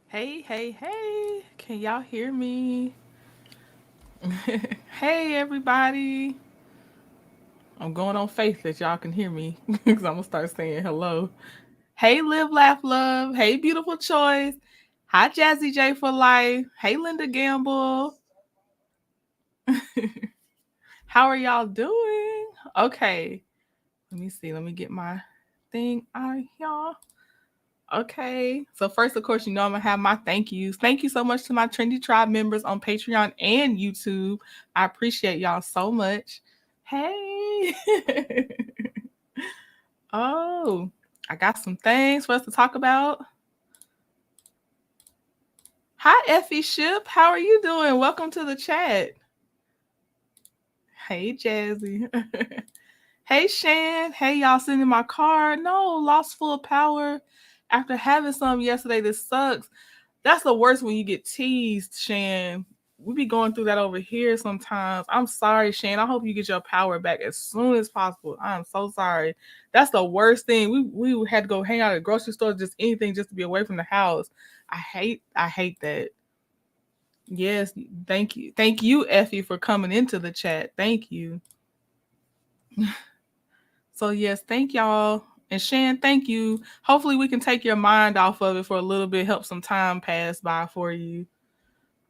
Hey, hey, hey. Can y'all hear me? Hey, everybody. I'm going on faith that y'all can hear me because I'm going to start saying hello. Hey, Live, Laugh, Love. Hey, Beautiful Choice. Hi, Jazzy J for Life. Hey, Linda Gamble. How are y'all doing? Okay. Let me see. Let me get my thing out y'all. Okay. So first, of course, I'm going to have my thank yous. Thank you so much to my Trendy Tribe members on Patreon and YouTube. I appreciate y'all so much. Hey. Oh, I got some things for us to talk about. Hi, Effie Ship. How are you doing? Welcome to the chat. Hey, Jazzy. Hey, Shan. Hey, y'all sitting in my car. No, lost full power after having some yesterday. This sucks. That's the worst when you get teased, Shan. We be going through that over here sometimes. I'm sorry, Shan. I hope you get your power back as soon as possible. I am so sorry. That's the worst thing. We had to go hang out at grocery stores, just anything, just to be away from the house. I hate that. Yes, thank you, Effie, for coming into the chat. Thank you. So yes, thank y'all. And Shan, thank you. Hopefully we can take your mind off of it for a little bit, help some time pass by for you.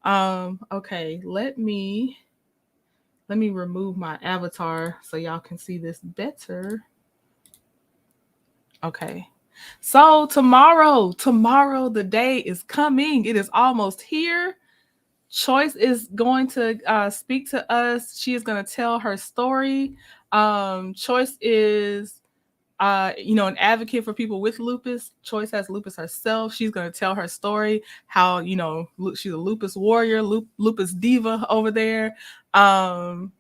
Okay, let me remove my avatar so y'all can see this better. Okay. So tomorrow the day is coming. It is almost here. Choice is going to speak to us. She is going to tell her story. Choice is an advocate for people with lupus. Choice has lupus herself. She's going to tell her story, how, she's a lupus warrior, lupus diva over there. And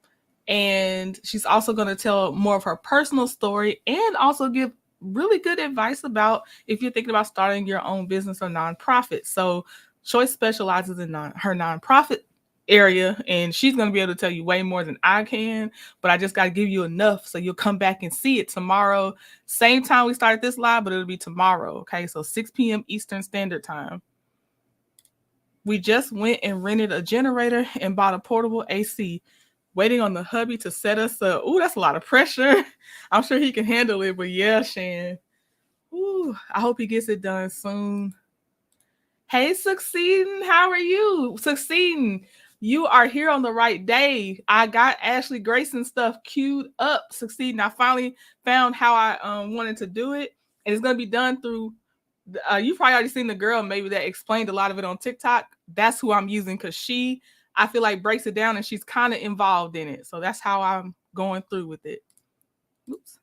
she's also going to tell more of her personal story and also give really good advice about if you're thinking about starting your own business or nonprofit. So Choice specializes in her nonprofit area, and she's going to be able to tell you way more than I can, but I just got to give you enough so you'll come back and see it tomorrow. Same time we started this live, but it'll be tomorrow, okay? So 6 p.m. Eastern Standard Time. We just went and rented a generator and bought a portable AC. Waiting on the hubby to set us up. Ooh, that's a lot of pressure. I'm sure he can handle it, but yeah, Shan. Ooh, I hope he gets it done soon. Hey, Succeeding, how are you? Succeeding, you are here on the right day. I got Ashley Grayson stuff queued up. Succeeding, I finally found how I wanted to do it, and it's gonna be done through. You've probably already seen the girl maybe that explained a lot of it on TikTok. That's who I'm using because I feel like breaks it down and she's kind of involved in it. So that's how I'm going through with it. Oops.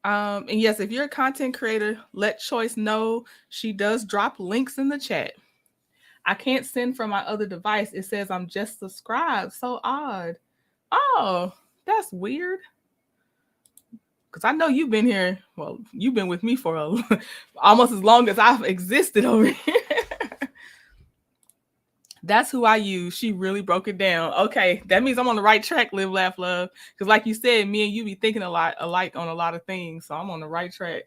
And yes, if you're a content creator, let Choice know. She does drop links in the chat. I can't send from my other device. It says I'm just subscribed. So odd. Oh, that's weird. Because I know you've been here. Well, you've been with me for almost as long as I've existed over here. That's who I use. She really broke it down. Okay, that means I'm on the right track, Live, Laugh, Love. Because like you said, me and you be thinking a lot alike on a lot of things. So I'm on the right track.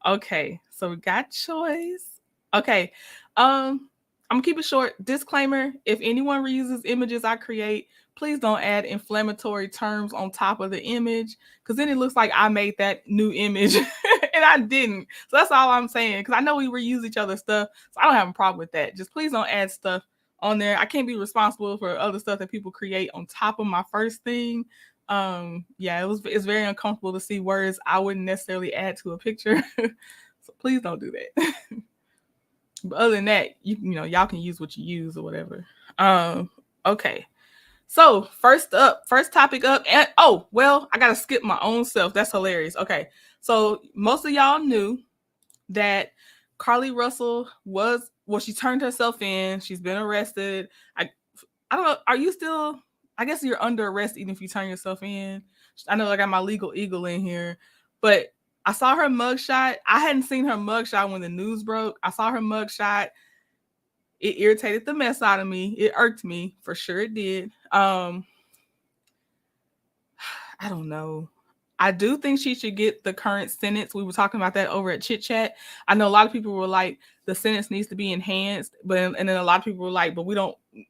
Okay, so we got Choice. Okay, I'm gonna keep it short. Disclaimer: if anyone reuses images I create, please don't add inflammatory terms on top of the image, because then it looks like I made that new image and I didn't. So that's all I'm saying, because I know we reuse each other's stuff, so I don't have a problem with that. Just please don't add stuff on there. I can't be responsible for other stuff that people create on top of my first thing. Yeah, it's very uncomfortable to see words I wouldn't necessarily add to a picture. So please don't do that. But other than that, you know, y'all can use what you use or whatever. Okay. So first topic up, and oh well, I gotta skip my own self. That's hilarious. Okay, so most of y'all knew that Carly Russell she turned herself in. She's been arrested. I don't know. Are you still? I guess you're under arrest even if you turn yourself in. I know I got my legal eagle in here, but I saw her mugshot. I hadn't seen her mugshot when the news broke. I saw her mugshot. It irritated the mess out of me. It irked me, for sure it did. I don't know. I do think she should get the current sentence. We were talking about that over at Chit Chat. I know a lot of people were like, the sentence needs to be enhanced, and then a lot of people were like, but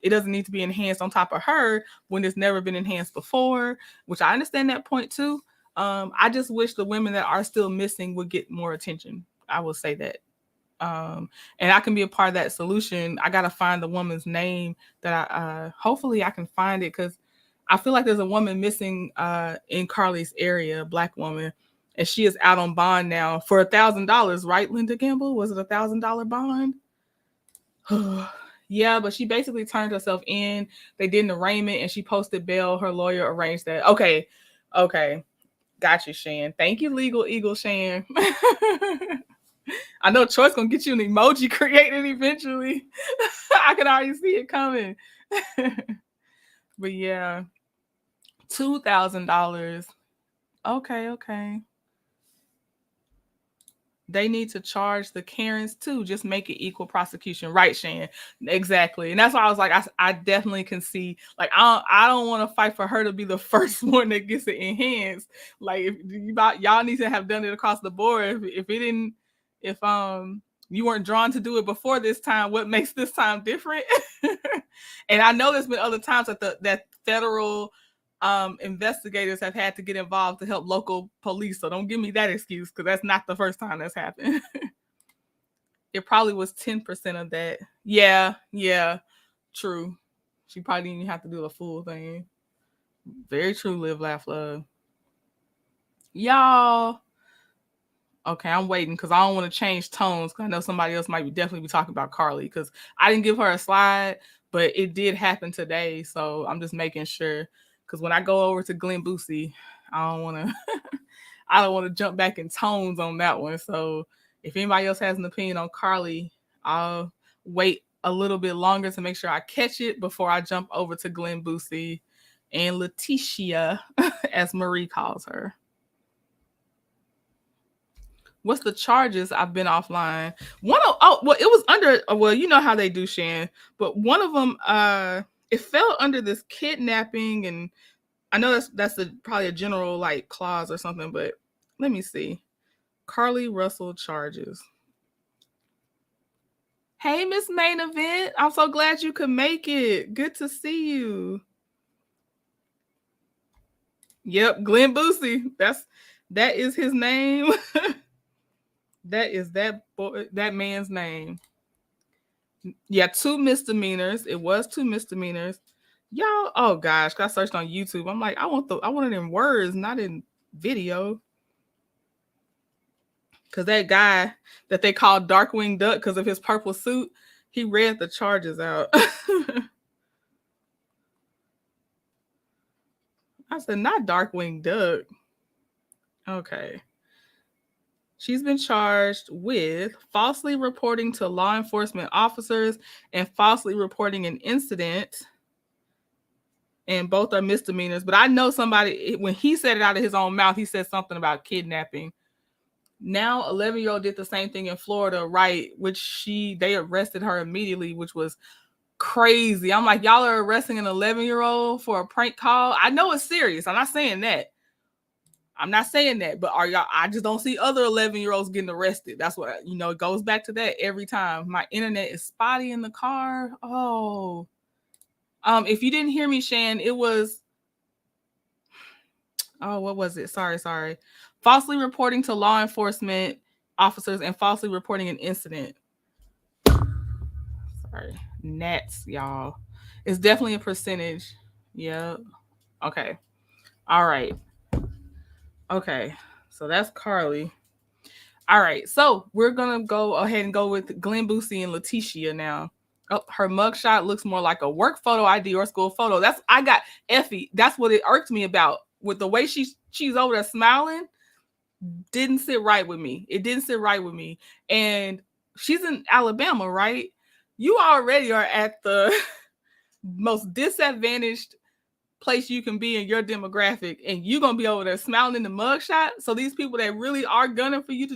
it doesn't need to be enhanced on top of her when it's never been enhanced before, which I understand that point too. I just wish the women that are still missing would get more attention. I will say that. And I can be a part of that solution. I got to find the woman's name that hopefully I can find it, because I feel like there's a woman missing in Carly's area, a Black woman, and she is out on bond now for $1,000, right, Linda Gamble? Was it $1,000 bond? Yeah, but she basically turned herself in. They did an arraignment and she posted bail. Her lawyer arranged that. Okay. Got you, Shan. Thank you, Legal Eagle Shan. I know Troy's gonna get you an emoji created eventually. I can already see it coming. But yeah, $2,000. Okay. They need to charge the Karens too. Just make it equal prosecution, right, Shan? Exactly, and that's why I was like, I definitely can see. Like, I don't want to fight for her to be the first one that gets it enhanced. Like, if y'all need to have done it across the board. If you weren't drawn to do it before this time, what makes this time different? And I know there's been other times that federal investigators have had to get involved to help local police. So don't give me that excuse, because that's not the first time that's happened. It probably was 10% of that. Yeah, true. She probably didn't even have to do the full thing. Very true, Live, Laugh, Love. Y'all. Okay, I'm waiting because I don't want to change tones, because I know somebody else might definitely be talking about Carly, because I didn't give her a slide, but it did happen today. So I'm just making sure, because when I go over to Glen-Boosie, I don't want to jump back in tones on that one. So if anybody else has an opinion on Carly, I'll wait a little bit longer to make sure I catch it before I jump over to Glen-Boosie and Lateshia, as Marie calls her. What's the charges? I've been offline. Well, it was under, well, you know how they do, Shan, but one of them, it fell under this kidnapping, and I know that's probably a general like clause or something, but let me see. Carly Russell charges. Hey, Miss Main Event. I'm so glad you could make it. Good to see you. Yep, Glen-Boosie. That is his name. That is that man's name. Yeah, 2 misdemeanors. It was 2 misdemeanors. Y'all, oh gosh, I searched on YouTube. I'm like, I want it in words, not in video. Because that guy that they called Darkwing Duck because of his purple suit, he read the charges out. I said, not Darkwing Duck. Okay. She's been charged with falsely reporting to law enforcement officers and falsely reporting an incident. And both are misdemeanors. But I know somebody, when he said it out of his own mouth, he said something about kidnapping. Now 11-year-old did the same thing in Florida, right? Which they arrested her immediately, which was crazy. I'm like, y'all are arresting an 11-year-old for a prank call. I know it's serious. I'm not saying that. But are y'all, I just don't see other 11-year-olds getting arrested. That's what, it goes back to that every time. My internet is spotty in the car. Oh. If you didn't hear me, Shan, it was, what was it? Sorry. Falsely reporting to law enforcement officers and falsely reporting an incident. Sorry. Gnats, y'all. It's definitely a percentage. Yep. Okay. All right. Okay. So that's Carly. All right. So we're going to go ahead and go with Glen-Boosie and Lateshia now. Oh, her mugshot looks more like a work photo ID or school photo. I got Effie. That's what it irked me about. With the way she's over there smiling, didn't sit right with me. It didn't sit right with me. And she's in Alabama, right? You already are at the most disadvantaged place you can be in your demographic, and you're gonna be over there smiling in the mugshot. So these people that really are gunning for you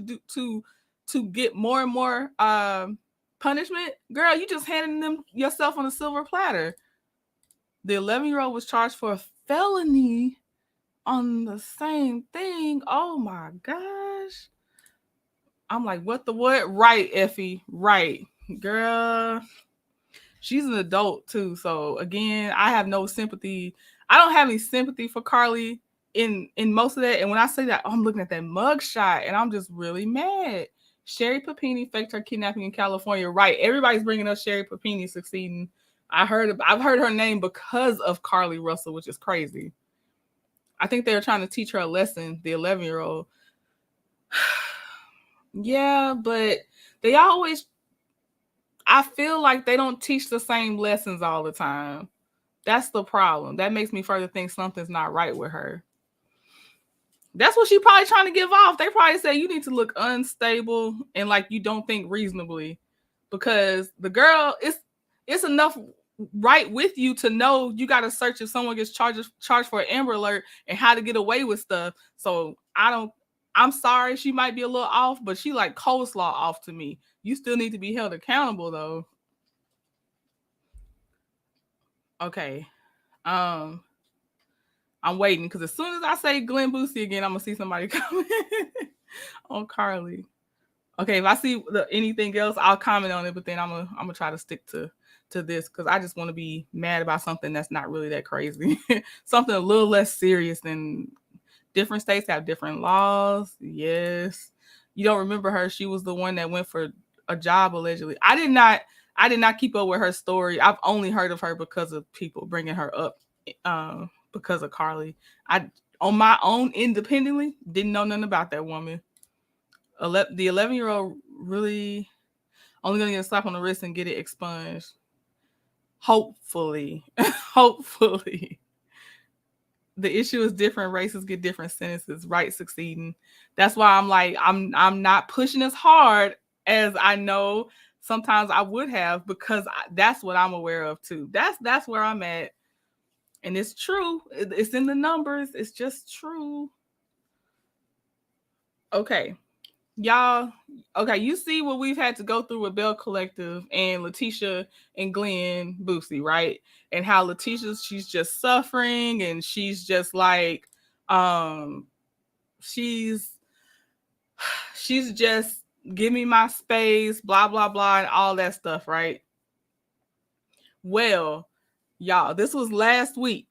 to get more and more punishment, girl, you just handing them yourself on a silver platter. The 11-year-old was charged for a felony on the same thing. Oh my gosh. I'm like, what? Right, Effie. Right. Girl. She's an adult too. So again, I have no sympathy. I don't have any sympathy for Carly in most of that. And when I say that, I'm looking at that mugshot and I'm just really mad. Sherry Papini faked her kidnapping in California. Right. Everybody's bringing up Sherry Papini succeeding. I've heard her name because of Carly Russell, which is crazy. I think they were trying to teach her a lesson, the 11-year-old. Yeah, but they always, I feel like they don't teach the same lessons all the time. That's the problem. That makes me further think something's not right with her. That's what she's probably trying to give off. They probably say you need to look unstable and like you don't think reasonably, because the girl, it's enough right with you to know you got to search if someone gets charged for an Amber Alert and how to get away with stuff. So I'm sorry, she might be a little off, but she like coleslaw off to me. You still need to be held accountable though. Okay. I'm waiting because as soon as I say Glen-Boosie again, I'm gonna see somebody comment on Carly. Okay, if I see anything else, I'll comment on it. But then I'm gonna try to stick to this because I just want to be mad about something that's not really that crazy. Something a little less serious than different states have different laws. Yes, you don't remember her? She was the one that went for a job allegedly. I did not keep up with her story. I've only heard of her because of people bringing her up. Because of Carly. I, on my own, independently, didn't know nothing about that woman. The 11-year-old really only gonna get a slap on the wrist and get it expunged. Hopefully. Hopefully. The issue is different races get different sentences, right? Succeeding. That's why I'm like, I'm not pushing as hard as I know sometimes I would have, because that's what I'm aware of too. That's where I'm at. And it's true. It's in the numbers. It's just true. Okay. Y'all, okay, you see what we've had to go through with Bell Collective and Lateshia and Glen-Boosie, right? And how she's just suffering and she's just like, um, she's just give me my space, blah, blah, blah, and all that stuff, right? Well, y'all, this was last week.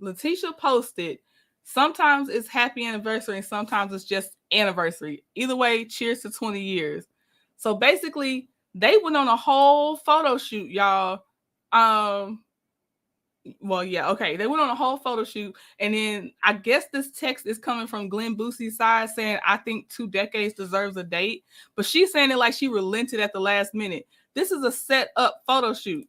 Lateshia posted, sometimes it's happy anniversary and sometimes it's just anniversary. Either way, cheers to 20 years. So basically, they went on a whole photo shoot, y'all. Well, yeah, okay. They went on a whole photo shoot, and then I guess this text is coming from Glen-Boosie's side saying, I think 2 decades deserves a date. But she's saying it like she relented at the last minute. This is a set up photo shoot.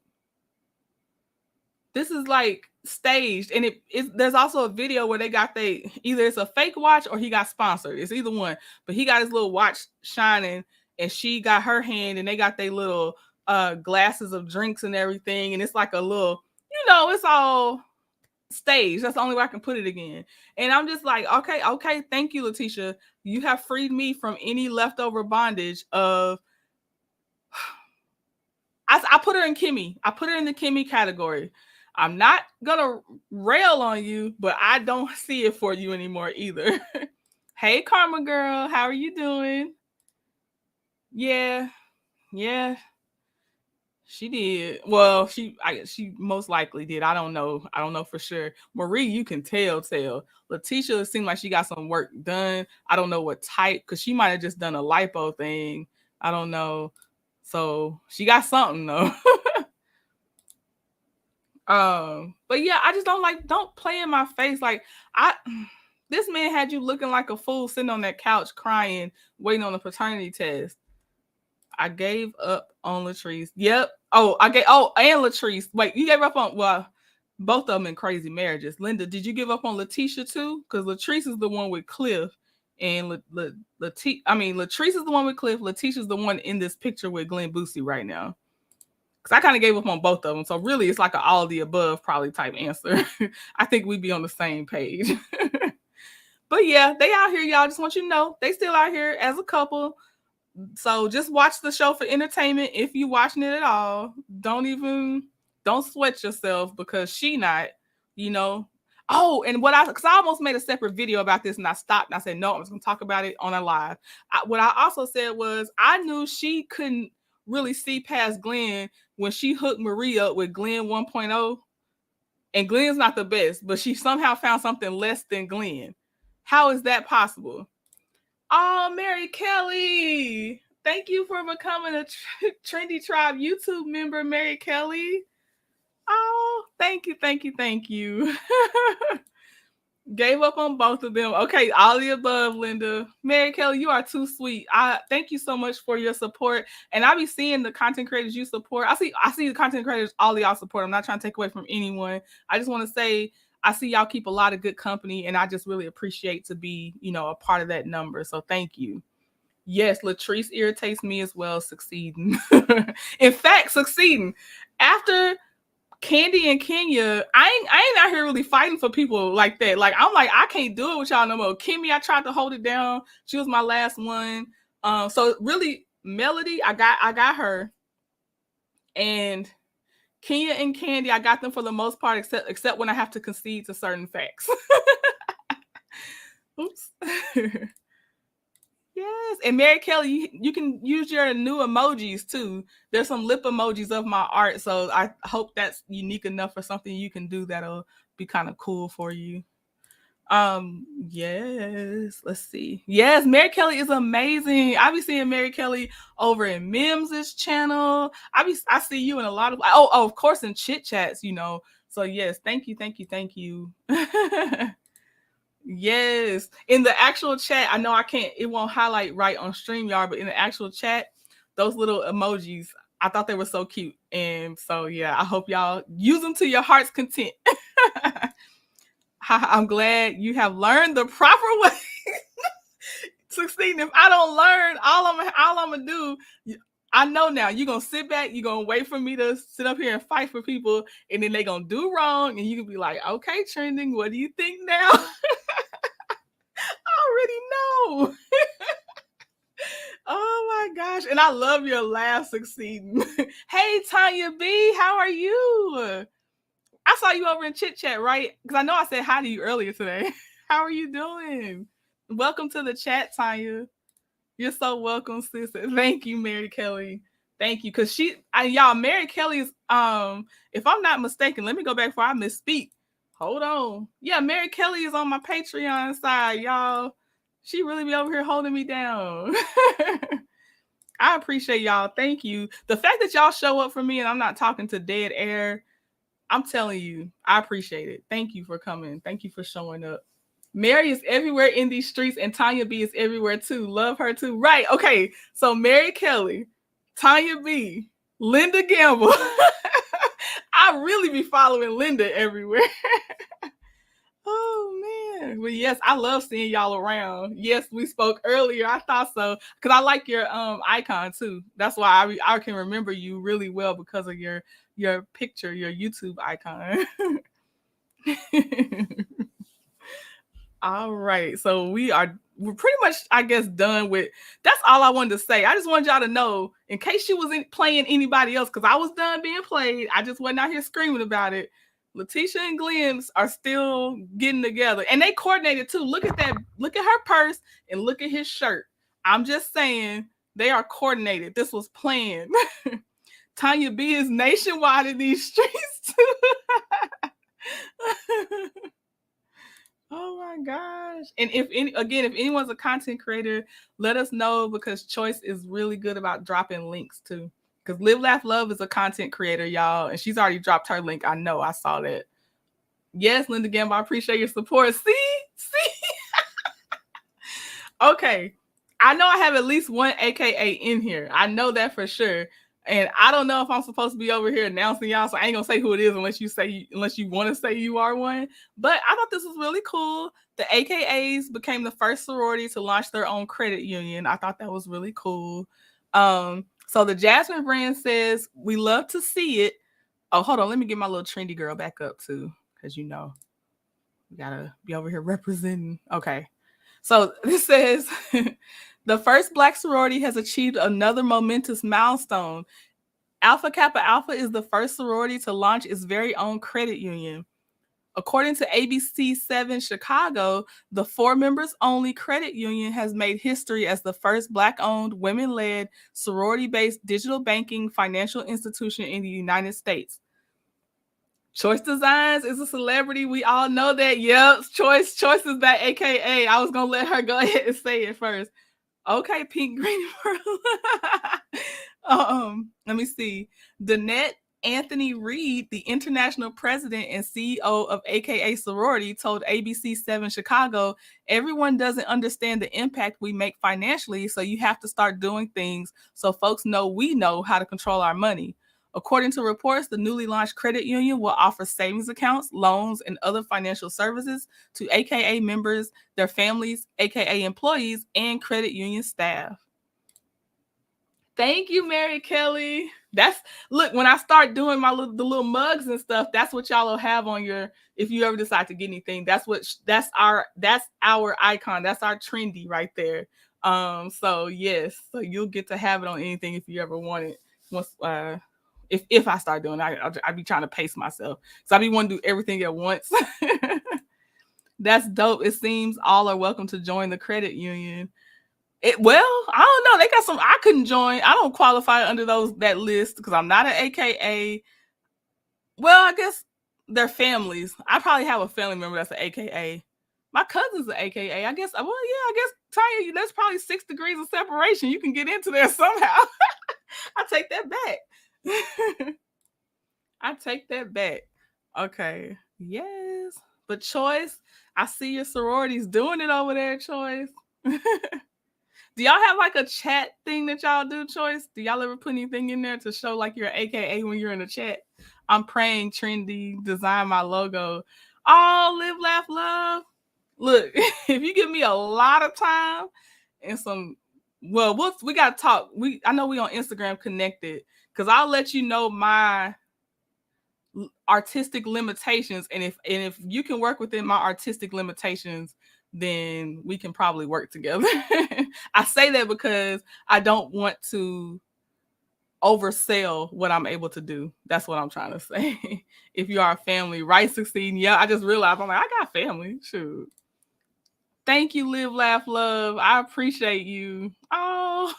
This is like staged, and there's also a video where they got either it's a fake watch or he got sponsored. It's either one, but he got his little watch shining, and she got her hand, and they got their little glasses of drinks and everything, and it's like a little, it's all staged. That's the only way I can put it again. And I'm just like, okay, thank you, Lateshia. You have freed me from any leftover bondage of. I put her in Kimmy. I put her in the Kimmy category. I'm not gonna rail on you, but I don't see it for you anymore either. Hey, Karma girl, how are you doing? Yeah, she did. Well, she most likely did. I don't know for sure. Marie, you can tell. Lateshia seemed like she got some work done. I don't know what type, because she might have just done a lipo thing. I don't know. So she got something though. But yeah, I just don't play in my face. Like, this man had you looking like a fool sitting on that couch crying, waiting on a paternity test. I gave up on Latrice. Yep. And Latrice. Wait, you gave up on, both of them in crazy marriages. Linda, did you give up on Lateshia too? Because Latrice is the one with Cliff, and Latrice is the one with Cliff. Letitia's the one in this picture with Glen-Boosie right now. Because I kind of gave up on both of them. So really, it's like an all of the above probably type answer. I think we'd be on the same page. But yeah, they out here, y'all. Just want you to know, they still out here as a couple. So just watch the show for entertainment. If you watching it at all, don't sweat yourself, because she not, Oh, and because I almost made a separate video about this, and I stopped and I said, no, I'm just going to talk about it on a live. What I also said was, I knew she couldn't really see past Glenn when she hooked Marie up with Glenn 1.0. And Glenn's not the best, but she somehow found something less than Glenn. How is that possible? Oh, Mary Kelly. Thank you for becoming a Trendy Tribe YouTube member, Mary Kelly. Oh, thank you. Gave up on both of them. Okay, all the above, Linda. Mary Kelly, you are too sweet. I thank you so much for your support. And I be seeing the content creators you support. I see the content creators all of y'all support. I'm not trying to take away from anyone. I just want to say I see y'all keep a lot of good company, and I just really appreciate to be, a part of that number. So thank you. Yes, Latrice irritates me as well, succeeding. In fact, succeeding. After Candy and Kenya, I ain't out here really fighting for people like that. Like, I'm like, I can't do it with y'all no more. Kimmy, I tried to hold it down. She was my last one. So really, Melody, I got her. And Kenya and Candy, I got them for the most part, except when I have to concede to certain facts. Oops. Yes, and Mary Kelly, you can use your new emojis too. There's some lip emojis of my art, so I hope that's unique enough for something you can do that'll be kind of cool for you. Yes, let's see. Yes, Mary Kelly is amazing. I be seeing Mary Kelly over in Mims's channel. I see you in a lot of of course in Chit Chats, So yes, thank you. Yes, in the actual chat, I know it won't highlight right on StreamYard, but in the actual chat, those little emojis, I thought they were so cute. And so, yeah, I hope y'all use them to your heart's content. I'm glad you have learned the proper way. Succeeding. If I don't learn, all I'm going to do, I know now, you're going to sit back, you're going to wait for me to sit up here and fight for people, and then they're going to do wrong, and you can be like, okay, Trending, what do you think now? I already know. gosh. And I love your laugh succeeding. Hey, Tanya B, how are you? I saw you over in Chit Chat, right? Because I know I said hi to you earlier today. How are you doing? Welcome to the chat, Tanya. You're so welcome, sister. Thank you, Mary Kelly. Thank you. Because y'all, Mary Kelly is, if I'm not mistaken, let me go back before I misspeak. Hold on. Yeah, Mary Kelly is on my Patreon side, y'all. She really be over here holding me down. I appreciate y'all. Thank you. The fact that y'all show up for me and I'm not talking to dead air, I'm telling you, I appreciate it. Thank you for coming. Thank you for showing up. Mary is everywhere in these streets, and Tanya B is everywhere too. Love her too. Right. Okay. So Mary Kelly, Tanya B, Linda Gamble. I really be following Linda everywhere. Oh man. Well, yes, I love seeing y'all around. Yes, we spoke earlier. I thought so. Because I like your icon too. That's why I can remember you really well because of your picture, your YouTube icon. All right. So we're pretty much, I guess, done with. That's all I wanted to say. I just wanted y'all to know, in case she wasn't playing anybody else, because I was done being played. I just wasn't out here screaming about it. Lateshia and Glen are still getting together, and they coordinated too. Look at that. Look at her purse and look at his shirt. I'm just saying they are coordinated. This was planned. Tanya B is nationwide in these streets too. Oh my gosh. And if anyone's a content creator, let us know, because Choice is really good about dropping links too. Because Live Laugh Love is a content creator, y'all, and she's already dropped her link. I know, I saw that. Yes, Linda Gamble, I appreciate your support. See? Okay. I know I have at least one AKA in here. I know that for sure. And I don't know if I'm supposed to be over here announcing y'all, so I ain't gonna say who it is unless you want to say you are one. But I thought this was really cool. The AKAs became the first sorority to launch their own credit union. I thought that was really cool. So the Jasmine brand says, "We love to see it." Oh, hold on, let me get my little trendy girl back up too, because we gotta be over here representing. Okay. So this says, the first Black sorority has achieved another momentous milestone. Alpha Kappa Alpha is the first sorority to launch its very own credit union. According to ABC 7 Chicago, the 4 members only credit union has made history as the first Black-owned, women-led, sorority-based digital banking financial institution in the United States. Choice Designs is a celebrity. We all know that. Yep, Choice is that AKA. I was gonna let her go ahead and say it first. Okay, Pink Green Pearl. Let me see. Danette Anthony Reed, the international president and CEO of AKA Sorority, told ABC 7 Chicago, "Everyone doesn't understand the impact we make financially, so you have to start doing things so folks know we know how to control our money." According to reports, the newly launched credit union will offer savings accounts, loans, and other financial services to AKA members, their families, AKA employees, and credit union staff. Thank you, Mary Kelly. Look, when I start doing the little mugs and stuff, that's what y'all will have on your, if you ever decide to get anything. That's our icon. That's our trendy right there. So yes, so you'll get to have it on anything if you ever want it. Once if I start doing it, I'd be trying to pace myself. So I be wanting to do everything at once. That's dope. It seems all are welcome to join the credit union. Well, I don't know. They got some. I couldn't join. I don't qualify under that list because I'm not an AKA. Well, I guess they're families. I probably have a family member that's an AKA. My cousin's an AKA. I guess. Well, yeah. I guess Tanya, there's probably 6 degrees of separation. You can get into there somehow. I take that back. I take that back. Okay. Yes. But Choice, I see your sororities doing it over there, Choice. Do y'all have like a chat thing that y'all do, Choice? Do y'all ever put anything in there to show like your AKA when you're in the chat? I'm praying trendy, design my logo. Oh, Live, Laugh, Love. Look, if you give me a lot of time and some, well, we got to talk. I know we on Instagram connected, because I'll let you know my artistic limitations. And if you can work within my artistic limitations, then we can probably work together. I say that because I don't want to oversell what I'm able to do. That's what I'm trying to say. If you are a family, right, succeeding. Yeah, I just realized I'm like, I got family. Shoot. Thank you, Live, Laugh, Love. I appreciate you. Oh.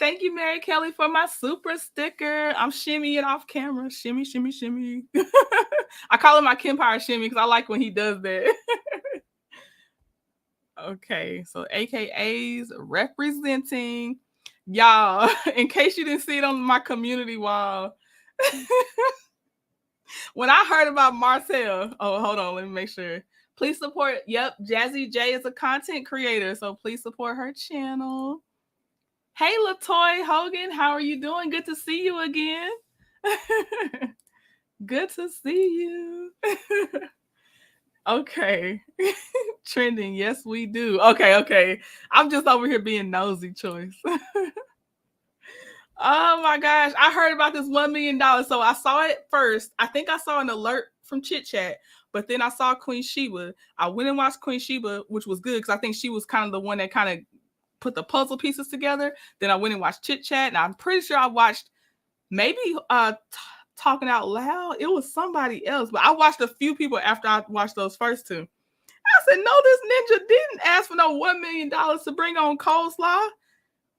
Thank you, Mary Kelly, for my super sticker. I'm shimmying off camera. Shimmy, shimmy, shimmy. I call him my Kempire shimmy because I like when he does that. Okay, so AKAs representing. Y'all, in case you didn't see it on my community wall, when I heard about Martell, oh, hold on, let me make sure. Please support, yep, Jazzy J is a content creator, so please support her channel. Hey, Latoy Hogan, how are you doing? Good to see you again. Good to see you. Okay. Trending, yes, we do. Okay. I'm just over here being nosy, Choice. Oh my gosh, I heard about this $1 million. So I saw it first. I think I saw an alert from Chit Chat, but then I saw Queen Sheba. I went and watched Queen Sheba, which was good because I think she was kind of the one that kind of put the puzzle pieces together. Then I went and watched Chit Chat, and I'm pretty sure I watched maybe Talking Out Loud. It was somebody else, but I watched a few people after I watched those first two. I said, no, this ninja didn't ask for no $1 million to bring on coleslaw.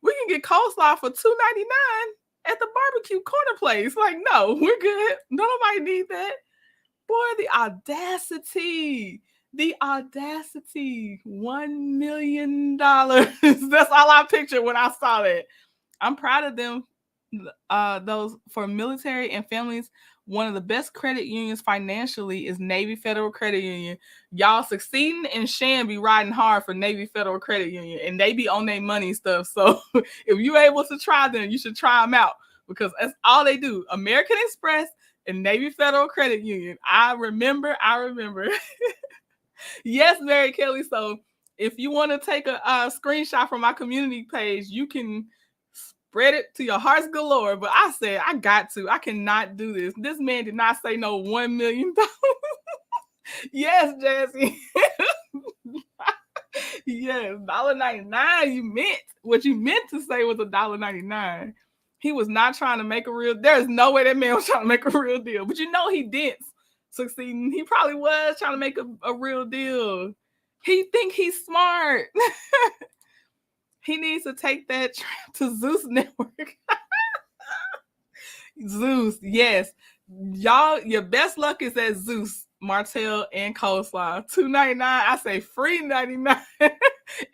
We can get coleslaw for $2.99 at the barbecue corner place. Like, no, we're good. Nobody need that. Boy, the audacity. The audacity. $1 million. That's all I pictured when I saw that. I'm proud of them. Those for military and families. One of the best credit unions financially is Navy Federal Credit Union. Y'all succeeding and Shan be riding hard for Navy Federal Credit Union, and they be on their money stuff. So if you're able to try them, you should try them out because that's all they do. American Express and Navy Federal Credit Union. I remember. Yes, Mary Kelly. So if you want to take a screenshot from my community page, you can spread it to your heart's galore. But I said, I got to. I cannot do this. This man did not say no $1 million. Yes, Jazzy. Yes, $1.99. You meant what you meant to say was $1.99. He was not trying to make a real. There's no way that man was trying to make a real deal. But you know he didn't succeeding. He probably was trying to make a real deal. He think he's smart. He needs to take that to Zeus Network. Zeus, yes. Y'all, your best luck is at Zeus, Martell, and coleslaw. $2.99. I say free 99.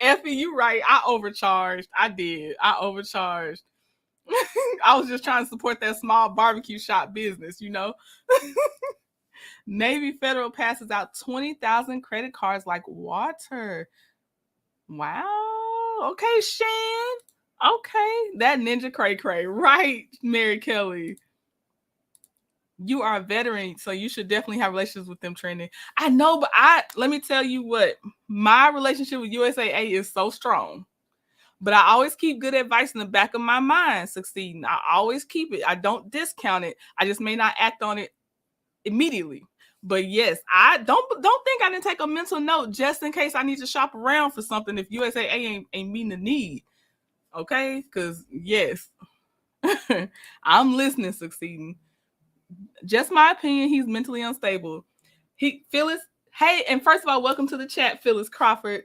Effie, you right. I overcharged. I did. I overcharged. I was just trying to support that small barbecue shop business, you know. Navy Federal passes out 20,000 credit cards like water. Wow. Okay, Shan. Okay. That ninja cray. Right, Mary Kelly. You are a veteran, so you should definitely have relationships with them trending. I know, but let me tell you what, my relationship with USAA is so strong. But I always keep good advice in the back of my mind succeeding. I always keep it. I don't discount it. I just may not act on it immediately. But yes, I don't think I didn't take a mental note just in case I need to shop around for something if USAA ain't meeting the need. Okay? Because yes, I'm listening, succeeding. Just my opinion, he's mentally unstable. Phyllis, hey, and first of all, welcome to the chat, Phyllis Crawford.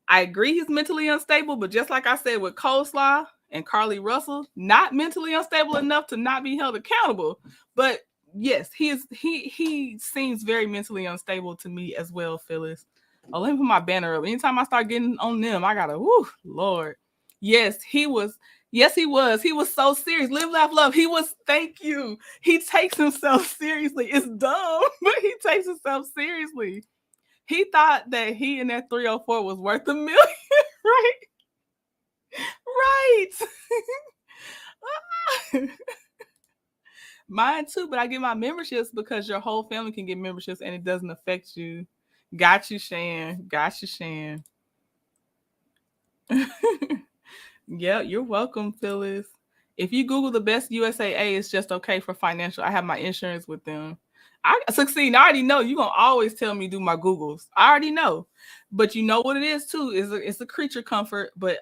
I agree he's mentally unstable, but just like I said with coleslaw and Carly Russell, not mentally unstable enough to not be held accountable. But yes, he seems very mentally unstable to me as well, Phyllis. Oh, let me put my banner up. Anytime I start getting on them, I gotta, whoo, Lord. Yes, he was. Yes, he was. He was so serious. Live, laugh, love. He was, thank you. He takes himself seriously. It's dumb, but he takes himself seriously. He thought that he and that 304 was worth $1 million, right? Right. Mine too, but I get my memberships because your whole family can get memberships and it doesn't affect you. Got you, Shan. Got you, Shan. Yeah, you're welcome, Phyllis. If you Google the best USAA, it's just okay for financial. I have my insurance with them. I succeed. I already know you're gonna always tell me do my Googles. I already know. But you know what it is too, it's a creature comfort. But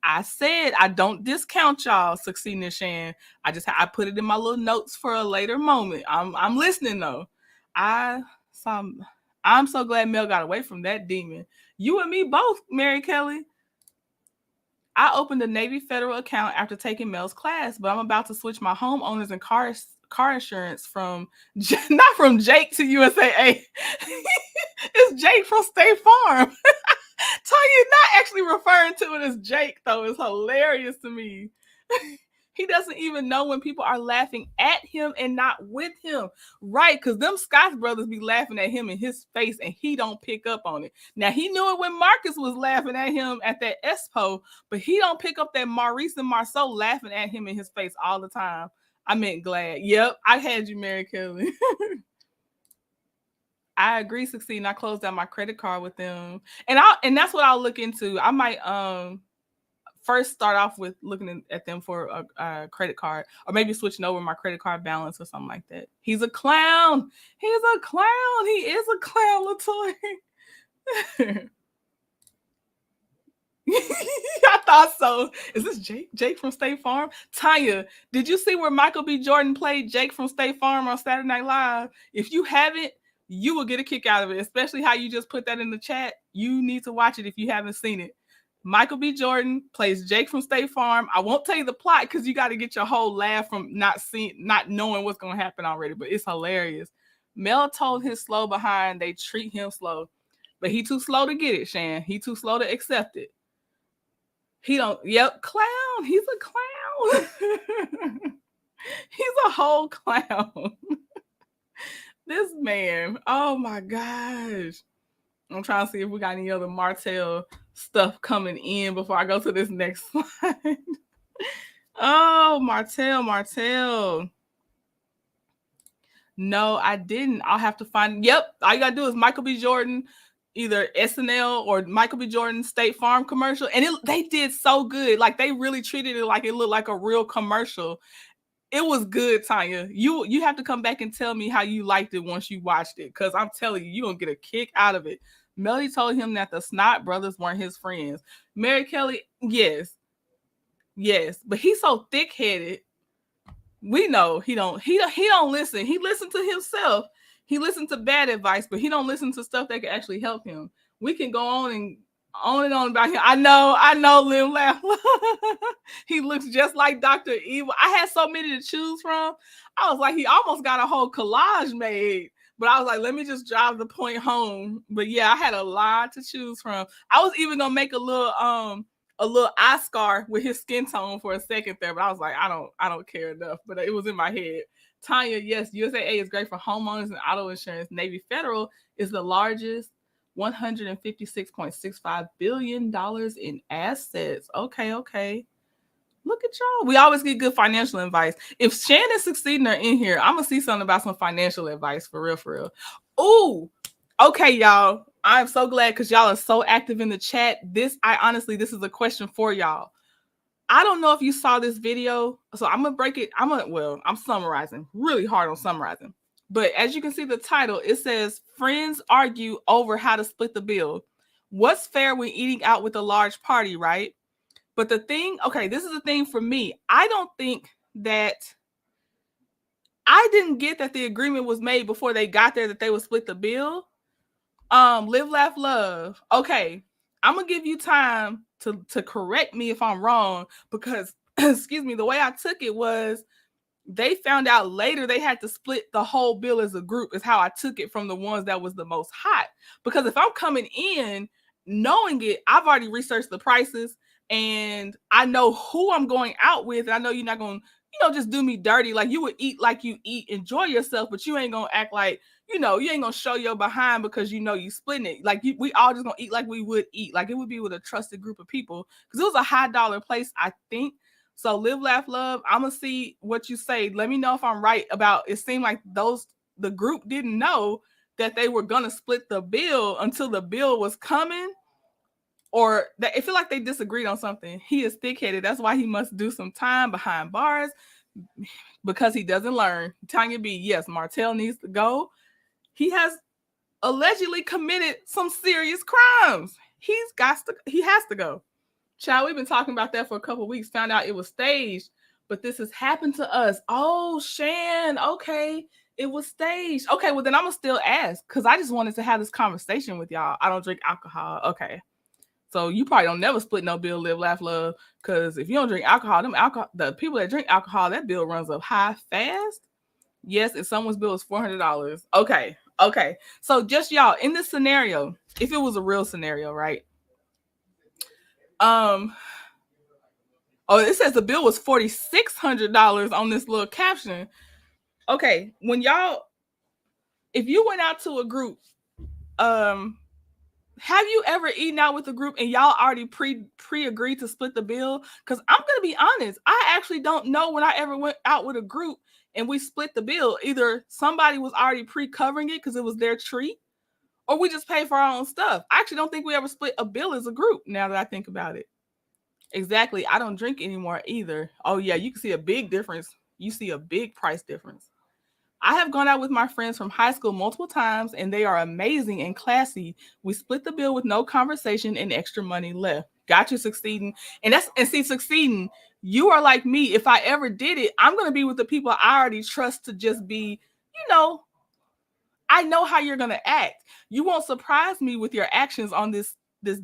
I said I don't discount y'all succeeding and Shan. I put it in my little notes for a later moment. I'm listening though. I saw I'm so glad Mel got away from that demon. You and me both, Mary Kelly. I opened a Navy Federal account after taking Mel's class, but I'm about to switch my homeowners and car insurance from not from Jake to USAA. It's Jake from State Farm. Tanya not actually referring to it as Jake though. It's hilarious to me. He doesn't even know when people are laughing at him and not with him. Right, because them Scott brothers be laughing at him in his face and he don't pick up on it. Now, he knew it when Marcus was laughing at him at that Expo, but he don't pick up that Maurice and Marceau laughing at him in his face all the time. I meant glad. Yep, I had you, Mary Kelly. I agree, Succeed. I closed out my credit card with them. And that's what I'll look into. I might first start off with looking at them for a credit card, or maybe switching over my credit card balance or something like that. He's a clown. He's a clown. He is a clown, Latoya. I thought so. Is this Jake from State Farm? Tanya, did you see where Michael B. Jordan played Jake from State Farm on Saturday Night Live? If you haven't, you will get a kick out of it, especially how you just put that in the chat. You need to watch it if you haven't seen it. Michael B. Jordan plays Jake from State Farm. I won't tell you the plot because you got to get your whole laugh from not knowing what's going to happen already, but it's hilarious. Mel told his slow behind they treat him slow, but he too slow to get it, Shan. He too slow to accept it. He don't, yep, clown. He's a clown. He's a whole clown. This man, oh my gosh. I'm trying to see if we got any other Martell stuff coming in before I go to this next slide. Oh, Martell. No, I didn't. I'll have to find. Yep, all you gotta do is Michael B. Jordan, either SNL or Michael B. Jordan State Farm commercial, and they did so good. Like they really treated it like it looked like a real commercial. It was good, Tanya. You have to come back and tell me how you liked it once you watched it, because I'm telling you, you're gonna get a kick out of it. Melody told him that the Snot brothers weren't his friends. Mary Kelly, yes, but he's so thick-headed. We know he don't listen. He listened to himself. He listened to bad advice, but he don't listen to stuff that can actually help him. We can go on and on about him. I know, Lim laugh. He looks just like Dr. Evil. I had so many to choose from. I was like, he almost got a whole collage made. But I was like, let me just drive the point home. But yeah, I had a lot to choose from. I was even gonna make a little eye scar with his skin tone for a second there, but I was like, I don't care enough. But it was in my head. Tanya, yes, USAA is great for homeowners and auto insurance. Navy Federal is the largest, $156.65 billion in assets. Okay. Look at y'all. We always get good financial advice. If Shannon Succeeding are in here, I'm going to see something about some financial advice for real. Ooh, okay, y'all. I'm so glad because y'all are so active in the chat. This is a question for y'all. I don't know if you saw this video, so I'm going to break it. I'm summarizing, really hard on summarizing. But as you can see the title, it says, friends argue over how to split the bill. What's fair when eating out with a large party, right? But the thing, okay, this is the thing for me. I didn't get that the agreement was made before they got there that they would split the bill. Live, laugh, love. Okay, I'm gonna give you time to correct me if I'm wrong, because excuse me, the way I took it was they found out later they had to split the whole bill as a group, is how I took it from the ones that was the most hot. Because if I'm coming in knowing it, I've already researched the prices and I know who I'm going out with. And I know you're not going to, just do me dirty. Like you would eat like you eat, enjoy yourself, but you ain't going to act like, you ain't going to show your behind because you splitting it. Like we all just going to eat like we would eat. Like it would be with a trusted group of people, because it was a high dollar place, I think. So live, laugh, love. I'm going to see what you say. Let me know if I'm right about, it seemed like the group didn't know that they were going to split the bill until the bill was coming, or that it feel like they disagreed on something. He is thick-headed. That's why he must do some time behind bars, because he doesn't learn. Tanya B, yes, Martell needs to go. He has allegedly committed some serious crimes. He has to go. Child, we've been talking about that for a couple weeks. Found out it was staged, but this has happened to us. Oh, Shan, okay, it was staged. Okay, well then I'm gonna still ask because I just wanted to have this conversation with y'all. I don't drink alcohol. Okay, so you probably don't never split no bill, live, laugh, love. Because if you don't drink alcohol, the people that drink alcohol, that bill runs up high fast. Yes, if someone's bill is $400. Okay, okay. So just y'all in this scenario, if it was a real scenario, right? Oh, it says the bill was $4,600 on this little caption. Okay, when y'all, if you went out to a group, have you ever eaten out with a group and y'all already pre-agreed to split the bill? Because I'm gonna be honest, I actually don't know when I ever went out with a group and we split the bill. Either somebody was already pre-covering it because it was their treat, or we just paid for our own stuff. I actually don't think we ever split a bill as a group. Now that I think about it. Exactly. I don't drink anymore either. Oh yeah, you can see a big difference. You see a big price difference. I have gone out with my friends from high school multiple times and they are amazing and classy. We split the bill with no conversation and extra money left. Got you, Succeeding. And see, Succeeding, you are like me. If I ever did it, I'm going to be with the people I already trust to just be, I know how you're going to act. You won't surprise me with your actions on this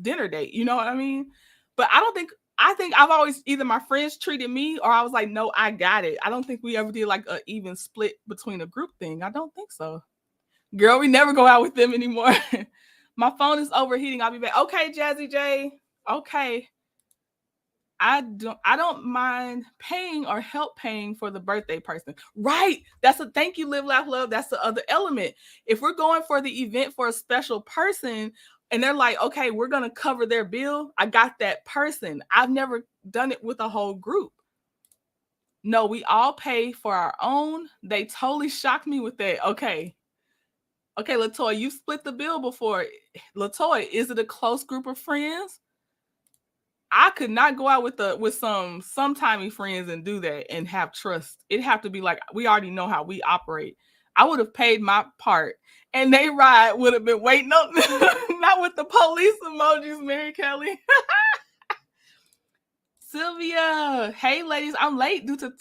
dinner date. You know what I mean? But I think I've always either my friends treated me or I was like, no, I got it. I don't think we ever did like an even split between a group thing. I don't think so. Girl, we never go out with them anymore. My phone is overheating. I'll be back. Okay, Jazzy J. Okay. I don't mind paying or help paying for the birthday person. Right. That's a thank you, live, laugh, love. That's the other element. If we're going for the event for a special person and they're like, okay, we're going to cover their bill, I got that person. I've never done it with a whole group. No, we all pay for our own. They totally shocked me with that. Okay. Okay, Latoya, you split the bill before. Latoya, is it a close group of friends? I could not go out with some sometimey friends and do that and have trust. It'd have to be like we already know how we operate. I would have paid my part, and they ride would have been waiting on not with the police emojis, Mary Kelly. Sylvia, hey ladies, I'm late due to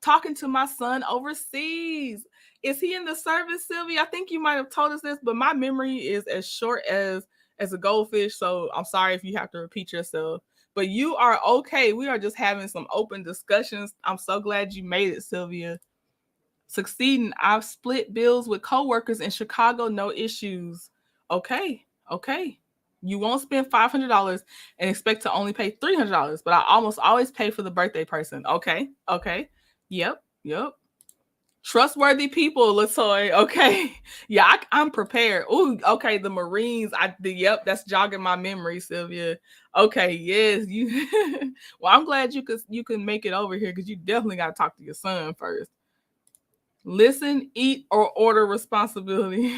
talking to my son overseas. Is he in the service, Sylvia? I think you might have told us this, but my memory is as short as a goldfish, so I'm sorry if you have to repeat yourself. But you are okay. We are just having some open discussions. I'm so glad you made it, Sylvia. Succeeding. I've split bills with coworkers in Chicago, no issues. Okay. You won't spend $500 and expect to only pay $300, but I almost always pay for the birthday person. Okay. Yep. Trustworthy people, Latoya. Okay. Yeah, I'm prepared. Ooh, okay. The Marines. Yep, that's jogging my memory, Sylvia. Okay, yes. You well, I'm glad you can make it over here because you definitely gotta talk to your son first. Listen, eat, or order responsibility.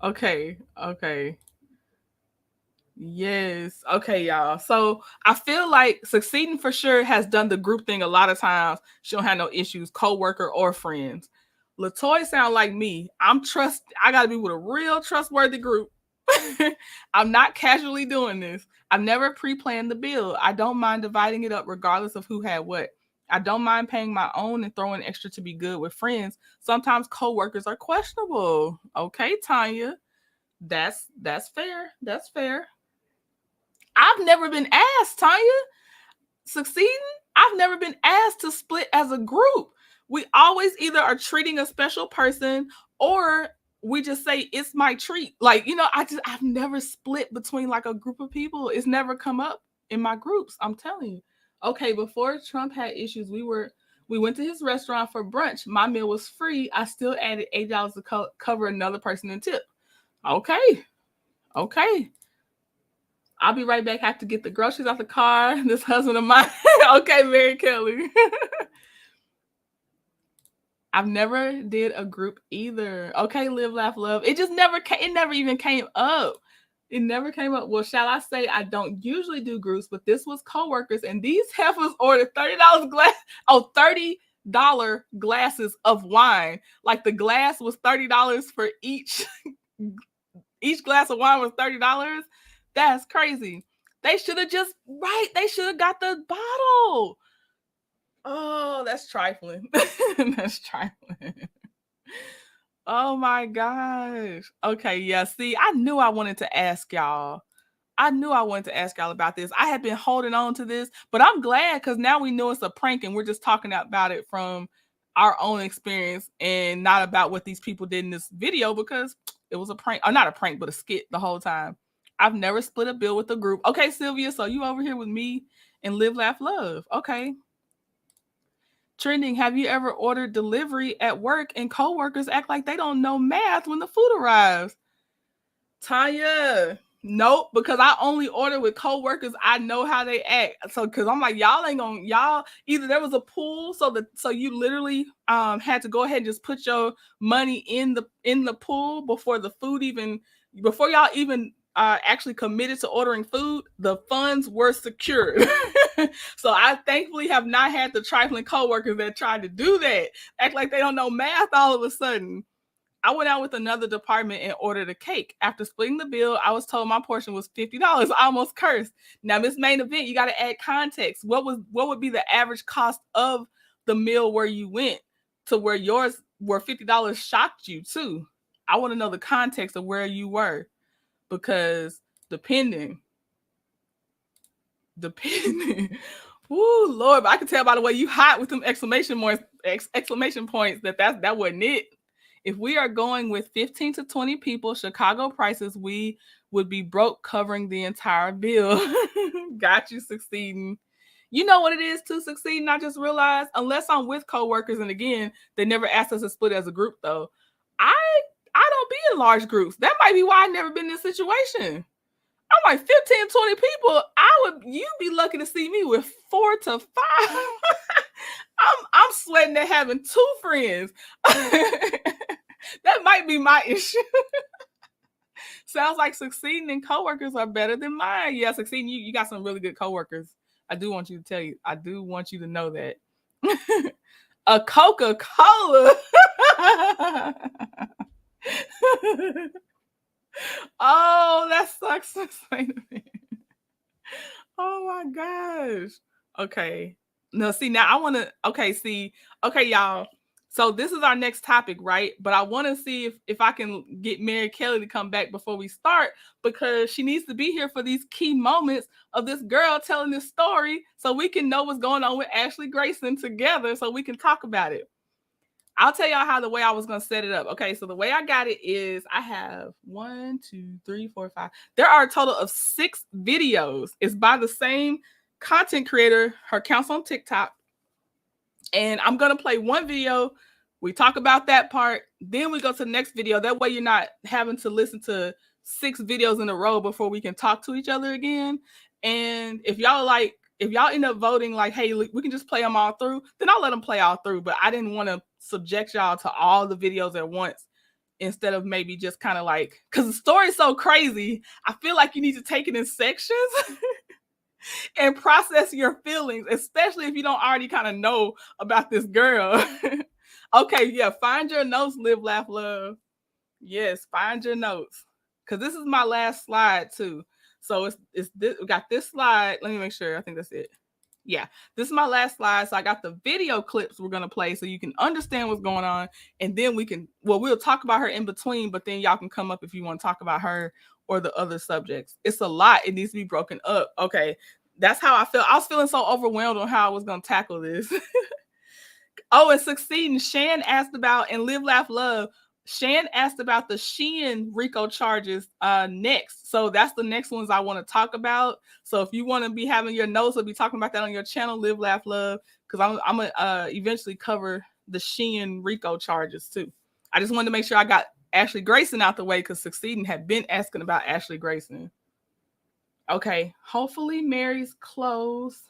Okay. Yes. Okay, y'all. So I feel like Succeeding for sure has done the group thing a lot of times. She don't have no issues, co-worker or friends. Latoya sound like me. I gotta be with a real trustworthy group. I'm not casually doing this. I've never pre-planned the bill. I don't mind dividing it up regardless of who had what. I don't mind paying my own and throwing extra to be good with friends. Sometimes co-workers are questionable. Okay, Tanya. That's fair. That's fair. I've never been asked, Tanya. Succeeding, I've never been asked to split as a group. We always either are treating a special person or we just say it's my treat. Like, I've never split between like a group of people. It's never come up in my groups. I'm telling you. Okay, before Trump had issues, we went to his restaurant for brunch. My meal was free. I still added $8 to cover another person in tip. Okay. I'll be right back. I have to get the groceries out the car. This husband of mine. Okay, Mary Kelly. I've never did a group either. Okay, live, laugh, love. It never even came up. It never came up. Well, shall I say I don't usually do groups, but this was coworkers, and these heifers ordered $30 $30 glasses of wine. Like the glass was $30 for each. Each glass of wine was $30. That's crazy. They should have just, they should have got the bottle. Oh, that's trifling. That's trifling. Oh my gosh. Okay, yeah. See, I knew I wanted to ask y'all. About this. I had been holding on to this, but I'm glad because now we know it's a prank and we're just talking about it from our own experience and not about what these people did in this video, because it was a prank, or not a prank, but a skit the whole time. I've never split a bill with a group. Okay, Sylvia, so you over here with me and Live, Laugh, Love. Okay. Trending, have you ever ordered delivery at work and coworkers act like they don't know math when the food arrives? Tanya, nope, because I only order with coworkers I know how they act. So because I'm like, y'all ain't gonna, y'all either there was a pool, so you literally had to go ahead and just put your money in the pool before the food before y'all even actually committed to ordering food, the funds were secured. So I thankfully have not had the trifling coworkers that tried to do that, act like they don't know math all of a sudden. I went out with another department and ordered a cake. After splitting the bill, I was told my portion was $50. I almost cursed. Now, Miss Main Event, you got to add context. What would be the average cost of the meal where you went to where $50 shocked you too? I want to know the context of where you were, because depending. Woo, Lord, but I can tell by the way you hot with them exclamation points that wasn't it. If we are going with 15 to 20 people, Chicago prices, we would be broke covering the entire bill. Got you, Succeeding. You know what it is to succeed, and I just realized, unless I'm with coworkers, and again, they never asked us to split as a group though. I don't be in large groups. That might be why I've never been in this situation. I'm like 15, 20 people. You'd be lucky to see me with 4 to 5. I'm sweating at having 2 friends. That might be my issue. Sounds like Succeeding and coworkers are better than mine. Yeah, Succeeding, you got some really good coworkers. I do want you to know that. A Coca-Cola. Oh, that sucks. Oh my gosh. Okay. No, see, now I want to, okay, y'all. So this is our next topic, right? But I want to see if I can get Mary Kelly to come back before we start, because she needs to be here for these key moments of this girl telling this story so we can know what's going on with Ashley Grayson together so we can talk about it. I'll tell y'all how the way I was going to set it up. Okay, so the way I got it is I have 1, 2, 3, 4, 5. There are a total of 6 videos. It's by the same content creator. Her account's on TikTok. And I'm going to play one video. We talk about that part. Then we go to the next video. That way you're not having to listen to 6 videos in a row before we can talk to each other again. And if y'all end up voting like, hey, we can just play them all through, then I'll let them play all through. But I didn't want to subject y'all to all the videos at once, instead of maybe just kind of like, because the story is so crazy, I feel like you need to take it in sections and process your feelings, especially if you don't already kind of know about this girl. Okay, yeah, find your notes, Live, Laugh, Love. Yes, find your notes, because this is my last slide too. So it's this, we got this slide. Let me make sure. I think that's it. Yeah, this is my last slide. So I got the video clips we're going to play so you can understand what's going on. And then we'll talk about her in between, but then y'all can come up if you want to talk about her or the other subjects. It's a lot. It needs to be broken up. Okay, that's how I felt. I was feeling so overwhelmed on how I was going to tackle this. Oh, and Succeeding, Shan asked about, and Live, Laugh, Love, Shan asked about the Shein RICO charges next. So that's the next ones I want to talk about. So if you want to be having your notes or be talking about that on your channel, Live, Laugh, Love, because I'm going to eventually cover the Shein RICO charges too. I just wanted to make sure I got Ashley Grayson out the way, because Succeeding had been asking about Ashley Grayson. Okay, hopefully Mary's close.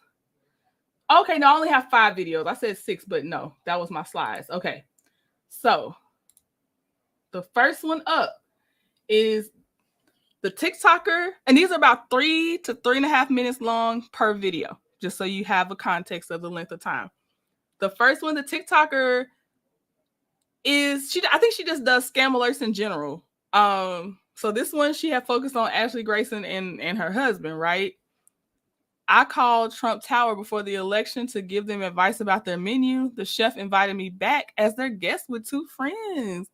Okay, no, I only have 5 videos. I said 6, but no, that was my slides. Okay, so the first one up is the TikToker, and these are about 3 to 3.5 minutes long per video, just so you have a context of the length of time. The first one, the TikToker, is I think she just does scam alerts in general. So this one she had focused on Ashley Grayson and her husband, right? I called Trump Tower before the election to give them advice about their menu. The chef invited me back as their guest with 2 friends.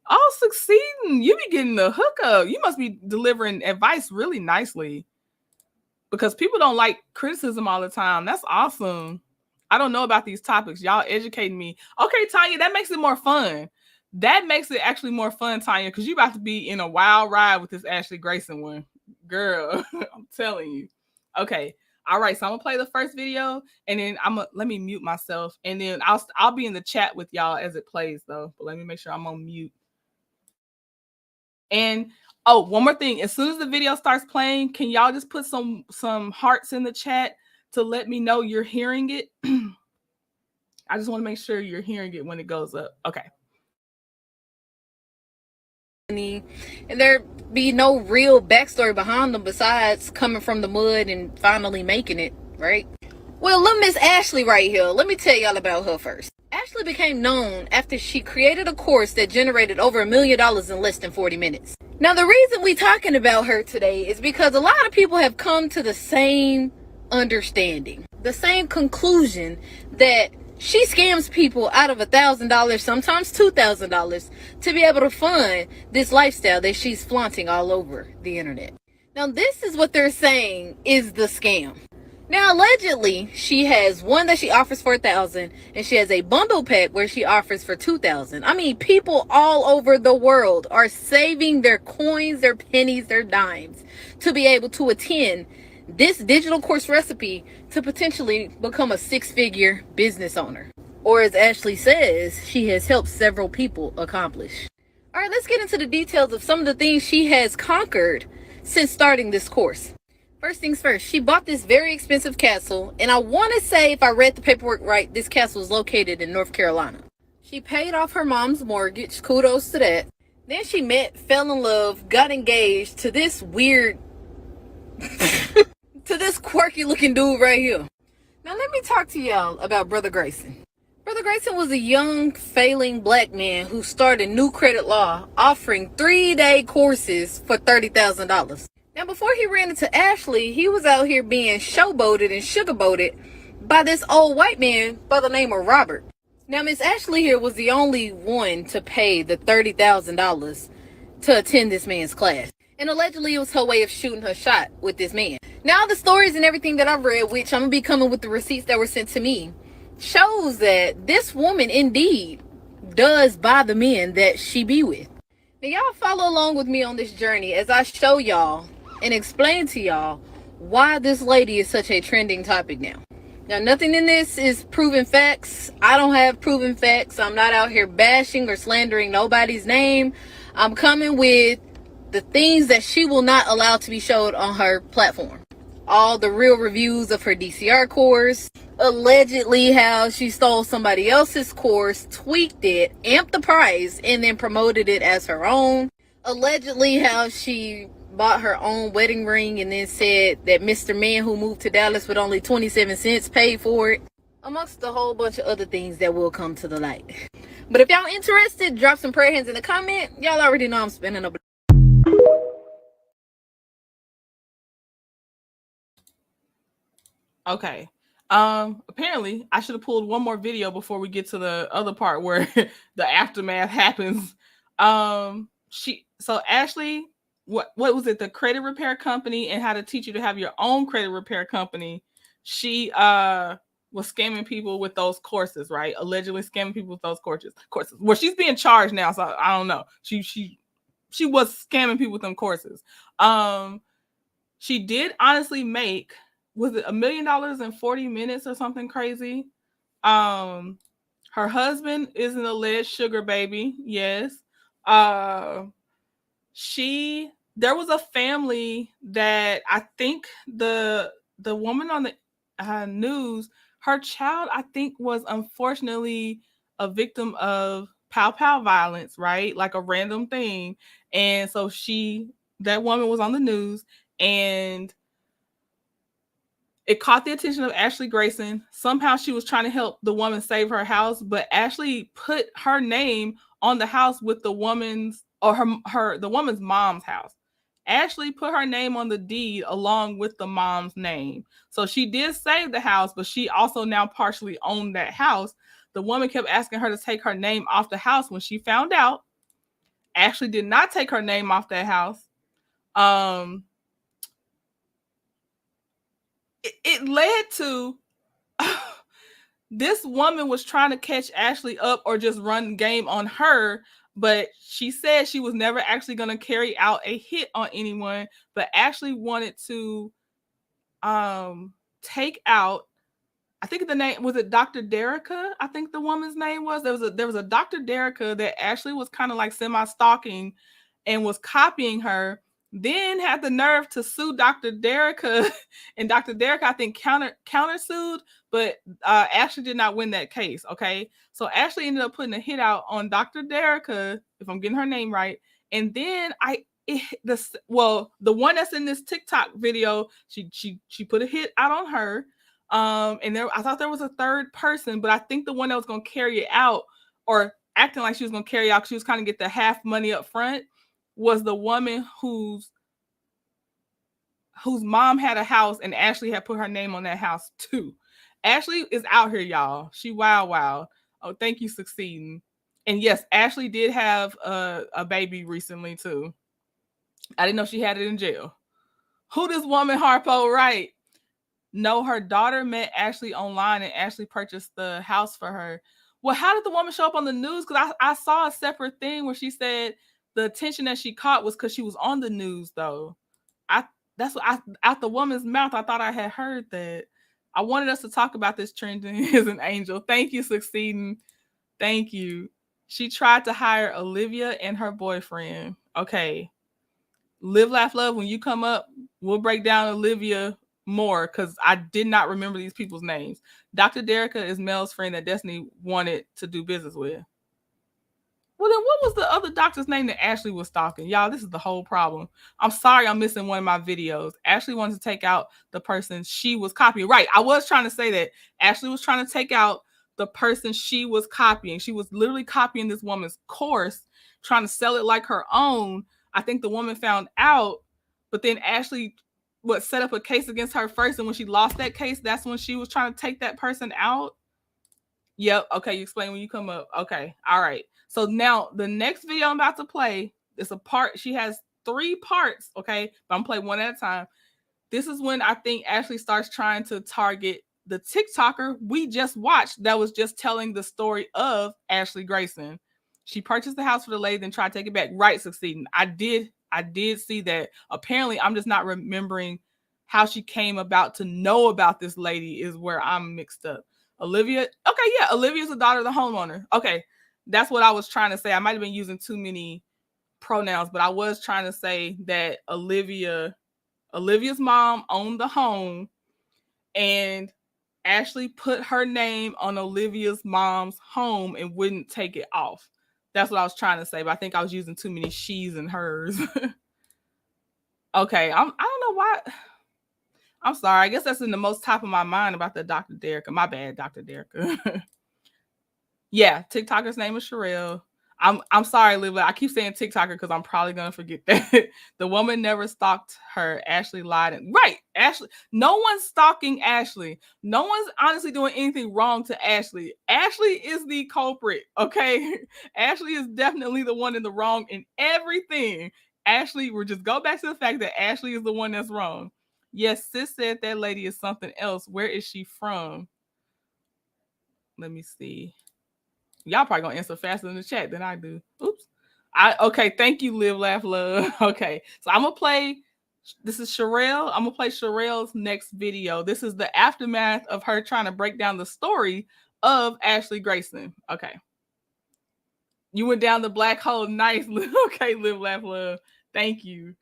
All succeeding. You be getting the hookup. You must be delivering advice really nicely, because people don't like criticism all the time. That's awesome. I don't know about these topics. Y'all educating me. Okay, Tanya, that makes it more fun. That makes it actually more fun, Tanya, because you about to be in a wild ride with this Ashley Grayson one. Girl, I'm telling you. Okay. All right. So I'm gonna play the first video, and then let me mute myself, and then I'll be in the chat with y'all as it plays though. But let me make sure I'm on mute. And oh, one more thing. As soon as the video starts playing, can y'all just put some hearts in the chat to let me know you're hearing it? I just want to make sure you're hearing it when it goes up. Okay. And there be no real backstory behind them besides coming from the mud and finally making it, right? Well, look, Miss Ashley right here. Let me tell y'all about her first. Ashley became known after she created a course that generated over $1 million in less than 40 minutes. Now, the reason we talking about her today is because a lot of people have come to the same understanding, the same conclusion, that she scams people out of $1,000, sometimes $2,000, to be able to fund this lifestyle that she's flaunting all over the internet. Now, this is what they're saying is the scam. Now, allegedly, she has one that she offers for $1,000, and she has a bundle pack where she offers for $2,000. I mean, people all over the world are saving their coins, their pennies, their dimes to be able to attend this digital course recipe to potentially become a 6-figure business owner. Or as Ashley says, she has helped several people accomplish. All right, let's get into the details of some of the things she has conquered since starting this course. First things first, she bought this very expensive castle, and I want to say, if I read the paperwork right, this castle is located in North Carolina. She paid off her mom's mortgage, kudos to that. Then she met, fell in love, got engaged to this weird to this quirky looking dude right here. Now let me talk to y'all about Brother Grayson. Brother Grayson was a young, failing black man who started New Credit Law, offering 3-day courses for $30,000. Now, before he ran into Ashley, he was out here being showboated and sugarboated by this old white man by the name of Robert. Now, Miss Ashley here was the only one to pay the $30,000 to attend this man's class. And allegedly, it was her way of shooting her shot with this man. Now, the stories and everything that I've read, which I'm going to be coming with the receipts that were sent to me, shows that this woman indeed does buy the men that she be with. Now, y'all follow along with me on this journey as I show y'all and explain to y'all why this lady is such a trending topic now. Now, nothing in this is proven facts. I don't have proven facts. I'm not out here bashing or slandering nobody's name. I'm coming with the things that she will not allow to be showed on her platform. All the real reviews of her DCR course, allegedly how she stole somebody else's course, tweaked it, amped the price, and then promoted it as her own. Allegedly how she bought her own wedding ring and then said that Mr. Man who moved to Dallas with only 27 cents paid for it, amongst a whole bunch of other things that will come to the light. But if y'all interested, drop some prayer hands in the comment. Y'all already know I'm spending over. Okay. Apparently I should have pulled one more video before we get to the other part where the aftermath happens. So Ashley, what was it? The credit repair company and how to teach you to have your own credit repair company. She was scamming people with those courses, right? Allegedly scamming people with those courses. Well, she's being charged now, so I don't know. She was scamming people with them courses. She did honestly make, was it $1 million in 40 minutes or something crazy? Her husband is an alleged sugar baby. Yes. There was a family that I think the woman on the news, her child, I think, was unfortunately a victim of pow violence, right? Like a random thing. And so that woman was on the news, and It caught the attention of Ashley Grayson. Somehow she was trying to help the woman save her house, but Ashley put her name on the house with the woman's or the woman's mom's house. Ashley put her name on the deed along with the mom's name. So she did save the house, but she also now partially owned that house. The woman kept asking her to take her name off the house. When she found out, Ashley did not take her name off that house. It led to this woman was trying to catch Ashley up or just run game on her, but she said she was never actually going to carry out a hit on anyone, but Ashley wanted to take out, I think the name was it Dr. Derica. I think the woman's name was. There was a Dr. Derica that Ashley was kind of like semi-stalking and was copying her. Then had the nerve to sue Dr. Derica, and Dr. Derica, I think, countersued, but Ashley did not win that case. Okay, so Ashley ended up putting a hit out on Dr. Derica, if I'm getting her name right, and then the one that's in this TikTok video, she put a hit out on her, and I thought there was a third person, but I think the one that was going to carry it out or acting like she was going to carry it out, because she was kind of get the half money up front, was the woman whose mom had a house and Ashley had put her name on that house too. Ashley is out here, y'all. She wild. Oh, thank you, Succeeding. And yes, Ashley did have a baby recently too. I didn't know she had it in jail. Who this woman, Harpo, right? No, her daughter met Ashley online and Ashley purchased the house for her. Well, how did the woman show up on the news? Because I saw a separate thing where she said the attention that she caught was because she was on the news, though. That's what out the woman's mouth, I thought I had heard that. I wanted us to talk about this trending as an angel. Thank you, Succeeding. Thank you. She tried to hire Olivia and her boyfriend. Okay. Live, Laugh, Love, when you come up, we'll break down Olivia more because I did not remember these people's names. Dr. Derica is Mel's friend that Destiny wanted to do business with. Well, then what was the other doctor's name that Ashley was stalking? Y'all, this is the whole problem. I'm sorry I'm missing one of my videos. Ashley wanted to take out the person she was copying. Right, I was trying to say that. Ashley was trying to take out the person she was copying. She was literally copying this woman's course, trying to sell it like her own. I think the woman found out, but then Ashley set up a case against her first, and when she lost that case, that's when she was trying to take that person out. Yep. Okay, you explain when you come up. Okay. All right. So now the next video I'm about to play is a part. She has 3 parts. Okay, but I'm gonna play one at a time. This is when I think Ashley starts trying to target the TikToker we just watched that was just telling the story of Ashley Grayson. She purchased the house for the lady, then tried to take it back. Right, Succeeding. I did see that. Apparently, I'm just not remembering how she came about to know about this lady is where I'm mixed up. Olivia. Okay, yeah, Olivia's the daughter of the homeowner. Okay, that's what I was trying to say. I might have been using too many pronouns, but I was trying to say that Olivia's mom owned the home, and Ashley put her name on Olivia's mom's home and wouldn't take it off. That's what I was trying to say, but I think I was using too many she's and hers. Okay, I don't know why. I'm sorry. I guess that's in the most top of my mind about the Dr. Derica. My bad, Dr. Derica. Yeah, TikToker's name is Sherelle. I'm sorry, Liv. I keep saying TikToker because I'm probably gonna forget that. The woman never stalked her. Ashley lied. Right, Ashley. No one's stalking Ashley. No one's honestly doing anything wrong to Ashley. Ashley is the culprit. Okay, Ashley is definitely the one in the wrong in everything. Ashley, we'll just go back to the fact that Ashley is the one that's wrong. Yes, sis said that lady is something else. Where is she from? Let me see. Y'all probably gonna answer faster in the chat than I do. Oops. Okay, thank you, Live, Laugh, Love. Okay, so I'm gonna play. This is Sherelle. I'm gonna play Sherelle's next video. This is the aftermath of her trying to break down the story of Ashley Grayson. Okay. You went down the black hole. Nice. Okay, Live, Laugh, Love. Thank you.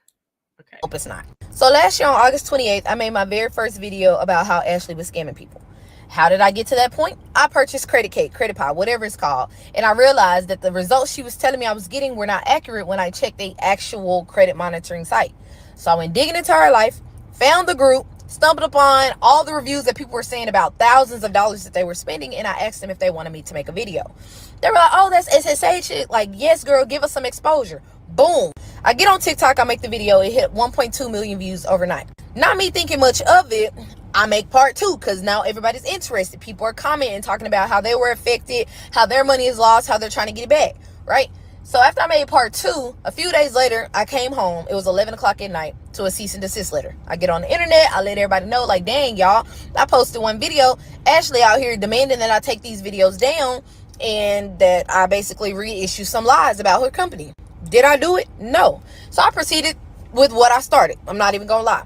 Okay. Hope it's not. So last year on August 28th, I made my very first video about how Ashley was scamming people. How did I get to that point? I purchased Credit Cake, Credit Pie, whatever it's called. And I realized that the results she was telling me I was getting were not accurate when I checked the actual credit monitoring site. So I went digging into her life, found the group, stumbled upon all the reviews that people were saying about thousands of dollars that they were spending, and I asked them if they wanted me to make a video. They were like, oh, that's SSH. Like, yes, girl, give us some exposure. Boom. I get on TikTok, I make the video, it hit 1.2 million views overnight. Not me thinking much of it, I make part 2 because now everybody's interested. People are commenting, talking about how they were affected, how their money is lost, how they're trying to get it back, right? So after I made part 2, a few days later, I came home. It was 11 o'clock at night to a cease and desist letter. I get on the internet. I let everybody know, like, dang, y'all, I posted one video. Ashley out here demanding that I take these videos down and that I basically reissue some lies about her company. Did I do it? No. So I proceeded with what I started. I'm not even going to lie.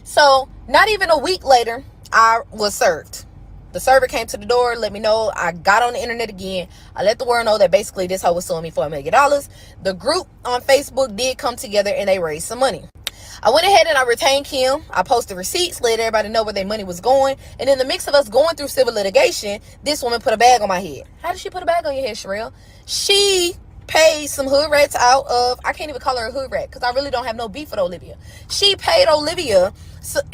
So not even a week later, I was served. The server came to the door, let me know. I got on the internet again. I let the world know that basically this hoe was suing me for $1 million. The group on Facebook did come together and they raised some money. I went ahead and I retained Kim. I posted receipts, let everybody know where their money was going. And in the mix of us going through civil litigation, this woman put a bag on my head. How did she put a bag on your head, Sherelle? She paid some hood rats out of, I can't even call her a hood rat because I really don't have no beef with Olivia. She paid Olivia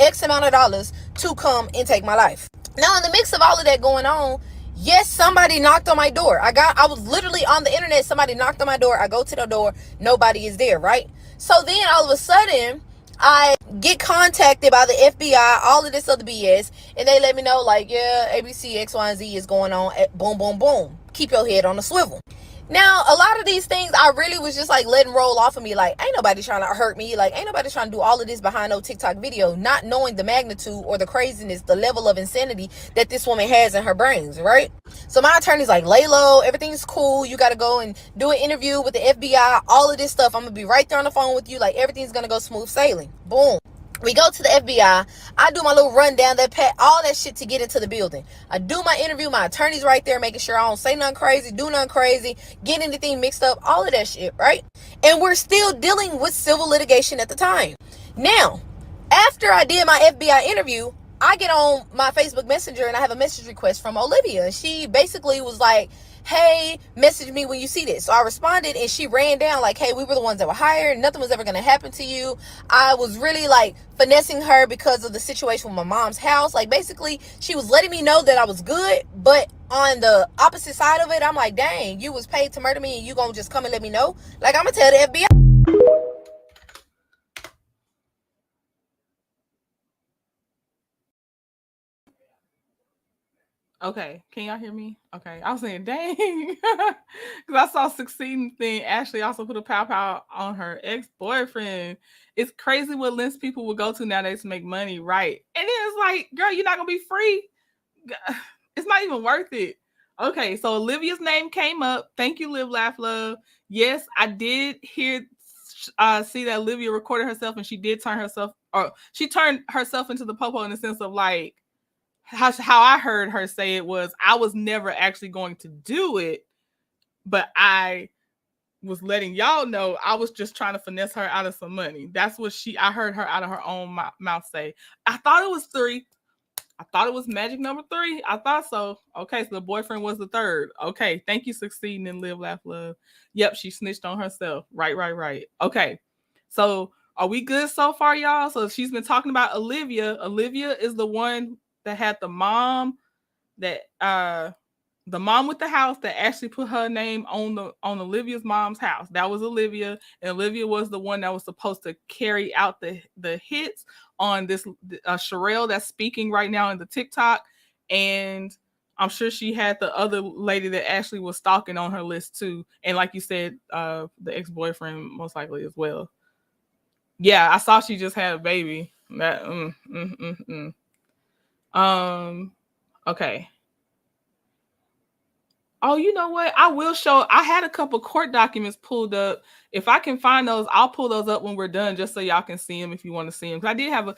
X amount of dollars to come and take my life. Now, in the mix of all of that going on, yes, somebody knocked on my door. I was literally on the internet. Somebody knocked on my door. I go to the door. Nobody is there, right? So then all of a sudden, I get contacted by the FBI, all of this other BS, and they let me know, like, yeah, ABC, X, Y, and Z is going on. Boom, boom, boom. Keep your head on the swivel. Now, a lot of these things I really was just like letting roll off of me. Like, ain't nobody trying to hurt me. Like, ain't nobody trying to do all of this behind no TikTok video, not knowing the magnitude or the craziness, the level of insanity that this woman has in her brains, right? So my attorney's like, lay low, everything's cool. You got to go and do an interview with the FBI, all of this stuff. I'm going to be right there on the phone with you. Like, everything's going to go smooth sailing. Boom. We go to the FBI. I do my little rundown, all that shit to get into the building. I do my interview. My attorney's right there, making sure I don't say nothing crazy, do nothing crazy, get anything mixed up, all of that shit, right? And we're still dealing with civil litigation at the time. Now, after I did my FBI interview, I get on my Facebook Messenger and I have a message request from Olivia. And she basically was like, hey, message me when you see this. So I responded and she ran down like, hey, we were the ones that were hired. Nothing was ever going to happen to you. I was really like finessing her because of the situation with my mom's house. Like, basically, she was letting me know that I was good. But on the opposite side of it, I'm like, dang, you was paid to murder me and you going to just come and let me know? Like, I'm going to tell the FBI. Okay, can y'all hear me? Okay, I was saying, dang, because I saw succeeding thing. Ashley also put a pow on her ex-boyfriend. It's crazy what lengths people will go to nowadays to make money, right? And then it's like, girl, you're not gonna be free. It's not even worth it. Okay, so Olivia's name came up. Thank you, Live, Laugh, Love. Yes, I did see that Olivia recorded herself, and she did turn herself into the popo in the sense of like, how I heard her say it was, I was never actually going to do it, but I was letting y'all know I was just trying to finesse her out of some money. That's what I heard her out of her own mouth say. I thought it was 3. I thought it was magic number 3. I thought so. Okay, so the boyfriend was the 3rd. Okay, thank you, Succeeding and Live, Laugh, Love. Yep, she snitched on herself. Right. Okay, so are we good so far, y'all? So she's been talking about Olivia. Olivia is the one that had the mom with the house that actually put her name on Olivia's mom's house. That was Olivia, and Olivia was the one that was supposed to carry out the hits on this Sherelle that's speaking right now in the TikTok. And I'm sure she had the other lady that actually was stalking on her list too. And like you said, the ex-boyfriend most likely as well. Yeah, I saw she just had a baby. Okay. Oh, you know what? I will show. I had a couple court documents pulled up. If I can find those, I'll pull those up when we're done, just so y'all can see them if you want to see them. Because I did have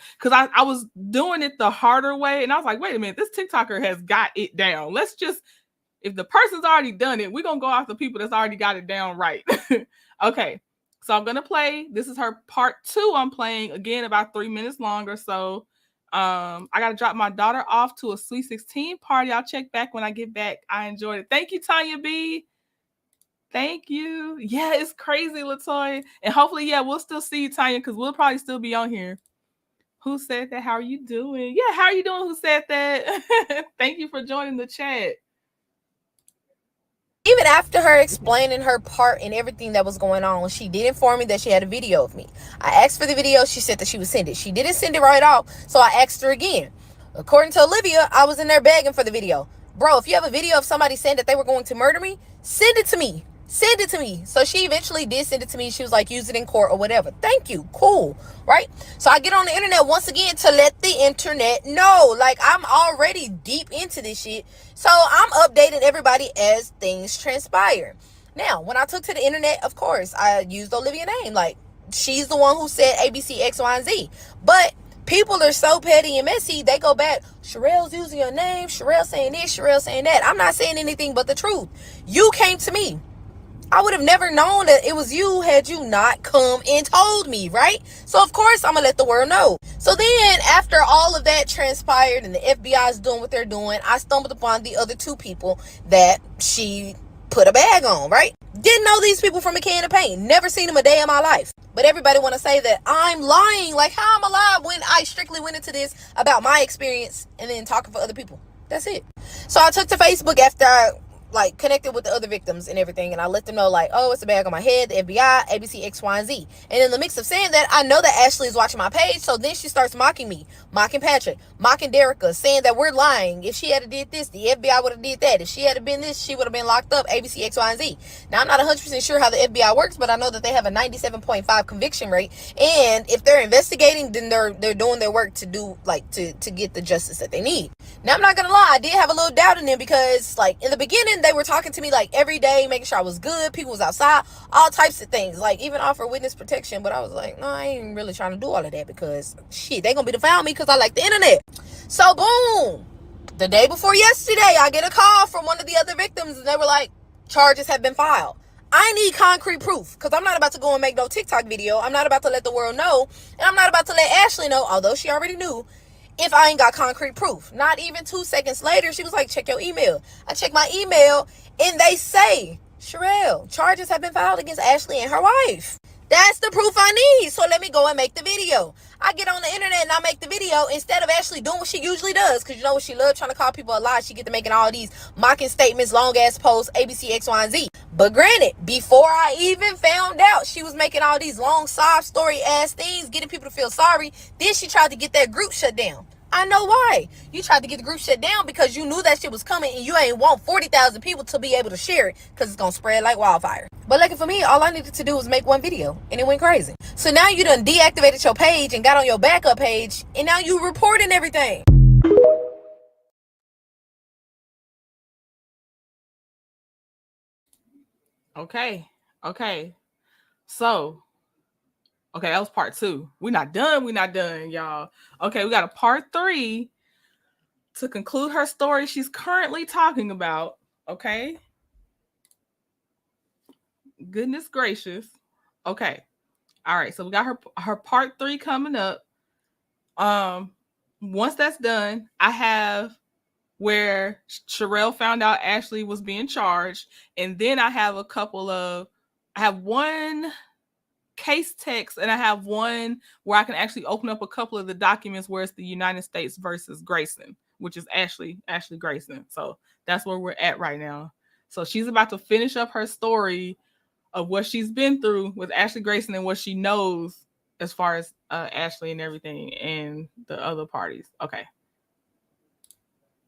I was doing it the harder way, and I was like, wait a minute, this TikToker has got it down. Let's just, if the person's already done it, we're gonna go after people that's already got it down right. Okay, so I'm gonna play. This is her part 2. I'm playing again, about 3 minutes long or so. I gotta drop my daughter off to a Sweet 16 party. I'll check back when I get back. I enjoyed it. Thank you, Tanya B. Thank you. Yeah, it's crazy, Latoya. And hopefully, yeah, we'll still see you, Tanya, because we'll probably still be on here. Who said that? How are you doing? Yeah, how are you doing? Who said that? Thank you for joining the chat. Even after her explaining her part and everything that was going on, she did inform me that she had a video of me. I asked for the video. She said that she would send it. She didn't send it right off, so I asked her again. According to Olivia, I was in there begging for the video. Bro, if you have a video of somebody saying that they were going to murder me, send it to me. Send it to me. So she eventually did send it to me. She was like, use it in court or whatever. Thank you. Cool. Right? So I get on the internet once again to let the internet know. Like, I'm already deep into this shit. So I'm updating everybody as things transpire. Now, when I took to the internet, of course, I used Olivia's name. Like, she's the one who said ABC, X, Y, and Z. But people are so petty and messy, they go back, Sherelle's using your name, Sherelle saying this, Sherelle saying that. I'm not saying anything but the truth. You came to me. I would have never known that it was you had you not come and told me, right? So, of course, I'm going to let the world know. So then, after all of that transpired and the FBI is doing what they're doing, I stumbled upon the other two people that she put a bag on, right? Didn't know these people from a can of paint. Never seen them a day in my life. But everybody want to say that I'm lying. Like, how I'm alive when I strictly went into this about my experience and then talking for other people. That's it. So I took to Facebook after I connected with the other victims and everything, and I let them know, like, oh, it's a bag on my head, the FBI, ABC, X, Y, and Z. And in the mix of saying that, I know that Ashley is watching my page, so then she starts mocking me, mocking Patrick, mocking Derica, saying that we're lying. If she had did this, the FBI would have did that. If she had been this, she would have been locked up, ABC, X, Y, and Z. Now, I'm not 100% sure how the FBI works, but I know that they have a 97.5 conviction rate, and if they're investigating, then they're doing their work to do, to get the justice that they need. Now, I'm not gonna lie, I did have a little doubt in them because, in the beginning, they were talking to me, every day, making sure I was good, people was outside, all types of things, even offer witness protection, but I was like, no, I ain't really trying to do all of that because, shit, they gonna be to find me because I like the internet. So, boom, the day before yesterday, I get a call from one of the other victims, and they were like, charges have been filed. I need concrete proof because I'm not about to go and make no TikTok video. I'm not about to let the world know, and I'm not about to let Ashley know, although she already knew, if I ain't got concrete proof. Not even 2 seconds later, she was like, check your email. I check my email, and they say, Sherelle, charges have been filed against Ashley and her wife. That's the proof I need, so let me go and make the video. I get on the internet and I make the video instead of Ashley doing what she usually does, because you know what, she loves trying to call people a lie. She get to making all these mocking statements, long-ass posts, ABC, X, Y, and Z. But granted, before I even found out she was making all these long sob story-ass things, getting people to feel sorry, then she tried to get that group shut down. I know why. You tried to get the group shut down because you knew that shit was coming and you ain't want 40,000 people to be able to share it because it's going to spread like wildfire. But for me, all I needed to do was make one video and it went crazy. So now you done deactivated your page and got on your backup page and now you reporting everything. Okay. So, that was part 2. We're not done, y'all. Okay, we got a part 3 to conclude her story she's currently talking about. Okay. Goodness gracious. Okay. All right, so we got her part 3 coming up. Once that's done, I have where Sherelle found out Ashley was being charged, and then I have one case text, and I have one where I can actually open up a couple of the documents where it's the United States versus Grayson, which is Ashley Grayson. So that's where we're at right now. So she's about to finish up her story of what she's been through with Ashley Grayson and what she knows as far as Ashley and everything and the other parties. Okay.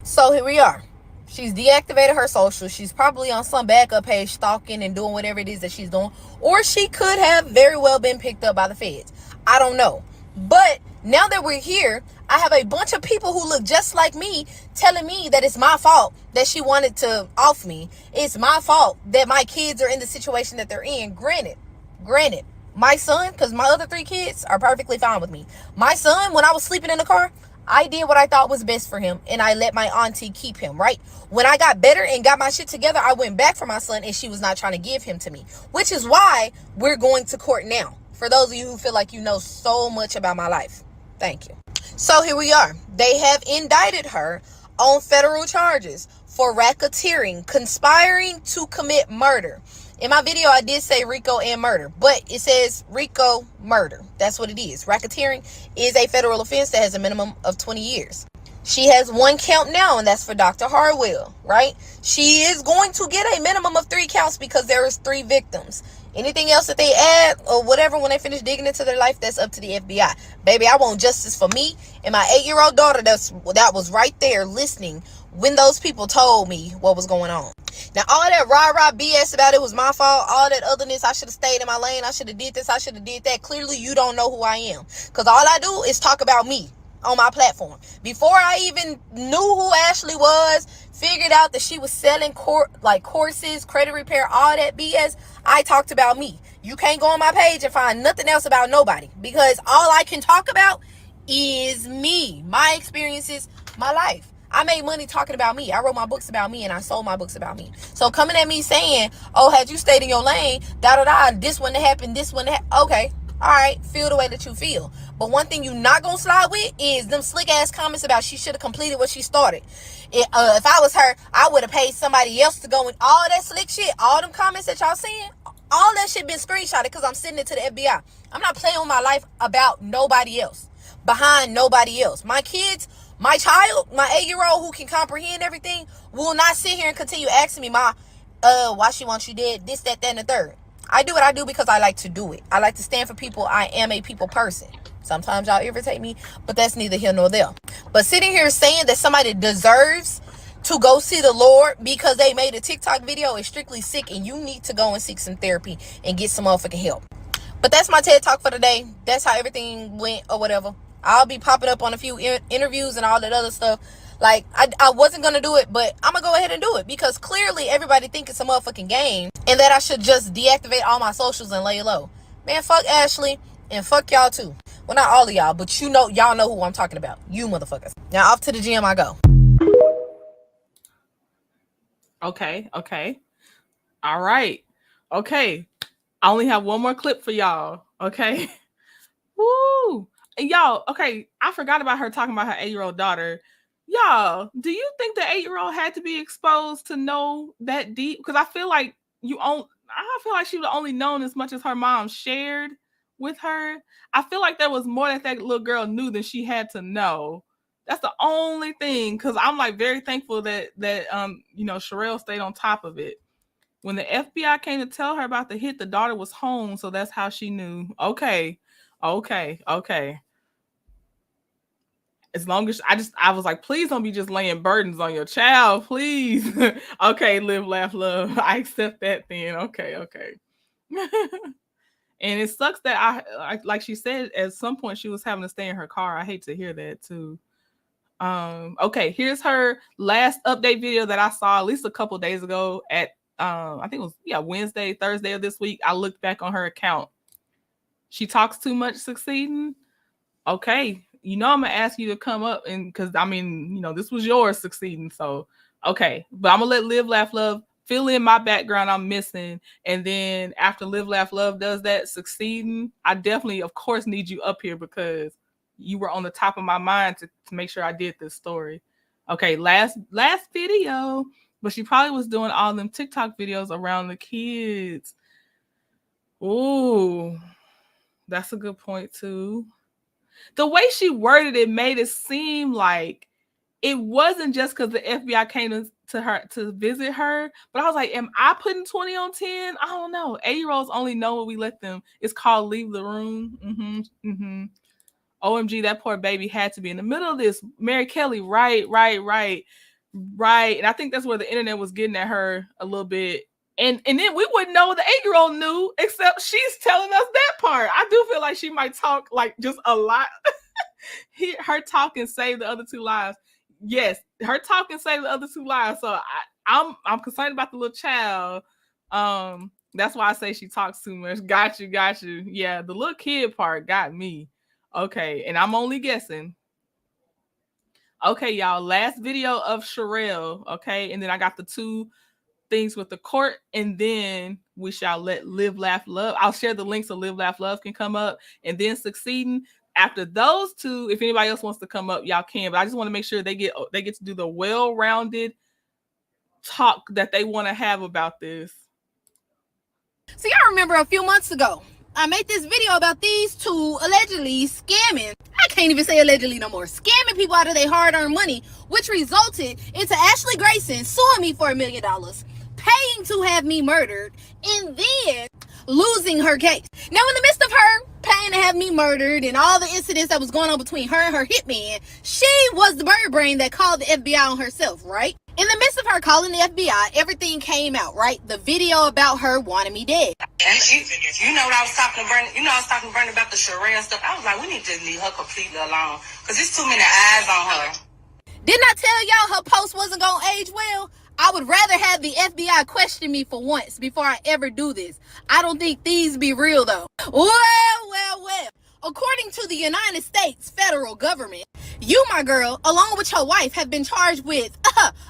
So here we are. She's deactivated her social. She's probably on some backup page stalking and doing whatever it is that she's doing. Or she could have very well been picked up by the feds. I don't know. But now that we're here, I have a bunch of people who look just like me telling me that it's my fault that she wanted to off me. It's my fault that my kids are in the situation that they're in. Granted, my son, because my other 3 kids are perfectly fine with me. My son, when I was sleeping in the car, I did what I thought was best for him, and I let my auntie keep him, right? When I got better and got my shit together, I went back for my son, and she was not trying to give him to me, which is why we're going to court now. For those of you who feel like you know so much about my life, thank you. So here we are. They have indicted her on federal charges for racketeering, conspiring to commit murder. In my video, I did say RICO and murder, but it says RICO murder. That's what it is. Racketeering is a federal offense that has a minimum of 20 years. She has one count now, and that's for Dr. Harwell, right? She is going to get a minimum of 3 counts because there is 3 victims. Anything else that they add or whatever when they finish digging into their life, that's up to the FBI. Baby, I want justice for me and my 8-year-old daughter that was right there listening when those people told me what was going on. Now, all that rah-rah BS about it was my fault, all that otherness, I should have stayed in my lane, I should have did this, I should have did that. Clearly, you don't know who I am. Because all I do is talk about me on my platform. Before I even knew who Ashley was, figured out that she was selling courses, credit repair, all that BS, I talked about me. You can't go on my page and find nothing else about nobody, because all I can talk about is me, my experiences, my life. I made money talking about me. I wrote my books about me, and I sold my books about me. So coming at me saying, oh, had you stayed in your lane, this wouldn't have happened, this wouldn't have, okay, all right, feel the way that you feel. But one thing you're not going to slide with is them slick ass comments about she should have completed what she started. If I was her, I would have paid somebody else to go and all that slick shit, all them comments that y'all seeing, all that shit been screenshotted because I'm sending it to the FBI. I'm not playing with my life about nobody else, behind nobody else. My kids, my child, my 8-year-old who can comprehend everything will not sit here and continue asking me, why she wants you dead, this, that, and the third. I do what I do because I like to do it. I like to stand for people. I am a people person. Sometimes y'all irritate me, but that's neither here nor there. But sitting here saying that somebody deserves to go see the Lord because they made a TikTok video is strictly sick, and you need to go and seek some therapy and get some motherfucking help. But that's my TED Talk for today. That's how everything went or whatever. I'll be popping up on a few interviews and all that other stuff. Like, I wasn't going to do it, but I'm going to go ahead and do it because clearly everybody think it's a motherfucking game and that I should just deactivate all my socials and lay low. Man, fuck Ashley and fuck y'all too. Well, not all of y'all, but y'all know who I'm talking about. You motherfuckers. Now off to the gym I go. Okay. All right. Okay. I only have one more clip for y'all. Okay. Woo. Y'all, okay, I forgot about her talking about her 8-year-old daughter. Y'all, do you think the 8-year-old had to be exposed to know that deep? Because I feel like I feel like she would have only known as much as her mom shared with her. I feel like there was more that little girl knew than she had to know. That's the only thing. Because I'm like very thankful that Sherelle stayed on top of it. When the FBI came to tell her about the hit, the daughter was home, so that's how she knew. Okay. As long as I was like, please don't be just laying burdens on your child, please. Okay, live, laugh, love. I accept that then. Okay. And it sucks that I like she said at some point she was having to stay in her car. I hate to hear that too. Okay, here's her last update video that I saw at least a couple days ago at I think it was Wednesday, Thursday of this week. I looked back on her account. She talks too much succeeding. Okay, I'm gonna ask you to come up, and because this was yours succeeding. So okay, but I'm gonna let Live, Laugh, Love fill in my background I'm missing, and then after Live, Laugh, Love does that succeeding, I definitely, of course, need you up here because you were on the top of my mind to make sure I did this story. Okay, last video, but she probably was doing all them TikTok videos around the kids. Ooh, that's a good point too. The way she worded it made it seem like it wasn't just because the FBI came to her to visit her, but I was like, am I putting 20 on 10? I don't know. 8-year-olds only know what we let them. It's called leave the room. OMG, that poor baby had to be in the middle of this. Mary Kelly, right. And I think that's where the internet was getting at her a little bit. And then we wouldn't know what the 8-year-old knew, except she's telling us that part. I do feel like she might talk like just a lot. Her talk and save the other 2 lives. Yes, her talk and save the other 2 lives. So I'm concerned about the little child. That's why I say she talks too much. Got you. Yeah, the little kid part got me. Okay, and I'm only guessing. Okay, y'all, last video of Sherelle. Okay, and then I got the 2 things with the court, and then we shall let Live, Laugh, Love. I'll share the links so Live, Laugh, Love can come up, and then succeeding. After those 2, if anybody else wants to come up, y'all can. But I just want to make sure they get to do the well-rounded talk that they want to have about this. So y'all remember a few months ago, I made this video about these two allegedly scamming, I can't even say allegedly no more, scamming people out of their hard-earned money, which resulted into Ashley Grayson suing me for $1 million, paying to have me murdered, and then losing her case. Now, in the midst of her paying to have me murdered and all the incidents that was going on between her and her hitman, she was the bird brain that called the FBI on herself, right? In the midst of her calling the FBI, everything came out, right? The video about her wanting me dead. And you know what I was talking to Bernie? You know I was talking to Bernie about the Sherelle stuff. I was like, we need to leave her completely alone because there's too many eyes on her. Didn't I tell y'all her post wasn't gonna age well? I would rather have the FBI question me for once before I ever do this. I don't think these be real though. Well. According to the United States federal government, you, my girl, along with your wife, have been charged with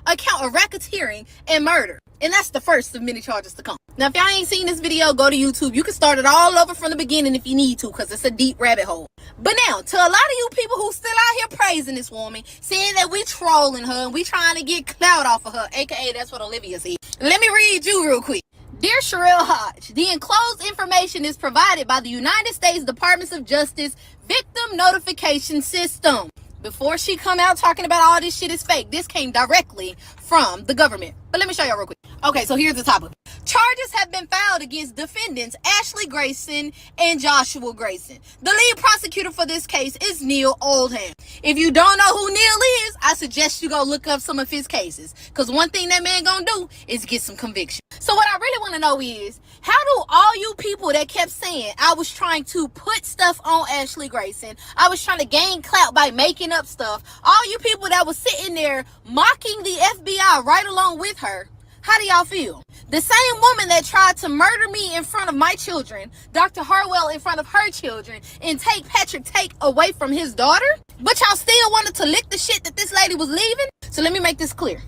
a count of racketeering and murder. And that's the first of many charges to come. Now, if y'all ain't seen this video, go to YouTube. You can start it all over from the beginning if you need to, because it's a deep rabbit hole. But now, to a lot of you people who still out here praising this woman, saying that we trolling her and we trying to get clout off of her, aka that's what Olivia said. Let me read you real quick. Dear Sherelle Hodge, the enclosed information is provided by the United States Department of Justice Victim Notification System. Before she come out talking about all this shit is fake, this came directly from the government. But let me show y'all real quick. Okay, so here's the topic. Charges have been filed against defendants Ashley Grayson and Joshua Grayson. The lead prosecutor for this case is Neil Oldham. If you don't know who Neil is, I suggest you go look up some of his cases. Because one thing that man gonna do is get some conviction. So what I really want to know is, how do all you people that kept saying I was trying to put stuff on Ashley Grayson, I was trying to gain clout by making up stuff, all you people that was sitting there mocking the FBI right along with her, how do y'all feel? The same woman that tried to murder me in front of my children, Dr. Harwell in front of her children, and take Patrick Tate away from his daughter, but y'all still wanted to lick the shit that this lady was leaving? So let me make this clear.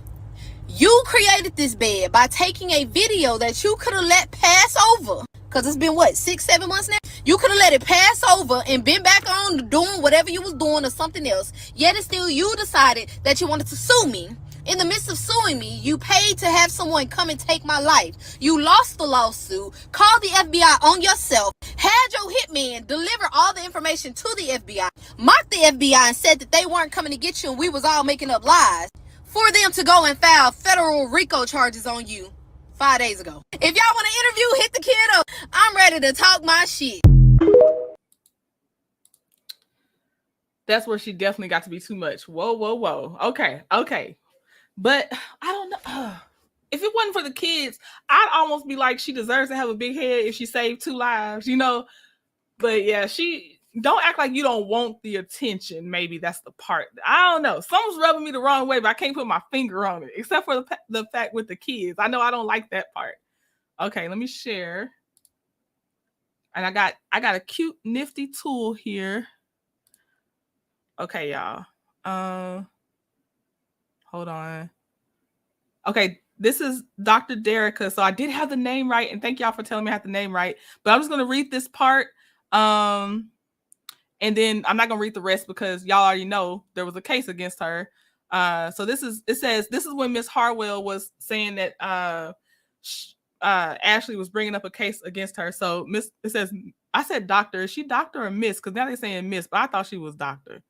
You created this bed by taking a video that you could have let pass over. Because it's been, 6-7 months now? You could have let it pass over and been back on doing whatever you was doing or something else. Yet it's still you decided that you wanted to sue me. In the midst of suing me, you paid to have someone come and take my life. You lost the lawsuit, called the FBI on yourself, had your hitman deliver all the information to the FBI, mocked the FBI and said that they weren't coming to get you and we was all making up lies, for them to go and file federal RICO charges on you 5 days ago. If y'all want to interview, hit the kid up. I'm ready to talk my shit. That's where she definitely got to be too much. Whoa. Okay. But I don't know. If it wasn't for the kids, I'd almost be like, she deserves to have a big head if she saved 2 lives, you know? But yeah, she don't act like you don't want the attention. Maybe that's the part. I don't know. Someone's rubbing me the wrong way, but I can't put my finger on it, except for the fact with the kids. I know I don't like that part. Okay, let me share. And I got a cute, nifty tool here. Okay, y'all. Hold on. Okay, this is Dr. Derica. So I did have the name right, and thank y'all for telling me I had the name right. But I'm just gonna read this part. And then I'm not gonna read the rest because y'all already know there was a case against her. So it says this is when Miss Harwell was saying that Ashley was bringing up a case against her. So it says, I said doctor. Is she doctor or miss? Because now they're saying miss, but I thought she was doctor.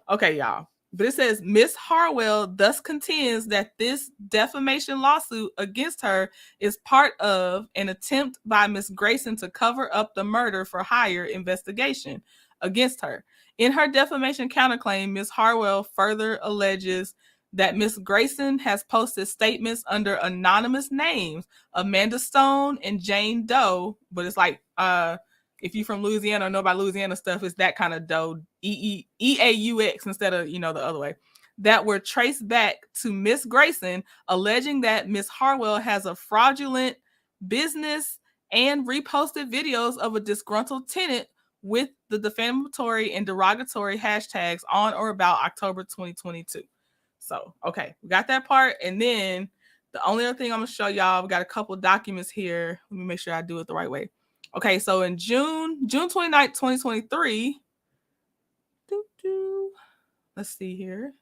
Okay, y'all. But it says Miss Harwell thus contends that this defamation lawsuit against her is part of an attempt by Miss Grayson to cover up the murder for hire investigation against her. In her defamation counterclaim, Miss Harwell further alleges that Miss Grayson has posted statements under anonymous names, Amanda Stone and Jane Doe, but it's like if you're from Louisiana or know about Louisiana stuff, it's that kind of Doe, E-A-U-X instead of, the other way, that were traced back to Miss Grayson, alleging that Miss Harwell has a fraudulent business and reposted videos of a disgruntled tenant with the defamatory and derogatory hashtags on or about October 2022. So, okay, we got that part. And then the only other thing I'm going to show y'all, we got a couple documents here. Let me make sure I do it the right way. Okay, so in June 29th, 2023, let's see here.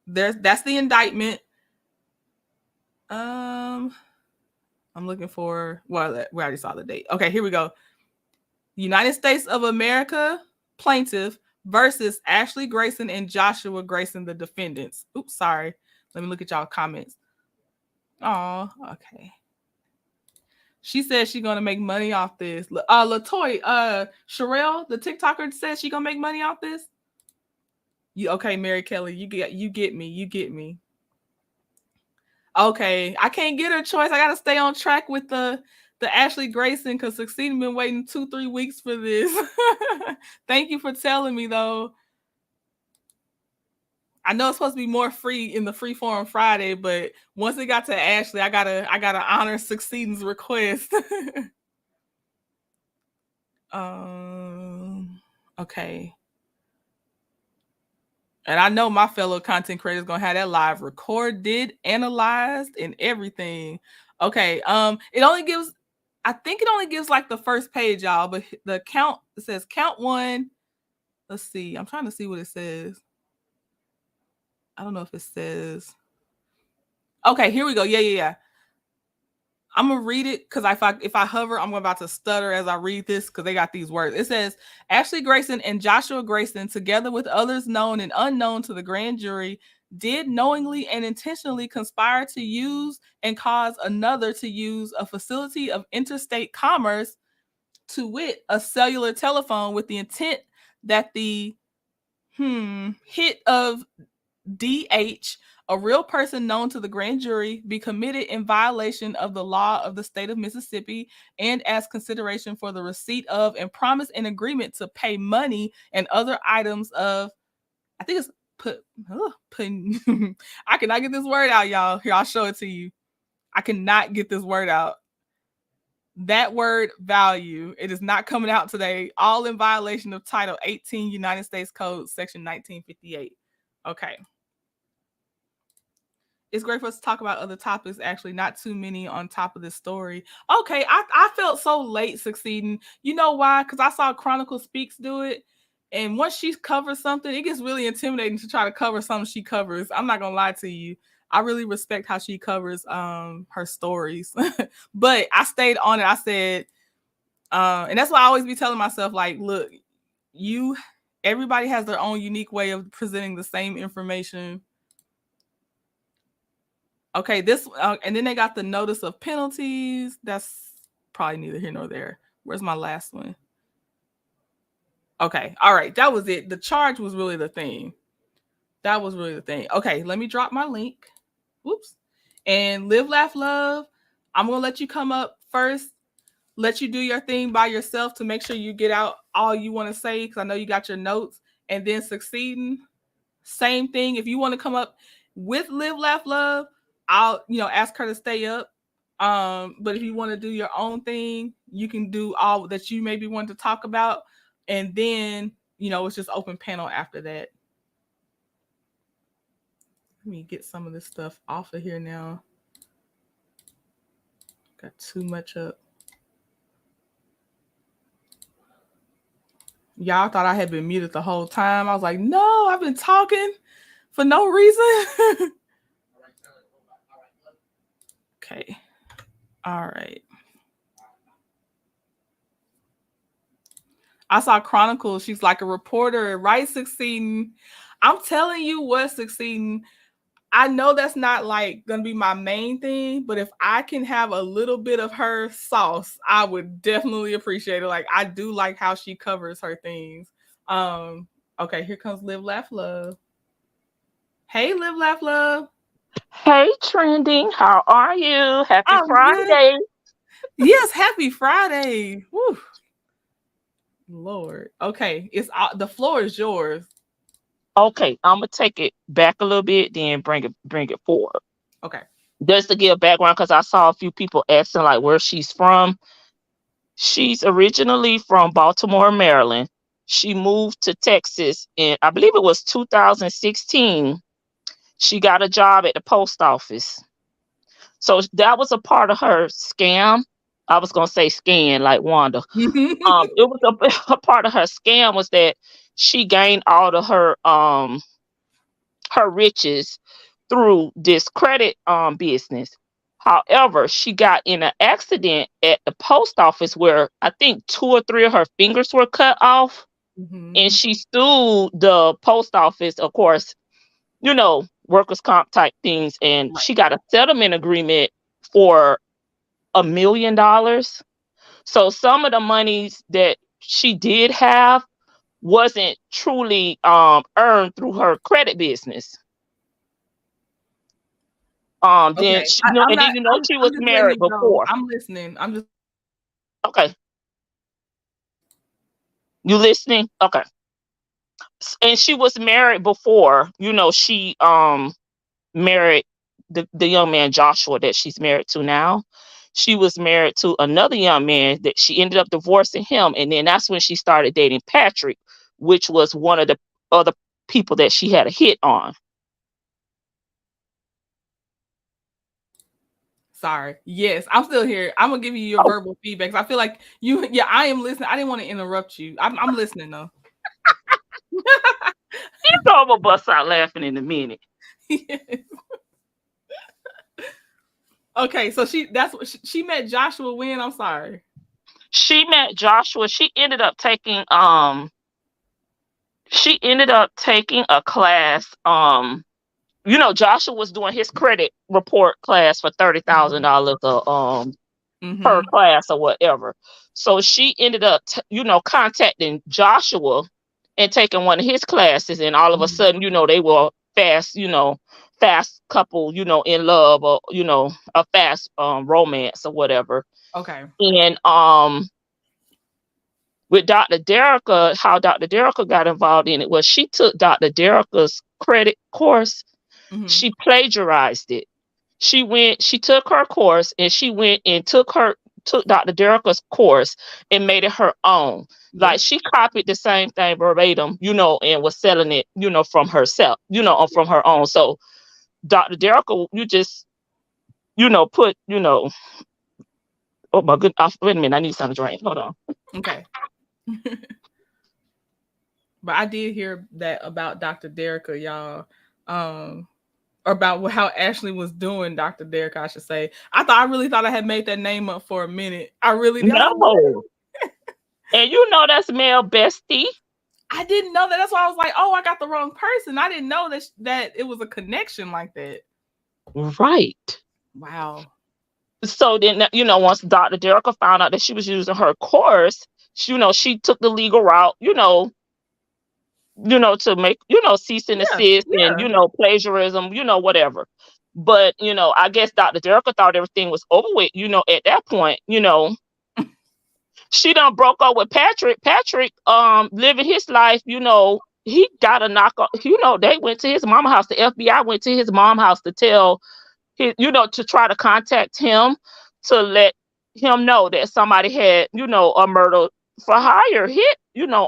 That's the indictment. I'm looking for, well, we already saw the date. Okay, here we go. United States of America plaintiff versus Ashley Grayson and Joshua Grayson, the defendants. Oops, sorry. Let me look at y'all comments. Oh, okay. She says she's gonna make money off this. Latoy, Sherelle, the TikToker, says she gonna make money off this. You okay, Mary Kelly? You get me. Okay, I can't get her choice. I gotta stay on track with the Ashley Grayson because Succeeding been waiting 2-3 weeks for this. Thank you for telling me though. I know it's supposed to be more free in the free form Friday, but once it got to Ashley, I gotta honor Succeeding's request. Okay. And I know my fellow content creators gonna have that live recorded, analyzed, and everything. Okay. It only gives, I think it only gives like the first page, y'all, but the count, it says count 1. Let's see. I'm trying to see what it says. I don't know if it says. Okay, here we go. Yeah. I'm gonna read it because if I hover, I'm about to stutter as I read this because they got these words. It says Ashley Grayson and Joshua Grayson, together with others known and unknown to the grand jury, did knowingly and intentionally conspire to use and cause another to use a facility of interstate commerce, to wit, a cellular telephone, with the intent that the hit of DH, a real person known to the grand jury, be committed in violation of the law of the state of Mississippi, and as consideration for the receipt of and promise and agreement to pay money and other items of, I think it's I cannot get this word out, y'all. Here, I'll show it to you. I cannot get this word out. That word, value, it is not coming out today. All in violation of Title 18 United States Code, Section 1958. Okay. It's great for us to talk about other topics, actually, not too many on top of this story. Okay, I felt so late Succeeding. You know why? Because I saw Chronicle Speaks do it. And once she covers something, it gets really intimidating to try to cover something she covers. I'm not going to lie to you. I really respect how she covers her stories. But I stayed on it. I said, and that's why I always be telling myself, like, look, everybody has their own unique way of presenting the same information. Okay, this, and then they got the notice of penalties. That's probably neither here nor there. Where's my last one? Okay, all right, that was it. The charge was really the thing. That was really the thing. Okay, let me drop my link. Whoops. And Live, Laugh, Love, I'm going to let you come up first. Let you do your thing by yourself to make sure you get out all you want to say, because I know you got your notes. And then Succeeding, same thing. If you want to come up with Live, Laugh, Love, I'll, ask her to stay up. But if you want to do your own thing, you can do all that you maybe want to talk about. And then, it's just open panel after that. Let me get some of this stuff off of here now. Got too much up. Y'all thought I had been muted the whole time. I was like, no, I've been talking for no reason. Okay. All right. I saw Chronicles. She's like a reporter, right? Succeeding. I'm telling you what, Succeeding. I know that's not like going to be my main thing, but if I can have a little bit of her sauce, I would definitely appreciate it. Like, I do like how she covers her things. Okay, here comes Live, Laugh, Love. Hey, Live, Laugh, Love. Hey, Trending. How are you? Happy Friday. Good. Yes, happy Friday. Woo. Lord. Okay, the floor is yours. Okay, I'm gonna take it back a little bit, then bring it forward. Okay. Just to give background, because I saw a few people asking like where she's from. She's originally from Baltimore, Maryland. She moved to Texas in, I believe it was 2016. She got a job at the post office. So that was a part of her scam. I was gonna say scan like Wanda. It was a part of her scam was that she gained all of her riches through this credit business. However, she got in an accident at the post office where I think 2 or 3 of her fingers were cut off. And she sued the post office, of course, workers' comp type things. And Right. she got a settlement agreement for $1 million. So some of the monies that she did have wasn't truly earned through her credit business. Then Okay. she, I'm and then not. she I'm was just letting married you know. before. I'm listening. I'm just. Okay, you listening? Okay. And she was married before. She married the young man Joshua that she's married to now. She was married to another young man that she ended up divorcing him, and then that's when she started dating Patrick, which was one of the other people that she had a hit on. Sorry. Yes, I'm still here. I'm gonna give you your Oh, verbal feedback. I feel like you. Yeah, I am listening. I didn't want to interrupt you. I'm listening though. you know I'm gonna bust out laughing in a minute. Yes. Okay, so that's what she met Joshua when. I'm sorry. She met Joshua. She ended up taking a class. Joshua was doing his credit report class for $30,000 per Mm-hmm. class or whatever. So she ended up contacting Joshua and taking one of his classes, and all of a sudden, they were fast couple, in love, or a fast romance or whatever. Okay. And with Dr. Derica, how Dr. Derica got involved in it was she took Dr. Derica's credit course. Mm-hmm. She plagiarized it. She took her course and she went and took Dr. Derica's course and made it her own. Yep. Like she copied the same thing verbatim, and was selling it, from herself, from her own. So Dr. Derica, you just, put, oh my goodness, wait a minute, I need something to drink. Hold on. Okay. But I did hear that about Dr. Derica, y'all. About how Ashley was doing Dr. Derica, I should say. I really thought I had made that name up for a minute. I really did. No. And that's Mel Bestie. I didn't know that. That's why I was like, oh, I got the wrong person. I didn't know that it was a connection like that. Right. Wow. So then, once Dr. Derica found out that she was using her course, she took the legal route, to make, cease and desist and, plagiarism, whatever. But, I guess Dr. Derica thought everything was over with, at that point, she done broke up with Patrick. Patrick, living his life, he got a knock on, they went to his mama house. The FBI went to his mom house to tell his, to try to contact him to let him know that somebody had, a murder for hire hit,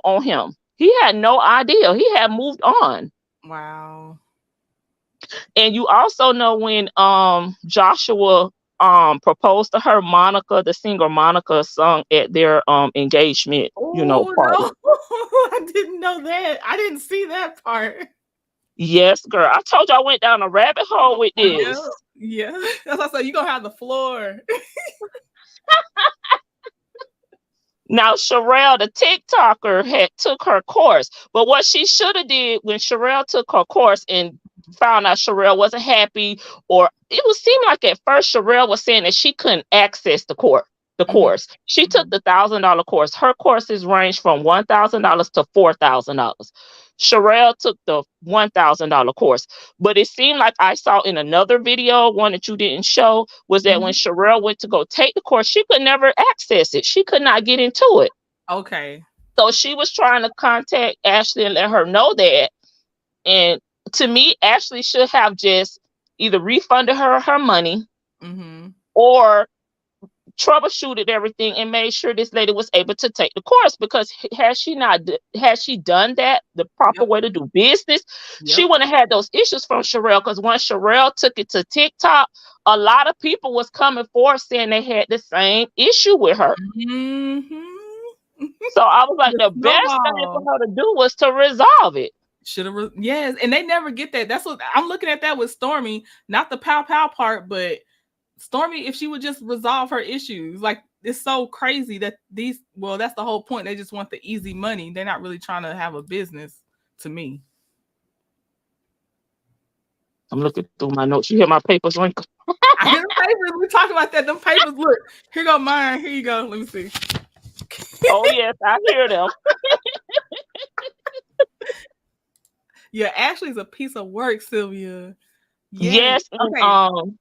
on him. He had no idea. He had moved on. Wow. And you also know when Joshua proposed to her, Monica, the singer Monica, sung at their engagement, party. No. I didn't know that. I didn't see that part. Yes, girl. I told you I went down a rabbit hole with this. Yeah. That's what I said. You're gonna have the floor. Now, Sherelle, the TikToker, had took her course. But what she should have did when Sherelle took her course and found out Sherelle wasn't happy, or it would seem like at first Sherelle was saying that she couldn't access the course. She took the $1,000 course. Her courses range from $1,000 to $4,000. Sherelle took the $1,000 course. But it seemed like I saw in another video, one that you didn't show, was that when Sherelle went to go take the course, she could never access it. She could not get into it. Okay. So she was trying to contact Ashley and let her know that. And to me, Ashley should have just either refunded her money or troubleshooted everything and made sure this lady was able to take the course, because had she done that the proper way to do business, she wouldn't have had those issues from Sherelle. Because once Sherelle took it to TikTok, a lot of people was coming forward saying they had the same issue with her. So I was like, the best thing for her to do was to resolve it. Yes, and they never get that. That's what I'm looking at that with Stormy, not the pow pow part, but Stormy, if she would just resolve her issues, like it's so crazy that that's the whole point. They just want the easy money. They're not really trying to have a business, to me. I'm looking through my notes. You hear my papers wrinkle? I hear the papers. We talking about that. Them papers. Look, here go mine. Here you go. Let me see. Oh yes, I hear them. Yeah, Ashley's a piece of work, Sylvia. Yes, and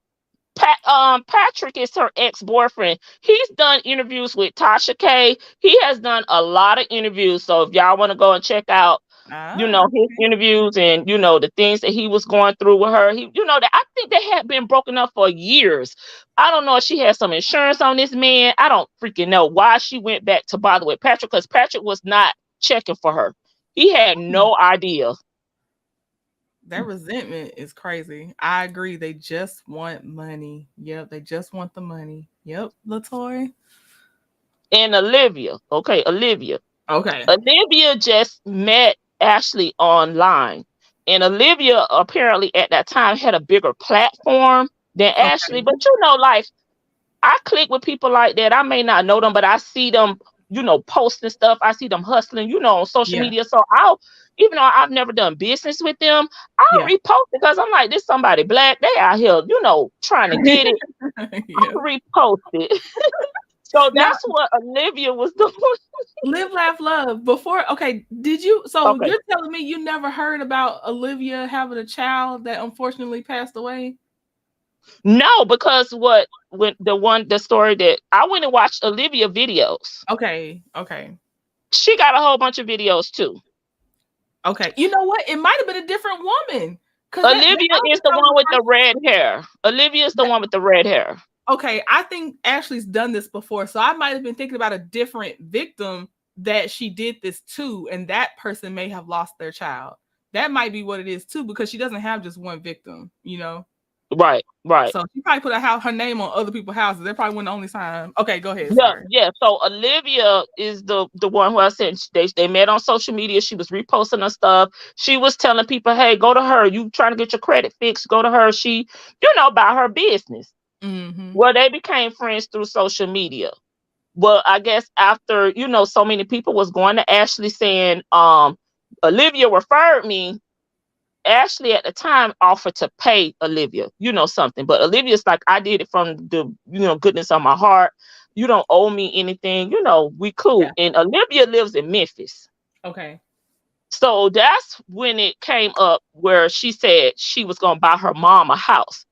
Okay. Patrick is her ex-boyfriend. He's done interviews with Tasha K. He has done a lot of interviews. So if y'all want to go and check out, his interviews and the things that he was going through with her, that I think they had been broken up for years. I don't know if she had some insurance on this man. I don't freaking know why she went back to bother with Patrick, because Patrick was not checking for her. He had no idea. That resentment is crazy. I agree. They just want money. Yep, they just want the money. Yep, Latoya. And Olivia. Okay, Olivia. Okay. Olivia just met Ashley online. And Olivia apparently at that time had a bigger platform than Ashley. But like, I click with people like that. I may not know them, but I see them, posting stuff. I see them hustling, on social media. So even though I've never done business with them, I'll repost it because I'm like, this somebody black. They out here, trying to get it. I'll repost it. So that's what Olivia was doing. Live, laugh, love. Before, okay, did you? So you're telling me you never heard about Olivia having a child that unfortunately passed away? No, because the story that I went and watched Olivia videos. Okay. She got a whole bunch of videos too. Okay. You know what? It might have been a different woman. Olivia is the one with the red hair. Olivia is the one with the red hair. Okay, I think Ashley's done this before, so I might have been thinking about a different victim that she did this to, and that person may have lost their child. That might be what it is too, because she doesn't have just one victim, Right. So she probably put her name on other people's houses. They probably wasn't the only time. Okay, go ahead. Yeah. So Olivia is the one who I said they met on social media. She was reposting her stuff. She was telling people, "Hey, go to her. You trying to get your credit fixed? Go to her." She, about her business. Mm-hmm. Well, they became friends through social media. Well, I guess after, so many people was going to Ashley saying, Olivia referred me. Ashley at the time offered to pay Olivia, something. But Olivia's like, I did it from the, goodness of my heart. You don't owe me anything. We cool. Yeah. And Olivia lives in Memphis. Okay. So that's when it came up where she said she was going to buy her mom a house.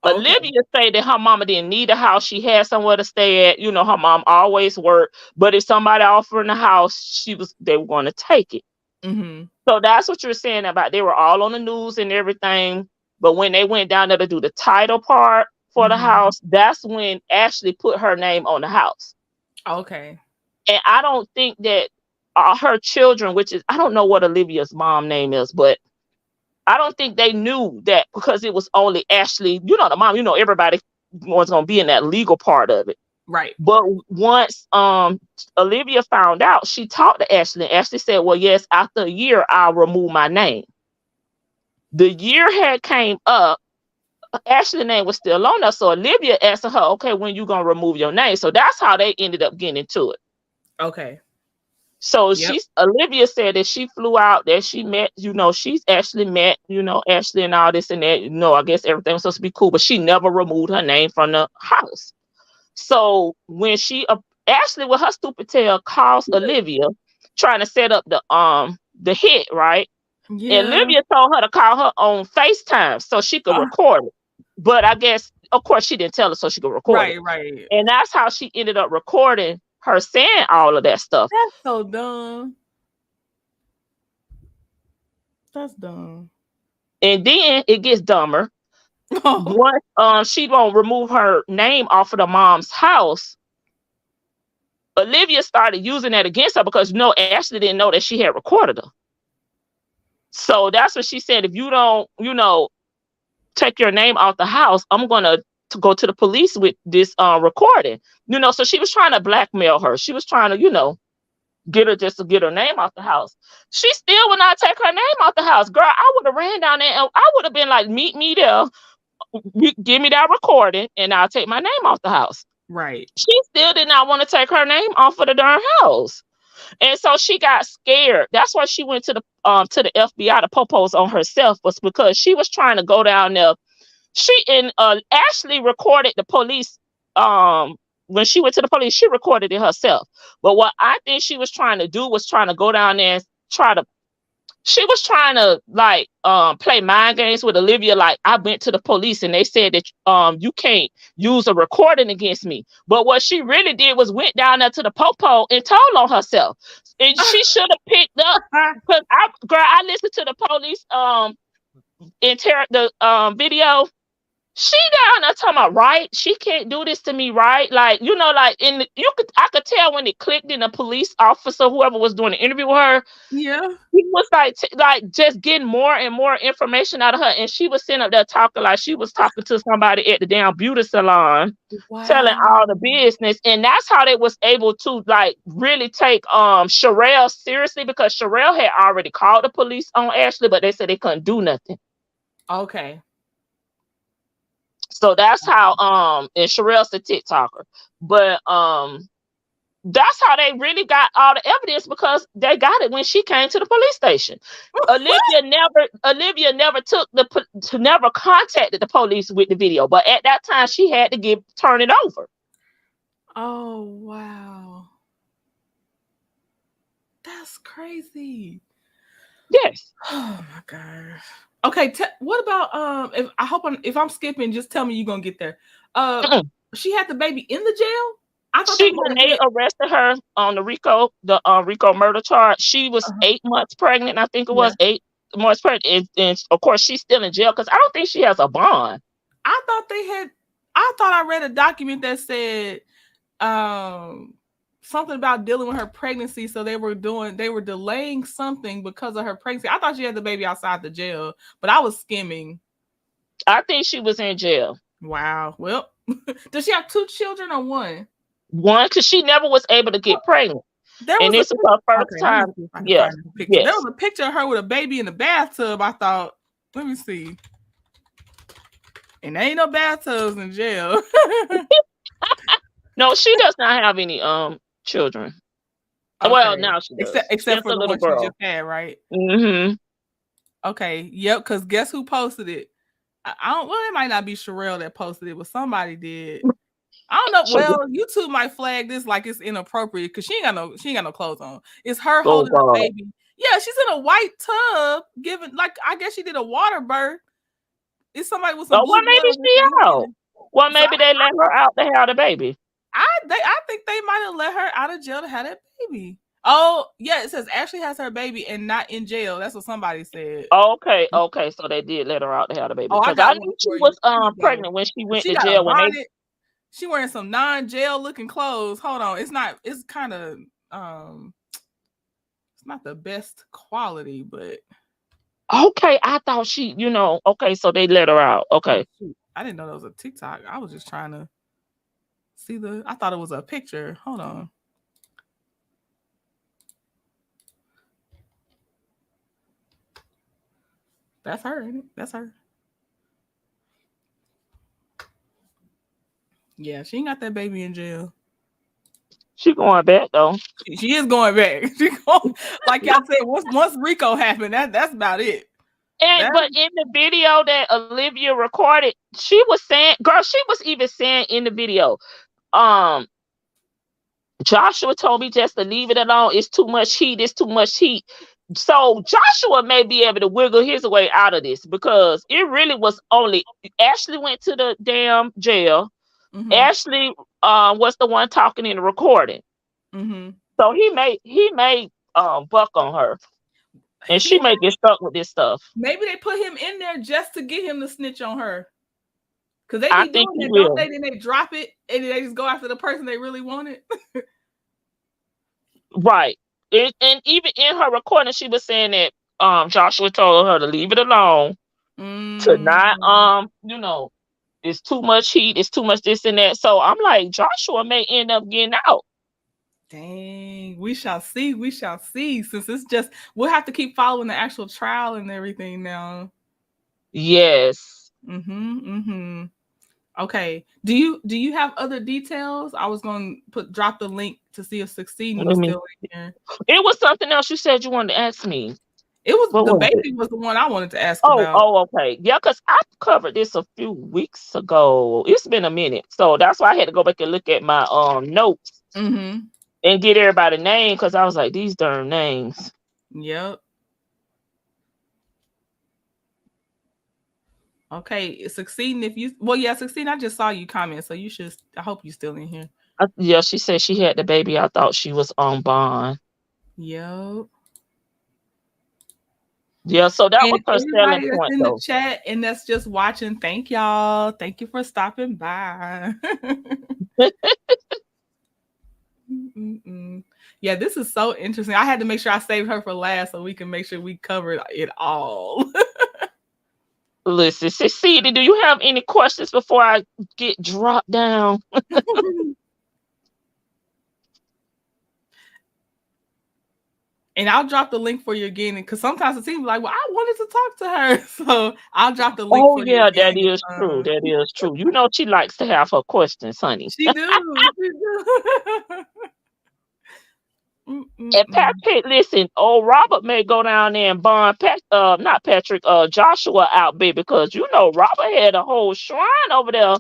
Okay. Olivia said that her mama didn't need a house. She had somewhere to stay at. Her mom always worked. But if somebody offered a house, they were going to take it. Mm-hmm. So that's what you're saying about they were all on the news and everything. But when they went down there to do the title part for the house, that's when Ashley put her name on the house. Okay. And I don't think that her children, I don't know what Olivia's mom name is, but I don't think they knew that because it was only Ashley, the mom, everybody was going to be in that legal part of it. Right. But once Olivia found out, she talked to Ashley. Ashley said, well, yes, after a year, I'll remove my name. The year had came up. Ashley's name was still on there. So Olivia asked her, okay, when you going to remove your name? So that's how they ended up getting into it. Okay. So Olivia said that she flew out, that she met, she's actually met, Ashley and all this and that. I guess everything was supposed to be cool, but she never removed her name from the house. So when Ashley with her stupid tail calls Olivia trying to set up the hit, right? Yeah. And Olivia told her to call her on FaceTime so she could record it. But I guess, of course, she didn't tell her so she could record it. Right. And that's how she ended up recording her saying all of that stuff. That's so dumb. That's dumb. And then it gets dumber. Once she won't remove her name off of the mom's house, Olivia started using that against her because Ashley didn't know that she had recorded her. So that's what she said. If you don't, take your name off the house, I'm gonna go to the police with this recording. So she was trying to blackmail her. She was trying to, get her just to get her name off the house. She still would not take her name off the house. Girl, I would have ran down there and I would have been like, meet me there. give me that recording and I'll take my name off the house. Right. She still did not want to take her name off of the darn house. And so she got scared. That's why she went to the FBI to propose on herself, was because she was trying to go down there. She Ashley recorded the police. When she went to the police, she recorded it herself. But what I think she was trying to do was trying to go down there and she was trying to like play mind games with Olivia. Like, I went to the police and they said that you can't use a recording against me. But what she really did was went down there to the popo and told on herself. And she should have picked up, because I listened to the police video. She down there talking about, right? She can't do this to me, right? Like, like I could tell when it clicked in the police officer, whoever was doing the interview with her. Yeah. He was like just getting more and more information out of her, and she was sitting up there talking like she was talking to somebody at the damn beauty salon, telling all the business. And that's how they was able to like really take Sherelle seriously, because Sherelle had already called the police on Ashley, but they said they couldn't do nothing. Okay. So that's how and Sherelle's a TikToker. But that's how they really got all the evidence, because they got it when she came to the police station. Olivia never never contacted the police with the video, but at that time she had to turn it over. Oh wow. That's crazy. Yes. Oh my gosh. Okay, what about if I'm skipping, just tell me you're gonna get there. She had the baby in the jail? I thought when they arrested her on the Rico murder charge, she was 8 months pregnant. I think it was 8 months pregnant, and of course she's still in jail because I don't think she has a bond. I thought I read a document that said something about dealing with her pregnancy, so they were delaying something because of her pregnancy. I thought she had the baby outside the jail, but I was skimming. I think she was in jail. Wow. Well, does she have 2 children or one? One, because she never was able to get pregnant. And this was her first time. Yes. There was a picture of her with a baby in the bathtub. I thought, let me see. And there ain't no bathtubs in jail. No, she does not have any children. Okay. Well, now she does. Except for the little girl she just had, right? Mm-hmm. Okay. Yep. Because guess who posted it? It might not be Sherelle that posted it, but somebody did. I don't know. Well, YouTube might flag this like it's inappropriate because she ain't got no clothes on. It's her holding a baby. Yeah, she's in a white tub, giving, like, I guess she did a water birth. It's somebody with some. Well, maybe she out. Well, maybe they let her out to have the baby. I think they might have let her out of jail to have that baby. Oh, yeah, it says Ashley has her baby and not in jail. That's what somebody said. Okay, so they did let her out to have the baby. Because I knew she was pregnant when she went to jail. She wearing some non-jail looking clothes. Hold on, it's kind of it's not the best quality, but okay. I thought she, okay, so they let her out. Okay. I didn't know that was a TikTok. I was just trying to see I thought it was a picture. Hold on. That's her, isn't it? That's her. Yeah, she ain't got that baby in jail. She going back though. She is going back. Like y'all said, once Rico happened, that's about it. But in the video that Olivia recorded, she was saying, girl, she was even saying in the video, Joshua told me just to leave it alone. It's too much heat. It's too much heat. So Joshua may be able to wiggle his way out of this, because it really was only Ashley went to the damn jail. Mm-hmm. Ashley was the one talking in the recording. Mm-hmm. So he may buck on her, and she may get stuck with this stuff. Maybe they put him in there just to get him to snitch on her. Because they be doing that, don't they? Then they drop it and they just go after the person they really wanted. Right. And even in her recording, she was saying that Joshua told her to leave it alone, to not it's too much heat, it's too much this and that. So I'm like, Joshua may end up getting out. Dang, we shall see. Since it's we'll have to keep following the actual trial and everything now. Yes. Okay. Do you have other details? I was going to drop the link to see if Succeeding was Let me. still in here. It was something else you said you wanted to ask me. It was What the was it? baby was the one I wanted to ask Oh, about. okay. Yeah, because I covered this a few weeks ago. It's been a minute, so that's why I had to go back and look at my notes Mm-hmm. and get everybody name because I was like, these darn names. Yep. Okay, Succeeding. If you Succeeding. I just saw you comment, so you should. I hope you're still in here. Yeah, she said she had the baby. I thought she was on bond. Yep. Yeah, so that was And her selling everybody that's point, in the though. chat and that's just watching, thank y'all. Thank you for stopping by. Yeah, this is so interesting. I had to make sure I saved her for last so we can make sure we covered it all. Listen, Cecilia, do you have any questions before I get dropped down? And I'll drop the link for you again because sometimes it seems like, well, I wanted to talk to her. So I'll drop the link Oh, for you yeah, that again. is true. That is true. You know she likes to have her questions, honey. She do. She do. And Patrick, listen, old Robert may go down there and bond not Patrick, Joshua out, baby, because you know Robert had a whole shrine over there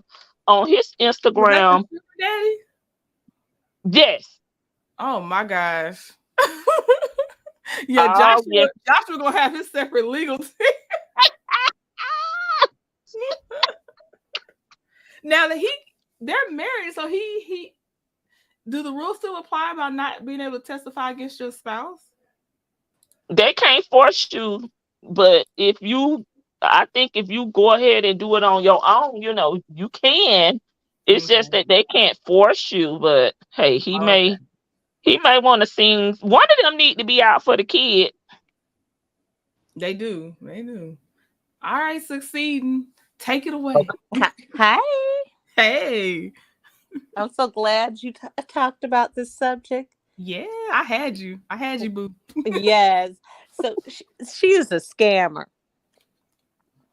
on his Was that the Instagram. sugar daddy? Yes. Oh my gosh. Yeah, Yeah. Joshua gonna have his separate legal team. Now that they're married, so he do the rules still apply about not being able to testify against your spouse? They can't force you, but I think if you go ahead and do it on your own, you can. It's just that they can't force you, but hey, he may want to sing. One of them need to be out for the kid. They do. All right, Succeeding. Take it away. Hi. Hey. I'm so glad you talked about this subject. Yeah, I had you, boo. Yes. So she is a scammer.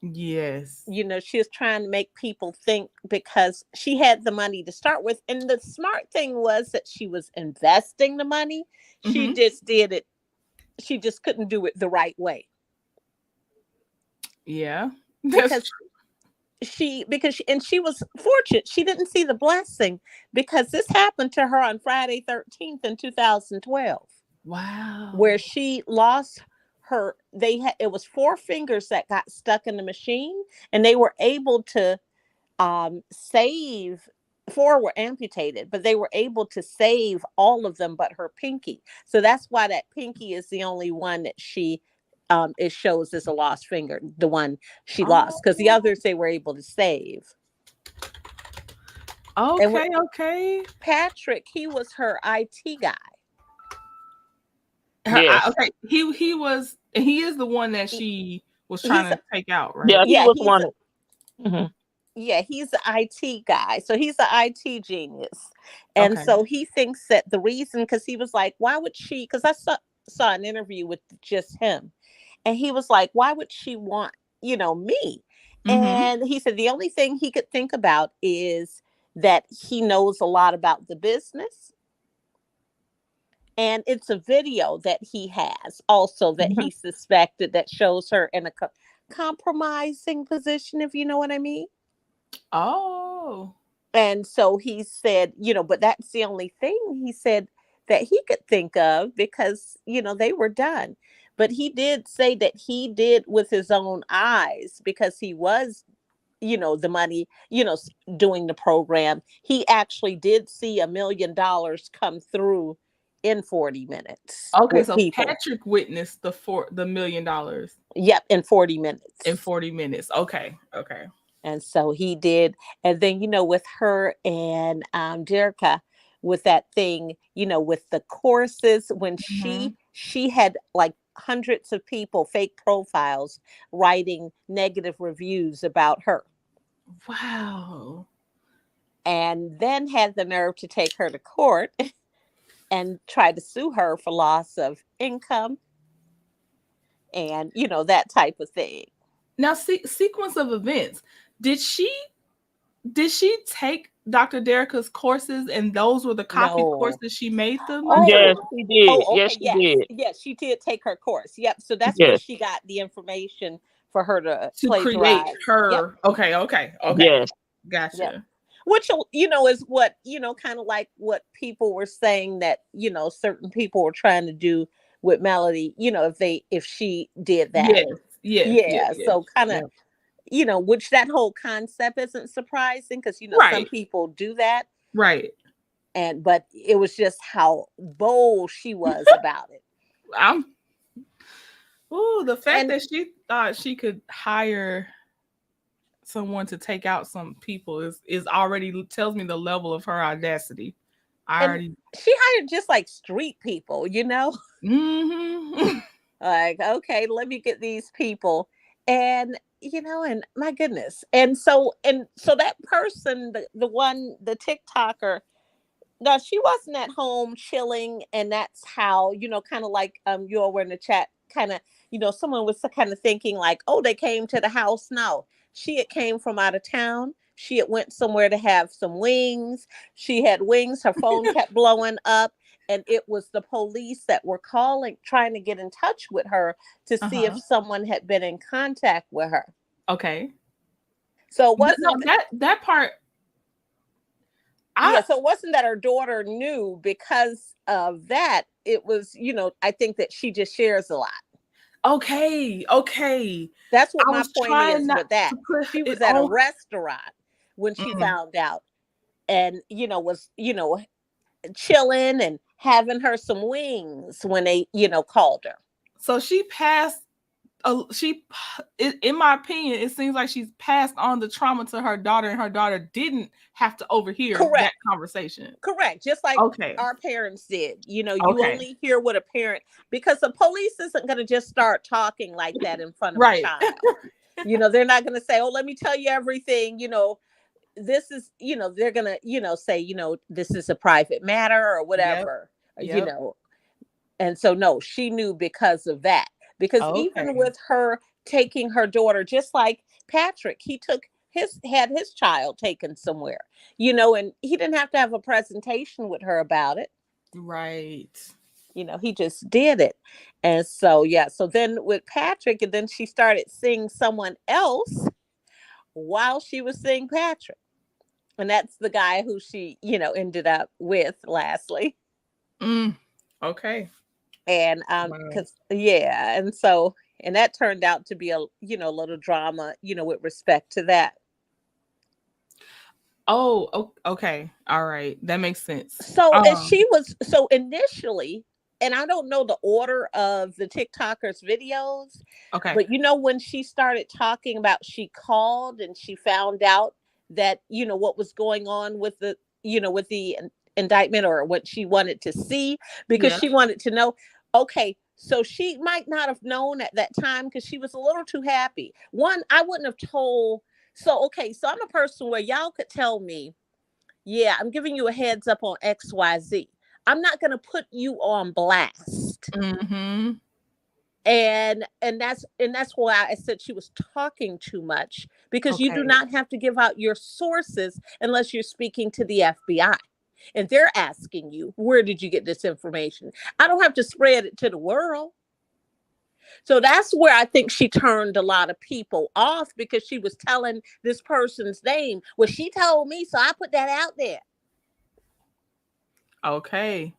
Yes. She was trying to make people think because she had the money to start with. And the smart thing was that she was investing the money. She just did it. She just couldn't do it the right way. Yeah. Because she was fortunate. She didn't see the blessing because this happened to her on Friday 13th in 2012. Wow. Where she lost her, it was 4 fingers that got stuck in the machine, and they were able to save. 4 were amputated, but they were able to save all of them but her pinky. So that's why that pinky is the only one that she it shows as a lost finger, the one she lost, because the others they were able to save. Okay. Patrick, he was her IT guy. Yes. Okay, he is the one that she was trying to take out, right? Yeah, he was one. Yeah, he's the IT guy. So he's the IT genius. And so he thinks that the reason, because he was like, why would she, because I saw an interview with just him. And he was like, why would she want, me? And he said the only thing he could think about is that he knows a lot about the business. And it's a video that he has also that he suspected that shows her in a compromising position, if you know what I mean. Oh. And so he said, but that's the only thing he said that he could think of because, they were done. But he did say that he did with his own eyes because he was, the money, doing the program. He actually did see $1 million come through in 40 minutes. Okay, so people. Patrick witnessed the $1 million. Yep, in 40 minutes. Okay. And so he did. And then, with her and Jerica, with that thing, with the courses, when she had like hundreds of people, fake profiles, writing negative reviews about her. Wow. And then had the nerve to take her to court and try to sue her for loss of income and, that type of thing. Now, sequence of events. Did she take Dr. Derica's courses, and those were the copy No. courses she made them Yes, into? Oh. she did. Oh, Yes, okay. she Yes. did. Yes, she did take her course. Yep. So that's where Yes, she got the information for her to To create plagiarize. Yep. her. Okay. yes. Yep. Gotcha. Which, is what, kind of like what people were saying that, certain people were trying to do with Melody, if she did that. Yeah. Yes. So kind of, Yep. which that whole concept isn't surprising because, some Right. people do that. Right. But it was just how bold she was about it. The fact And that she thought she could hire someone to take out some people is already tells me the level of her audacity. she hired just like street people, Mm-hmm. like, okay, let me get these people. And and my goodness. And so that person, the TikToker, no, she wasn't at home chilling, and that's how, kind of like you all were in the chat, kind of, someone was kind of thinking like, oh, they came to the house. No, she had came from out of town. She had went somewhere to have some wings. She had wings. Her phone kept blowing up, and it was the police that were calling, trying to get in touch with her to see if someone had been in contact with her. Okay. So it wasn't that part. So it wasn't that her daughter knew because of that. It was, I think that she just shares a lot. Okay. That's what my point is with that. She was at a restaurant when she found out, and was chilling and having her some wings when they called her. So she passed. In my opinion, it seems like she's passed on the trauma to her daughter, and her daughter didn't have to overhear that conversation. Correct. Just like our parents did. You only hear what a parent, because the police isn't going to just start talking like that in front of a child. They're not going to say, oh, let me tell you everything. This is, they're going to, say, this is a private matter or whatever, And so, no, she knew because of that. Because even with her taking her daughter, just like Patrick, he had his child taken somewhere, and he didn't have to have a presentation with her about it. Right. He just did it. And so, so then with Patrick, and then she started seeing someone else while she was seeing Patrick. And that's the guy who she, ended up with lastly. Okay. And and so, and that turned out to be a little drama, with respect to that. Oh, okay. All right. That makes sense. So and she was initially, and I don't know the order of the TikTokers videos. Okay. But when she started talking about, she called and she found out that, what was going on with the, with the indictment, or what she wanted to see, because she wanted to know, okay, so she might not have known at that time because she was a little too happy. One, I wouldn't have told. So, okay, so I'm a person where y'all could tell me, yeah, I'm giving you a heads up on XYZ. I'm not going to put you on blast. Mm-hmm. And that's why I said she was talking too much, because you do not have to give out your sources unless you're speaking to the FBI. And they're asking you, where did you get this information? I don't have to spread it to the world. So that's where I think she turned a lot of people off, because she was telling this person's name. Well, she told me, so I put that out there. Okay.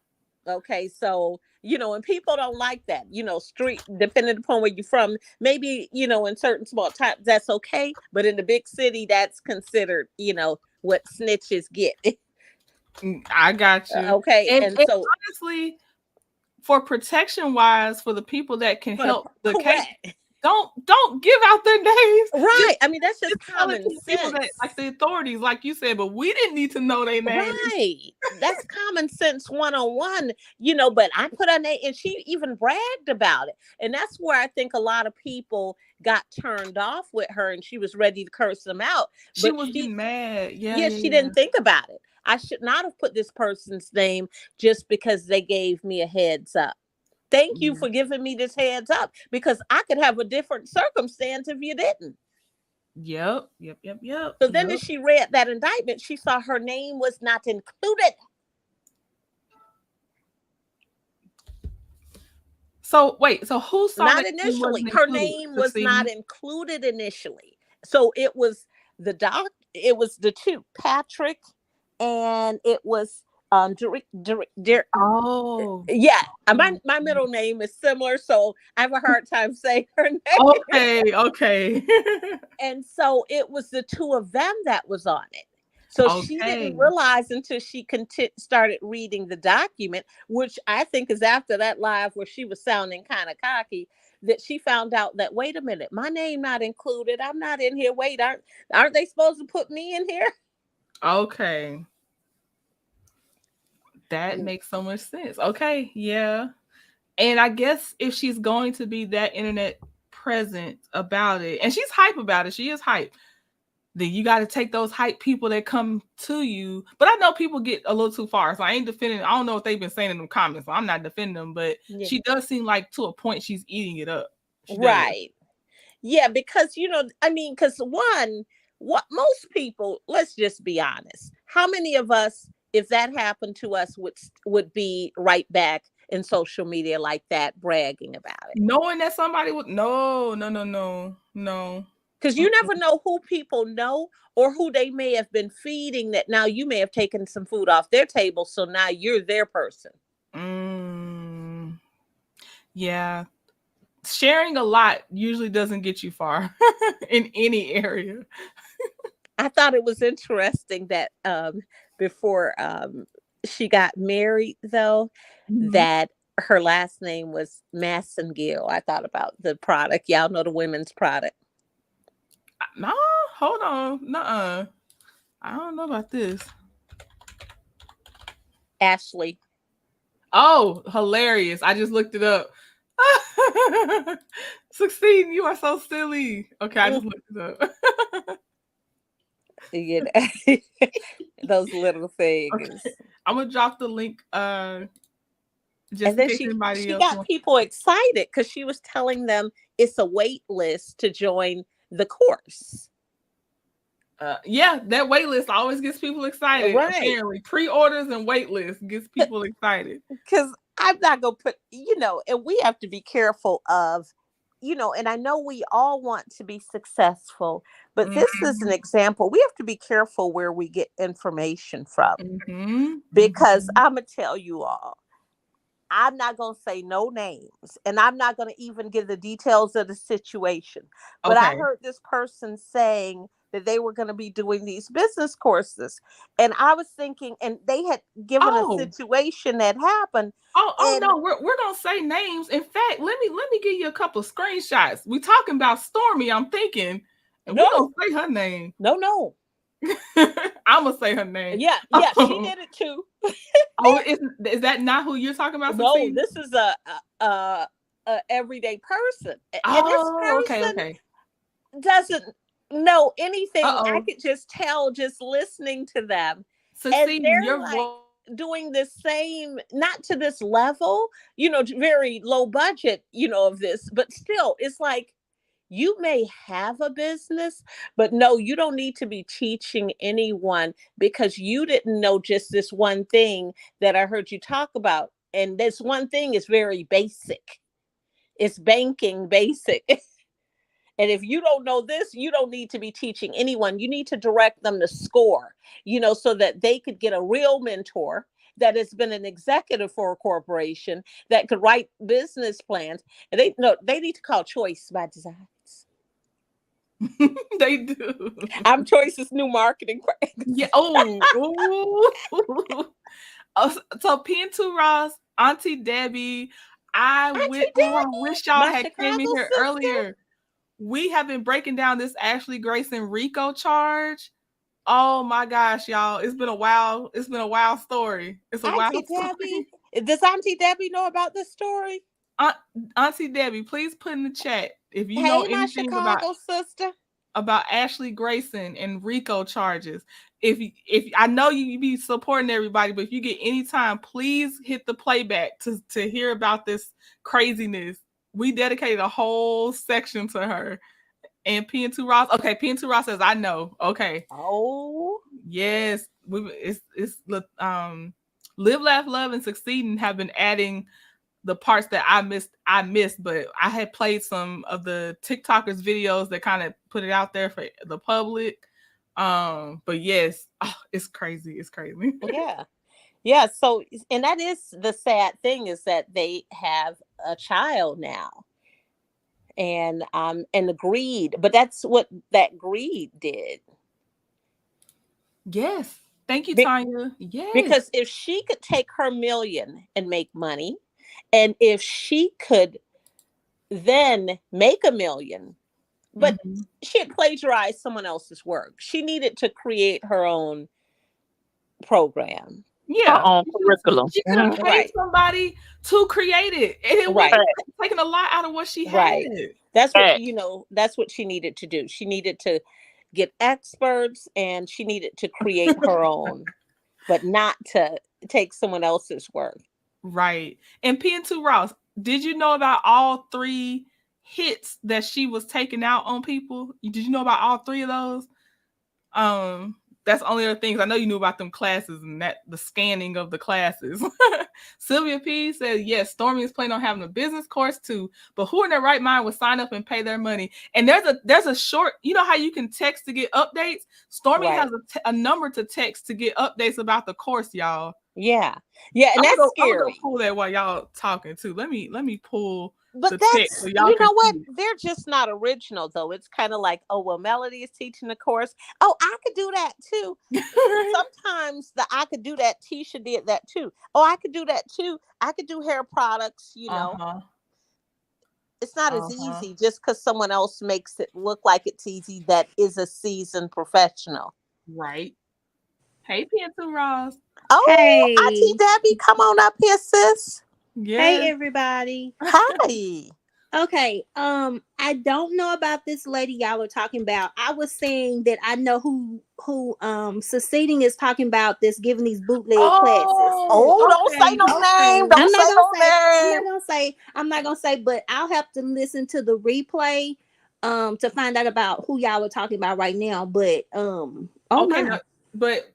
So, and people don't like that, street, depending upon where you're from, maybe, in certain small towns, that's okay. But in the big city, that's considered, what snitches get. I got you. Okay. And so honestly, for protection wise, for the people that can help the case, don't give out their names. Right. I mean, that's just common sense. People that, like the authorities, like you said, but we didn't need to know their names. Right. That's common sense 101, but I put her name, and she even bragged about it. And that's where I think a lot of people got turned off with her, and she was ready to curse them out. She was getting mad. She didn't think about it. I should not have put this person's name just because they gave me a heads up. Thank you for giving me this heads up, because I could have a different circumstance if you didn't. Yep. So then as she read that indictment, she saw her name was not included. So wait, so who saw not that initially? Her name was not included initially. So it was the it was the two, Patrick, and it was oh yeah. My middle name is similar, so I have a hard time saying her name. Okay. And so it was the two of them that was on it. So she didn't realize until she started reading the document, which I think is after that live where she was sounding kind of cocky, that she found out that, wait a minute, my name not included. I'm not in here. Wait, aren't they supposed to put me in here? Okay. That makes so much sense. Okay, yeah. And I guess if she's going to be that internet present about it, and she's hype about it, she is hype, then you got to take those hype people that come to you. But I know people get a little too far, so I ain't defending. I don't know what they've been saying in the comments, so I'm not defending them. But she does seem like to a point she's eating it up. Right. Yeah, because, because what most people, let's just be honest. How many of us, if that happened to us, would be right back in social media like that, bragging about it? Knowing that somebody would, no. Because you never know who people know or who they may have been feeding, that now you may have taken some food off their table. So now you're their person. Yeah. Sharing a lot usually doesn't get you far in any area. I thought it was interesting that before she got married, though, that her last name was Massengill. I thought about the product. Y'all know the women's product. No, hold on. Nuh-uh. I don't know about this. Ashley. Oh, hilarious. I just looked it up. Succeeding, you are so silly. Okay, I just looked it up. Those little things. Okay. I'm gonna drop the link. Just and then she got people excited because she was telling them it's a wait list to join the course. Yeah, that wait list always gets people excited. Right. Apparently, pre-orders and wait lists gets people excited. Because I'm not gonna put, and we have to be careful of, and I know we all want to be successful, but this is an example. We have to be careful where we get information from, because I'm gonna tell you all, I'm not going to say no names, and I'm not going to even give the details of the situation. But I heard this person saying that they were going to be doing these business courses. And I was thinking, and they had given a situation that happened. No, we're going to say names. In fact, let me give you a couple of screenshots. We talking about Stormy, I'm thinking, and we're going to say her name. No. I'm gonna say her name. Yeah, she did it too. Is that not who you're talking about? No, this is a everyday person. And this person doesn't know anything. I could just tell just listening to them. And they're doing the same, not to this level, very low budget, of this, but still, it's like, you may have a business, but no, you don't need to be teaching anyone because you didn't know just this one thing that I heard you talk about. And this one thing is very basic. It's banking basic. And if you don't know this, you don't need to be teaching anyone. You need to direct them to SCORE, so that they could get a real mentor that has been an executive for a corporation that could write business plans. And they need to call Choice by Design. They do. I'm Choice's new marketing. Yeah. So P&2 Ross, Auntie Debbie. I wish y'all had came in here earlier. We have been breaking down this Ashley Grayson RICO charge. Oh my gosh, y'all! It's been a wild story. It's a wild story. Does Auntie Debbie know about this story? Auntie Debbie, please put in the chat if you know anything about. Hey, my Chicago sister. about Ashley Grayson and RICO charges. If I know you be supporting everybody, but if you get any time, please hit the playback to hear about this craziness. We dedicated a whole section to her. And P&2 Ross. Okay, P&2 Ross says, I know. Okay. Oh. Yes. It's Live, Laugh, Love, and Succeeding have been adding the parts that I missed, but I had played some of the TikTokers videos that kind of put it out there for the public. But yes, it's crazy. It's crazy. Yeah. So, and that is the sad thing, is that they have a child now. And the greed, but that's what that greed did. Yes. Thank you, Tanya. Yes. Because if she could take her million and make money, and if she could then make $1 million, but she had plagiarized someone else's work. She needed to create her own program. Yeah. Her own curriculum. She could have paid somebody to create it. And it would have taken a lot out of what she had. That's what, that's what she needed to do. She needed to get experts, and she needed to create her own, but not to take someone else's work. Right. And P&2 Ross, did you know about all 3 hits that she was taking out on people? Did you know about all 3 of those? That's the only other things. I know you knew about them classes and that the scanning of the classes. Sylvia P said, yes, Stormy is planning on having a business course too, but who in their right mind would sign up and pay their money? And there's a short, you know how you can text to get updates? Stormy has a number to text to get updates about the course, y'all. Yeah. And that's scary. I'm gonna pull that while y'all talking too. Let me pull. But that's, so you know what? They're just not original, though. It's kind of like, oh, well, Melody is teaching the course. Oh, I could do that too. Sometimes I could do that. Tisha did that too. Oh, I could do that too. I could do hair products, you know. It's not as easy just because someone else makes it look like it's easy. That is a seasoned professional. Right. Hey, P&2 Ross. Oh, hey. Auntie Debbie, come on up here, sis. Yes. Hey everybody. Hi. Okay. I don't know about this lady y'all were talking about. I was saying that I know who Succeeding is talking about, this giving these bootleg classes. Oh, don't say no name. I'm not gonna say, but I'll have to listen to the replay to find out about who y'all were talking about right now. But But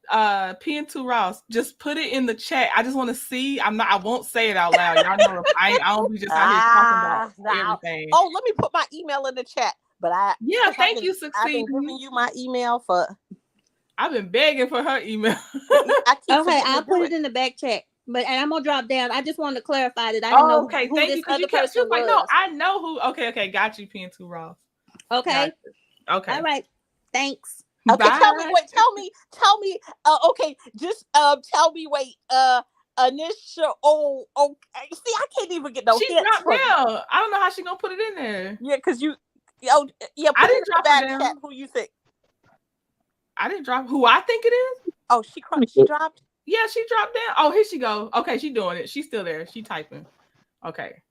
P&2 Ross, just put it in the chat. I just want to see. I won't say it out loud. Y'all know I don't be just out here talking about everything. Oh, let me put my email in the chat. But thank you, Succeeding. I've been giving you my email for. I've been begging for her email. Okay, I'll put it in the back chat. And I'm gonna drop down. I just wanted to clarify that I didn't know who thank this you, other person was. Like, no, I know who. Okay, got you, P&2 Ross. Okay. Okay. All right. Thanks. Okay, tell me. Okay, just tell me. Initial. Oh, okay. See, I can't even get no. She dropped down. I don't know how she gonna put it in there. Yeah, because you. Oh, yeah. I didn't drop it down. Chat, who you think? I didn't drop. Who I think it is? Oh, she dropped. Yeah, she dropped down. Oh, here she go. Okay, she doing it. She's still there. She typing. Okay.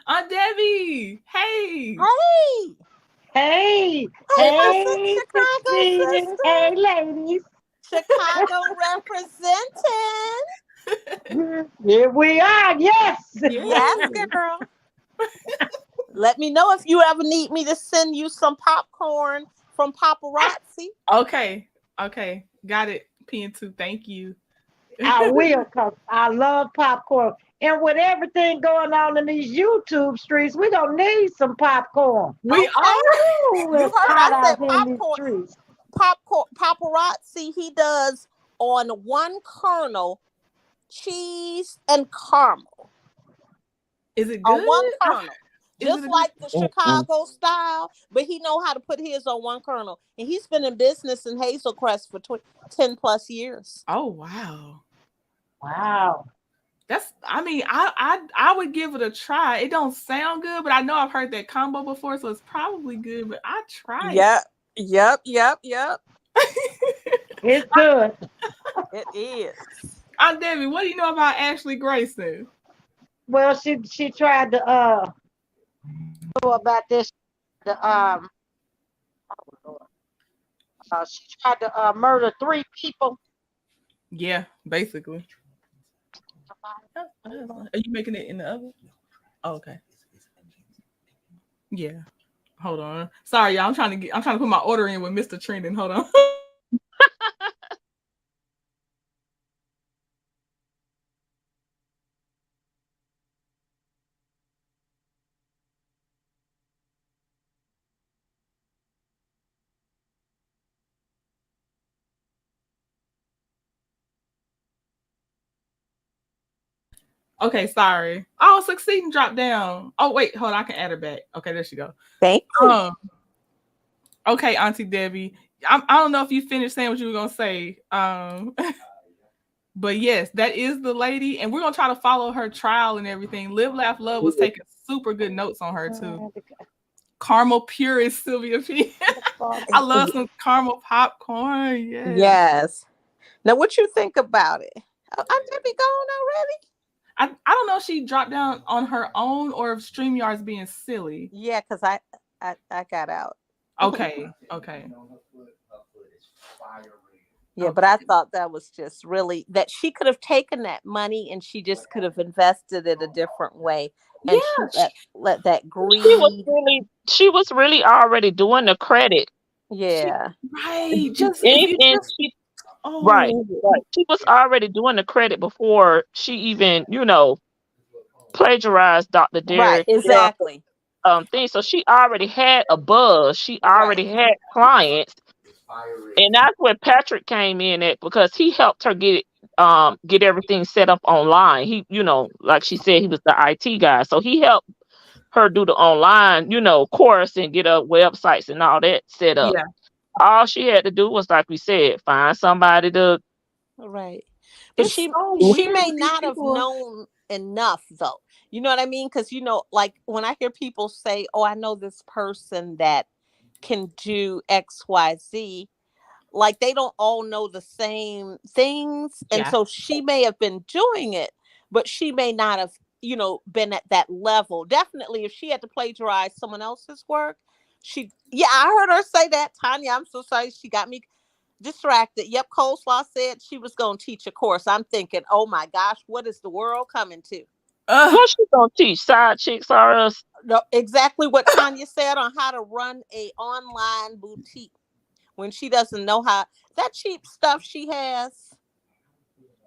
Aunt Debbie. Hey. Hey, Chicago, hey, ladies. Chicago representing. Here we are. Yes. Yes, girl. Let me know if you ever need me to send you some popcorn from Paparazzi. Okay. Got it. P&2, thank you. I will, because I love popcorn. And with everything going on in these YouTube streets, we're going to need some popcorn. We are. You heard I said popcorn. Popcorn. Paparazzi, he does on one kernel, cheese and caramel. Is it good? On one kernel. Just like the Chicago style, but he know how to put his on one kernel. And he's been in business in Hazel Crest for 10 plus years. Oh, wow. I would give it a try. It don't sound good, but I know I've heard that combo before, so it's probably good, but I try it. Yep. It's good. It is. Aunt Debbie, what do you know about Ashley Grayson? Well, she tried to know about this She tried to murder 3 people. Yeah, basically. Are you making it in the oven? Oh, okay. Yeah. Hold on. Sorry, y'all. I'm trying to put my order in with Mr. Trending. Hold on. Okay, sorry. Oh, succeeding drop down. Oh, wait, hold on. I can add her back. Okay, there she go. Thank you. Okay, Auntie Debbie. I don't know if you finished saying what you were gonna say. But yes, that is the lady, and we're gonna try to follow her trial and everything. Live, Laugh, Love was taking super good notes on her too. Caramel purist Sylvia P. I love some caramel popcorn. Yes. Yes. Now, what you think about it? Aunt Debbie gone already? I don't know if she dropped down on her own or if StreamYard's being silly. Yeah, because I got out. Okay. Yeah, but I thought that was just really that she could have taken that money and she just could have invested it a different way. And she let that greed. She was really already doing the credit. Yeah. Right. Right. She was already doing the credit before she even, plagiarized Dr. Derek. Right, exactly. Thing. So she already had a buzz. She already had clients. And that's where Patrick came in at, because he helped her get everything set up online. He, like she said, he was the IT guy. So he helped her do the online, course and get up websites and all that set up. Yeah. All she had to do was, like we said, find somebody to. Right. But she may not have known enough, though. You know what I mean? Because, like when I hear people say, oh, I know this person that can do XYZ, like they don't all know the same things. Yeah. And so she may have been doing it, but she may not have, been at that level. Definitely if she had to plagiarize someone else's work, I heard her say that. Tanya, I'm so sorry. She got me distracted. Yep, Coleslaw said she was going to teach a course. I'm thinking, oh my gosh, what is the world coming to? What she gonna teach? Side chicks are us? No, exactly what Tanya said on how to run a online boutique when she doesn't know how. That cheap stuff she has.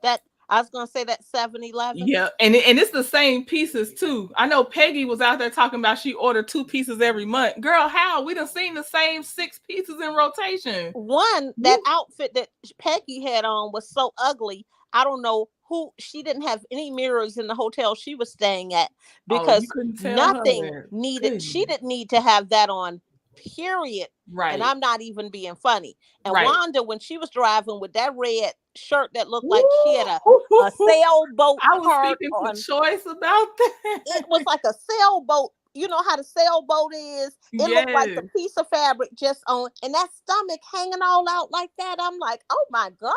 That I was gonna say that 7-Eleven. Yeah, and it's the same pieces too. I know Peggy was out there talking about she ordered 2 pieces every month. Girl, how? We done seen the same 6 pieces in rotation. One, that outfit that Peggy had on was so ugly. I don't know who. She didn't have any mirrors in the hotel she was staying at because nothing needed. She didn't need to have that on. Period. Right. And I'm not even being funny. And Wanda, when she was driving with that red shirt that looked like she had a sailboat. I was speaking to Choice about that. It was like a sailboat. You know how the sailboat is? It looked like a piece of fabric just on, and that stomach hanging all out like that. I'm like, oh my gosh.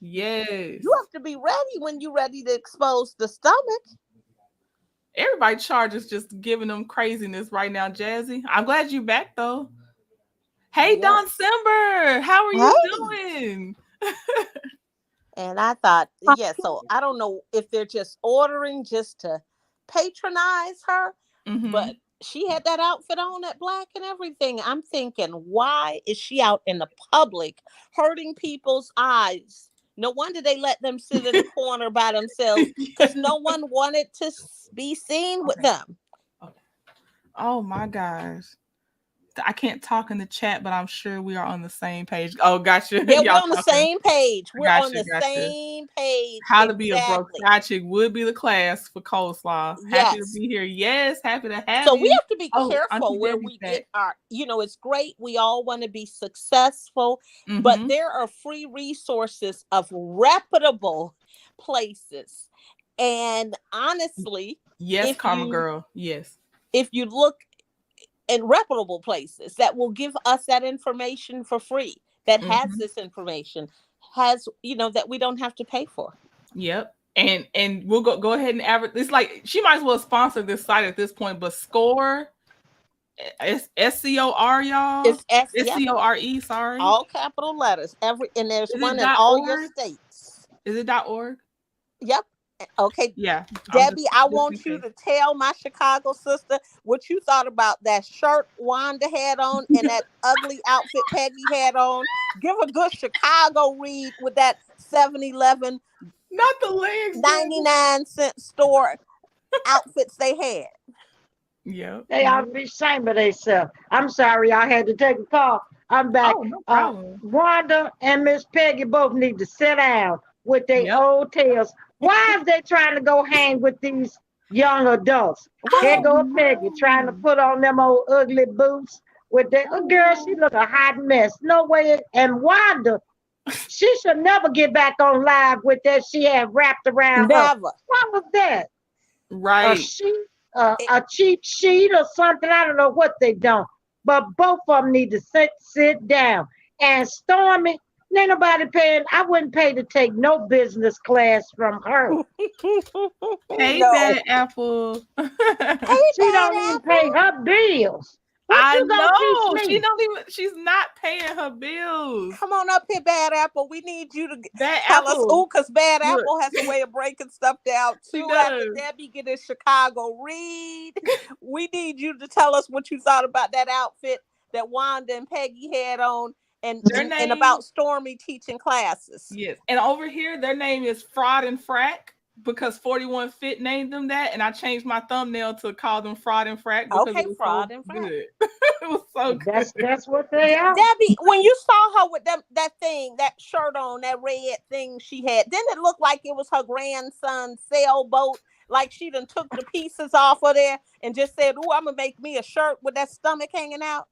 Yes. You have to be ready when you're ready to expose the stomach. Everybody charges just giving them craziness right now, Jazzy. I'm glad you back though. Hey, Don Simber, how are you doing? And I thought, so I don't know if they're just ordering just to patronize her, but she had that outfit on at Black and everything. I'm thinking, why is she out in the public hurting people's eyes? No wonder they let them sit in the corner by themselves, because no one wanted to be seen with them. Oh my gosh. I can't talk in the chat, but I'm sure we are on the same page. Oh, gotcha. Yeah, we're on the same page. We're on the same page. How to be a broke side chick would be the class for Coleslaw. Happy to be here. Yes, happy to have you. So we have to be careful where we get our, it's great. We all want to be successful, but there are free resources of reputable places. And honestly, yes, Karma Girl. Yes. If you look in reputable places that will give us that information for free, that has this information, has, that we don't have to pay for. Yep. And we'll go ahead and advertise. It's like she might as well sponsor this site at this point, but Score It's SCOR, y'all. It's yep, SCORE, sorry. all capital letters. And there's Is one it in all your .org? states. Is it .org? Yep. Okay, Yeah. Debbie, I Just in want you case. to tell my Chicago sister what you thought about that shirt Wanda had on and that ugly outfit Peggy had on. Give a good Chicago read with that 7-Eleven Not the legs. 99-cent store outfits they had. Yeah. They ought to be ashamed of themselves. I'm sorry, I had to take a call. I'm back. Oh, no problem. Wanda and Miss Peggy both need to sit down with their Yep. old tails. Why is they trying to go hang with these young adults? There go Peggy trying to put on them old ugly boots with that girl. She look a hot mess. No way. And Wanda, she should never get back on live with that she had wrapped around her. Never. What was that? A Right. sheet, a cheap sheet or something. I don't know what they done, but both of them need to sit down. And Stormy, ain't nobody paying. I wouldn't pay to take no business class from her. Hey, No. Bad Apple. She don't even pay her bills. What I you gonna know. teach me? She's not paying her bills. Come on up here, Bad Apple. We need you to Bad tell us. Apple. Ooh, because Bad Look. Apple has a way of breaking stuff down She too. After does. Debbie get his Chicago read, we need you to tell us what you thought about that outfit that Wanda and Peggy had on, and about Stormy teaching classes. Yes. And over here, their name is Fraud and Frack because 41 Fit named them that, and I changed my thumbnail to call them Fraud and Frack because Okay, it was Fraud so and Frack. good. It was so good. That's what they are. Debbie, when you saw her with that shirt on, that red thing she had, didn't it look like it was her grandson's sailboat? Like she done took the pieces off of there and just said, "Ooh, I'm gonna make me a shirt with that stomach hanging out."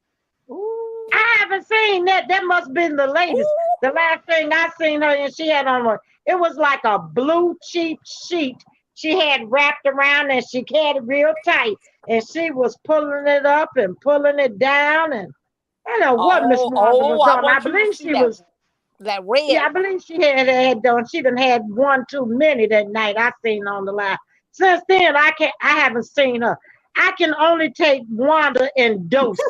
Ooh. I haven't seen that. That must have been the latest. Ooh. The last thing I seen her and she had on it was like a blue cheap sheet she had wrapped around and she had it real tight. And she was pulling it up and pulling it down. And I don't know what Miss Wanda was on. I believe she was that red. Yeah, I believe she had done. She done had one too many that night. I seen on the live. Since then, I haven't seen her. I can only take Wanda in doses.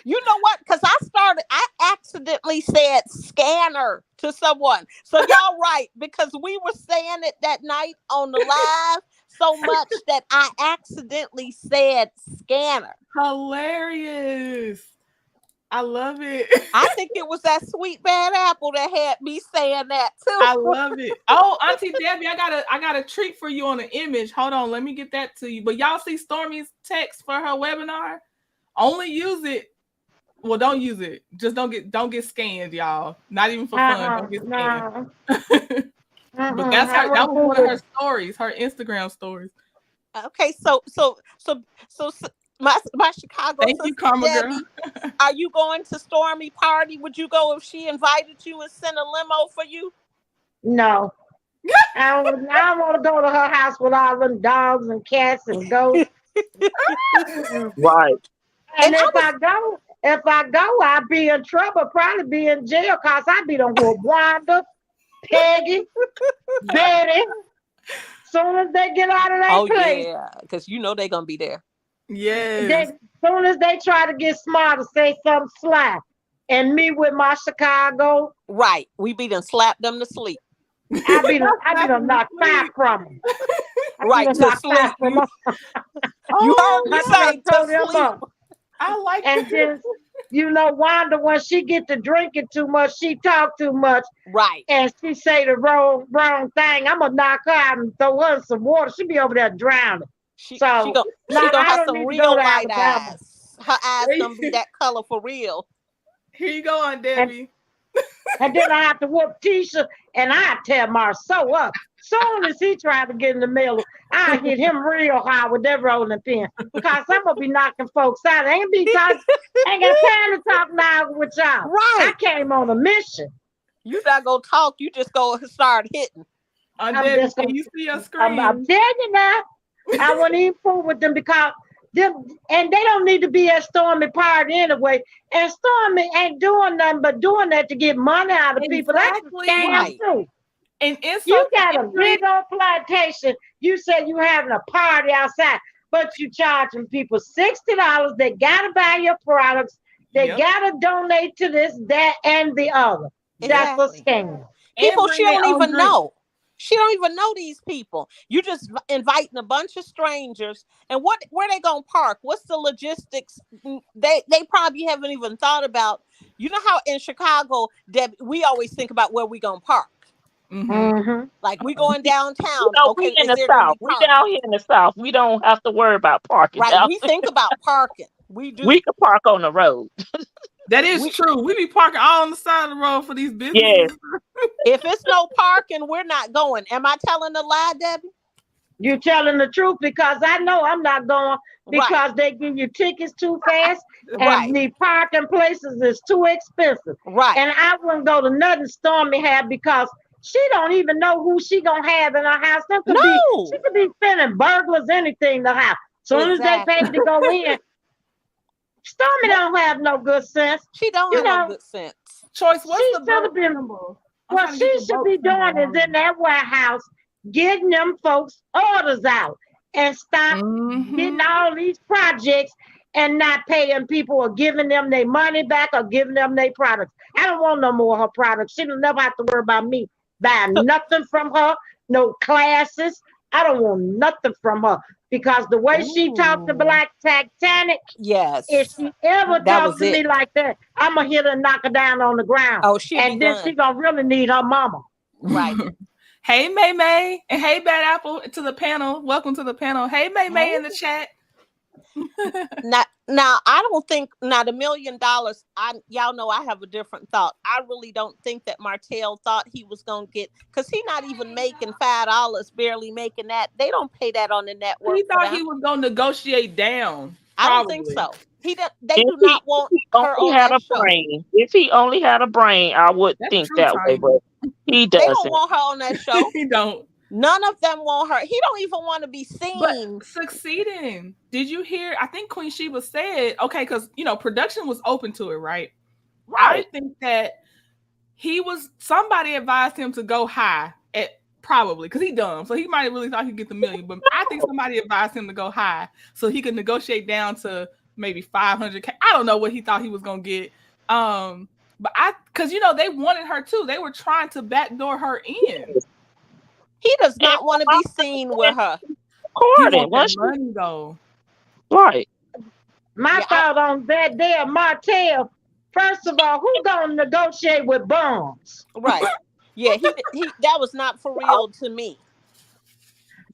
You know what? Because I accidentally said scanner to someone. So y'all right, because we were saying it that night on the live so much that I accidentally said scanner. Hilarious. I love it. I think it was that sweet Bad Apple that had me saying that too. I love it. Oh, Auntie Debbie, I got a treat for you on the image. Hold on, let me get that to you. But y'all see Stormy's text for her webinar? Only use it. Well, don't use it. Just don't get scanned, y'all. Not even for fun. Don't get scanned. But that was one of her stories, her Instagram stories. Okay, so my Chicago Thank you, Karma Debbie, girl. Are you going to Stormy party? Would you go if she invited you and sent a limo for you? No. I don't want to go to her house with all them dogs and cats and goats. Right. And if I go, I'll be in trouble, probably be in jail, because I'll be done with Wanda, Peggy, Betty. Soon as they get out of that place. Oh, yeah, because you know they're going to be there. Yes. Soon as they try to get smart to say something sly, and me with my Chicago. Right. We be done slap them to sleep. I be done knocked 5 from them. Right, to sleep. You heard me say to sleep. I like and then, Wanda, when she get to drinking too much, she talk too much. Right. And she say the wrong thing. I'm going to knock her out and throw her in some water. She be over there drowning. She gonna have some real light eyes. Her eyes gonna be that color for real. Here you go, Aunt Debbie. And then I have to whoop Tisha, and I tear Marceau up. Soon as he tried to get in the middle, I hit him real hard with that rolling pin, because I'm gonna be knocking folks out. I ain't got time to talk now with y'all. Right. I came on a mission. You not gonna talk. You just gonna start hitting. Aunt Debbie, can you see your screen? I'm telling you now. I wouldn't even fool with them, because they don't need to be at Stormy party anyway. And Stormy ain't doing nothing but doing that to get money out of people. That's a scam too. And you got a big old plantation. You said you having a party outside. but you charging people $60. They gotta buy your products. They gotta donate to this, that, and the other. That's a scam. People she don't even know. She don't even know these people. You just inviting a bunch of strangers, and where they gonna park? What's the logistics? They probably haven't even thought about. You know how in Chicago, Deb, we always think about where we gonna park. Like we going downtown. We in the South. We down here in the South. We don't have to worry about parking. Right. We think about parking. We do. We can park on the road. That is true. We be parking all on the side of the road for these businesses. Yes. If it's no parking, we're not going. Am I telling a lie, Debbie? You're telling the truth because I know I'm not going because they give you tickets too fast and the parking places is too expensive. Right. And I wouldn't go to nothing Stormy had because she don't even know who she gonna have in her house. She could be sending burglars, anything in the house. Soon as they pay to go in. Stormy don't have no good sense. She don't have no good sense. Choice, what's the should what she should be doing is in that warehouse getting them folks orders out and stop getting all these projects and not paying people or giving them their money back or giving them their products. I don't want no more of her products. She don't never have to worry about me buying nothing from her, no classes. I don't want nothing from her. Because the way she talked to Black Titanic, if she ever talks to me like that, I'm gonna hit her and knock her down on the ground. And then she gonna really need her mama. Right. Hey May May and hey Bad Apple to the panel. Welcome to the panel. Hey May May in the chat. Now I don't think the $1 million. Y'all know I have a different thought. I really don't think that Martell thought he was gonna get because he's not even making $5, barely making that. They don't pay that on the network. He thought he was gonna negotiate down. I don't think so. They do not want her on that show. If he only had a brain, I would think that way, but he doesn't. They don't want her on that show. He don't. None of them want her. He don't even want to be seen. But succeeding. Did you hear? I think Queen Sheba said, okay, because production was open to it, right? I think that somebody advised him to go high probably because he dumb. So he might have really thought he'd get the $1 million. But I think somebody advised him to go high so he could negotiate down to maybe $500K. I don't know what he thought he was gonna get. But because they wanted her too. They were trying to backdoor her in. He does not want to be seen with her. Money though. Right. My thought on that there, Martell. First of all, who gonna negotiate with bums? Right. Yeah, he that was not for real to me.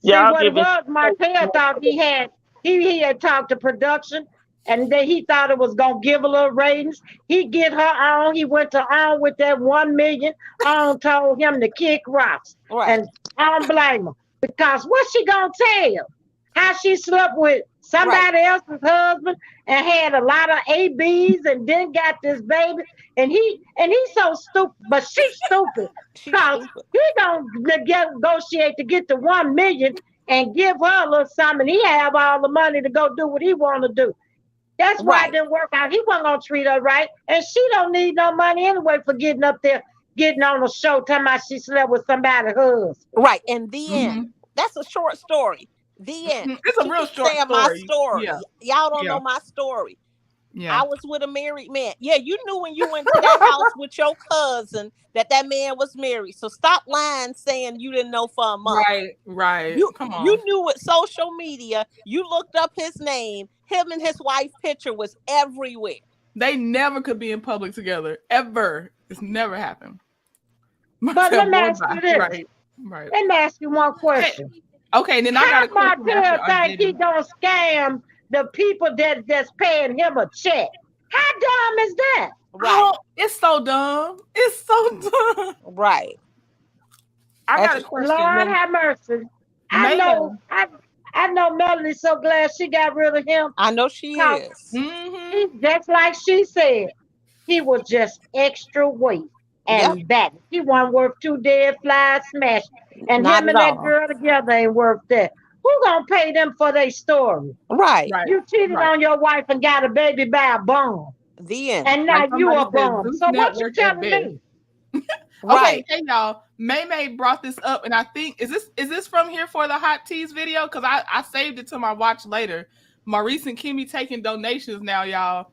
Yeah, what it was, Martell thought he had talked to production and then he thought it was gonna give a little ratings. He get her on. He went on with that 1 million. On told him to kick rocks, and I don't blame him because what's she gonna tell? How she slept with somebody else's husband and had a lot of ABs and then got this baby, and he's so stupid, but she's stupid because he gonna negotiate to get the 1 million and give her a little something. He have all the money to go do what he want to do. That's why it didn't work out. He wasn't gonna treat her right, and she don't need no money anyway for getting up there, getting on a show, talking about she slept with somebody's husband. Right, and the end. That's a short story. The end. It's a real short story. My story. Yeah. Y'all don't know my story. Yeah. I was with a married man. Yeah, you knew when you went to that house with your cousin that man was married. So stop lying saying you didn't know for a month. Right. Come on. You knew with social media. You looked up his name. Him and his wife's picture was everywhere. They never could be in public together. Ever. It's never happened. But let me ask you this. Right. Let me ask you one question. Okay, then I got a question. Martell think he gonna scam the people that's paying him a check? How dumb is that? Right. Oh, it's so dumb. It's so dumb. Right. I got a question. Lord have mercy. I know Melanie's so glad she got rid of him. I know she is. He, just like she said, he was just extra weight. And that he wasn't worth 2 dead flies smashed. And Not him and that girl together ain't worth that. Who gonna pay them for their story? Right. You cheated on your wife and got a baby by a bum. The end. And now you a bum. So what you telling me? Okay, hey y'all. May brought this up, and I think is this from here for the hot teas video? Because I saved it to my watch later. Maurice and Kimmy taking donations now, y'all.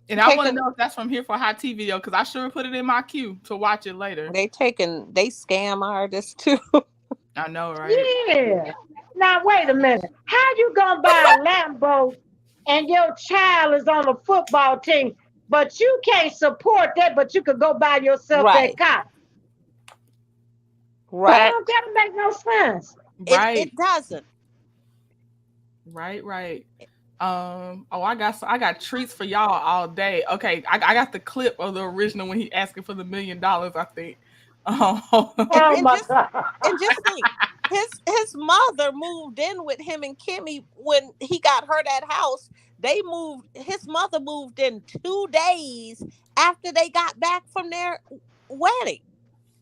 And I want to know if that's from here for hot tea video, because I sure put it in my queue to watch it later. They scam artists too. I know, right? Yeah. Now wait a minute. How you gonna buy a Lambo and your child is on a football team, but you can't support that, but you could go buy yourself that car? Right. That don't make no sense. Right. It doesn't. Right. I got treats for y'all all day. Okay, I got the clip of the original when he asking for the $1 million, I think. Oh my God. And just think, his mother moved in with him and Kimmy when he got her that house. His mother moved in 2 days after they got back from their wedding.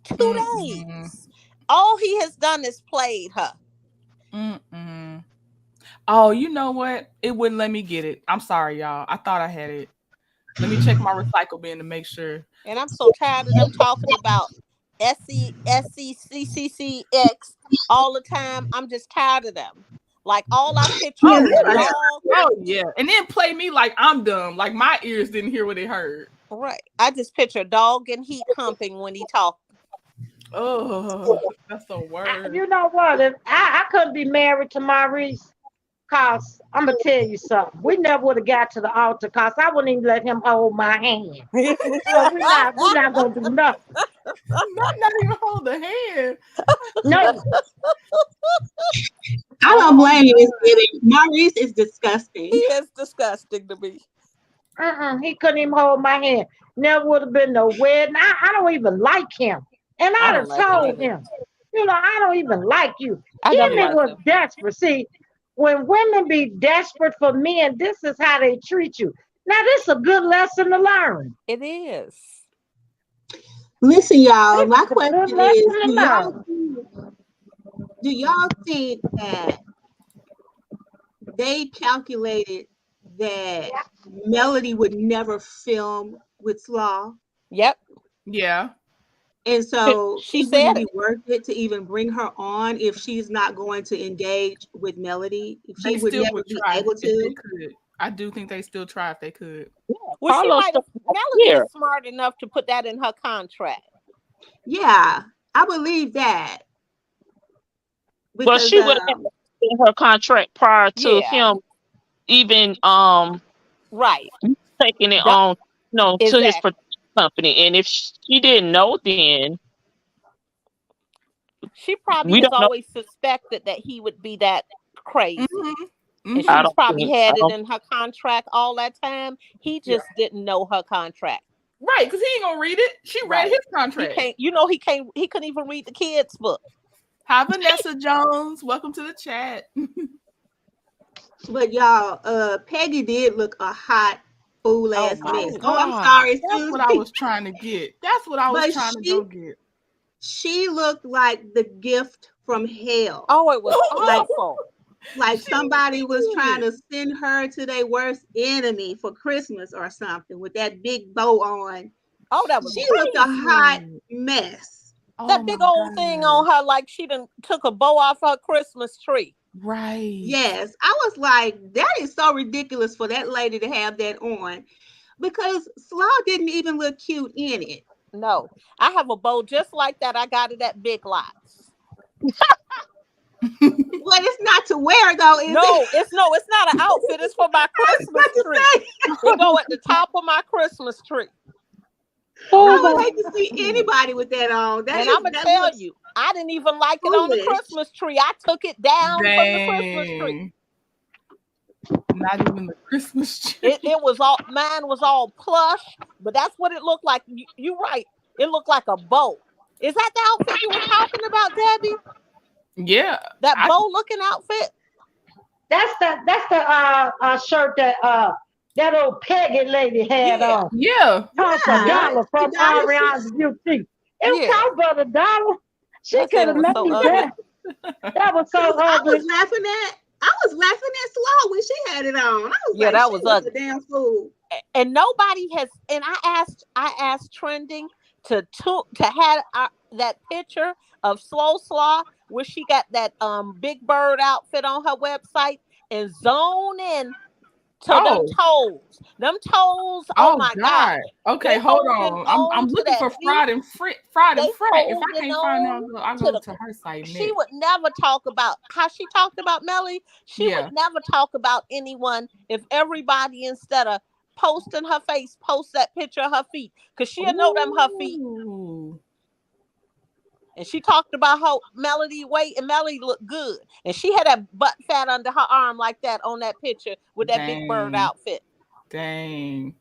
2 days. All he has done is played her. Oh, you know what? It wouldn't let me get it. I'm sorry, y'all. I thought I had it. Let me check my recycle bin to make sure. And I'm so tired of them talking about SECCCX all the time. I'm just tired of them. Like all I picture. Oh yeah, and then play me like I'm dumb. Like my ears didn't hear what they heard. Right. I just picture a dog and heat humping when he talks. Oh, that's the word. You know what? If I couldn't be married to Maurice, cause I'm gonna tell you something. We never would have got to the altar, cause I wouldn't even let him hold my hand. So we're not gonna do nothing. Not even hold the hand. No. I don't blame you. Maurice is disgusting. He is disgusting to me. He couldn't even hold my hand. Never would have been no wedding. I don't even like him. And I'd have told him, I don't even like you. Kimmy was desperate. See, when women be desperate for men, this is how they treat you. Now, this is a good lesson to learn. It is. Listen, y'all, my question is, do y'all think that they calculated that Melody would never film with Slaw? Yep. Yeah. And so she said it worth it to even bring her on if she's not going to engage with Melody. If she would never be able to. I do think they still try if they could. Yeah. Well, Melody is smart enough to put that in her contract. Yeah, I believe that. But she would have in her contract prior to him even taking it on to his company. And if she didn't know, then she probably has always suspected that he would be that crazy. And she's probably had it in her contract all that time. He just didn't know her contract. Right, because he ain't gonna read it. She read his contract. He couldn't even read the kids' book. Hi, Vanessa Jones. Welcome to the chat. But y'all, Peggy did look a hot fool ass mess. Oh, I'm sorry. That's what I was trying to get. That's what I was trying to go get. She looked like the gift from hell. Oh, it was awful. Like somebody was trying to send her to their worst enemy for Christmas or something with that big bow on. Oh, that was she looked a hot mess. That big old thing on her, like she done took a bow off her Christmas tree. Right. Yes. I was like, that is so ridiculous for that lady to have that on, because Slaw didn't even look cute in it. No. I have a bow just like that. I got it at Big Lots. Well, it's not to wear though, is it? It's not an outfit. It's for my Christmas tree. It go at the top of my Christmas tree. I would like to see anybody with that on. I'm gonna tell you, I didn't even like it on the Christmas tree. I took it down from the Christmas tree. Not even the Christmas tree. It was all, mine was all plush, but that's what it looked like. You're right. It looked like a bow. Is that the outfit you were talking about, Debbie? Yeah. That bow looking outfit? That's the shirt that old Peggy lady had on. Yeah. Cost $1 from Ariana's Beauty. It cost about $1. She could have made that. That was so ugly. I was laughing at. was laughing at Slaw when she had it on. I was like, that she was was ugly. a damn fool. And nobody has. And I asked Trending to have that picture of Slow Slaw where she got that Big Bird outfit on her website and zone in to them toes. Them toes. Oh my God. Okay, They hold holding on. I'm to looking that for feet. Fried and Fret. If I can't find out, I'll go to her site. She would never talk about how she talked about Melly. She would never talk about anyone if everybody, instead of posting her face, post that picture of her feet. Because she'll know them her feet. And she talked about how Melody weight and Melody looked good. And she had that butt fat under her arm like that on that picture with that Big Bird outfit. Dang.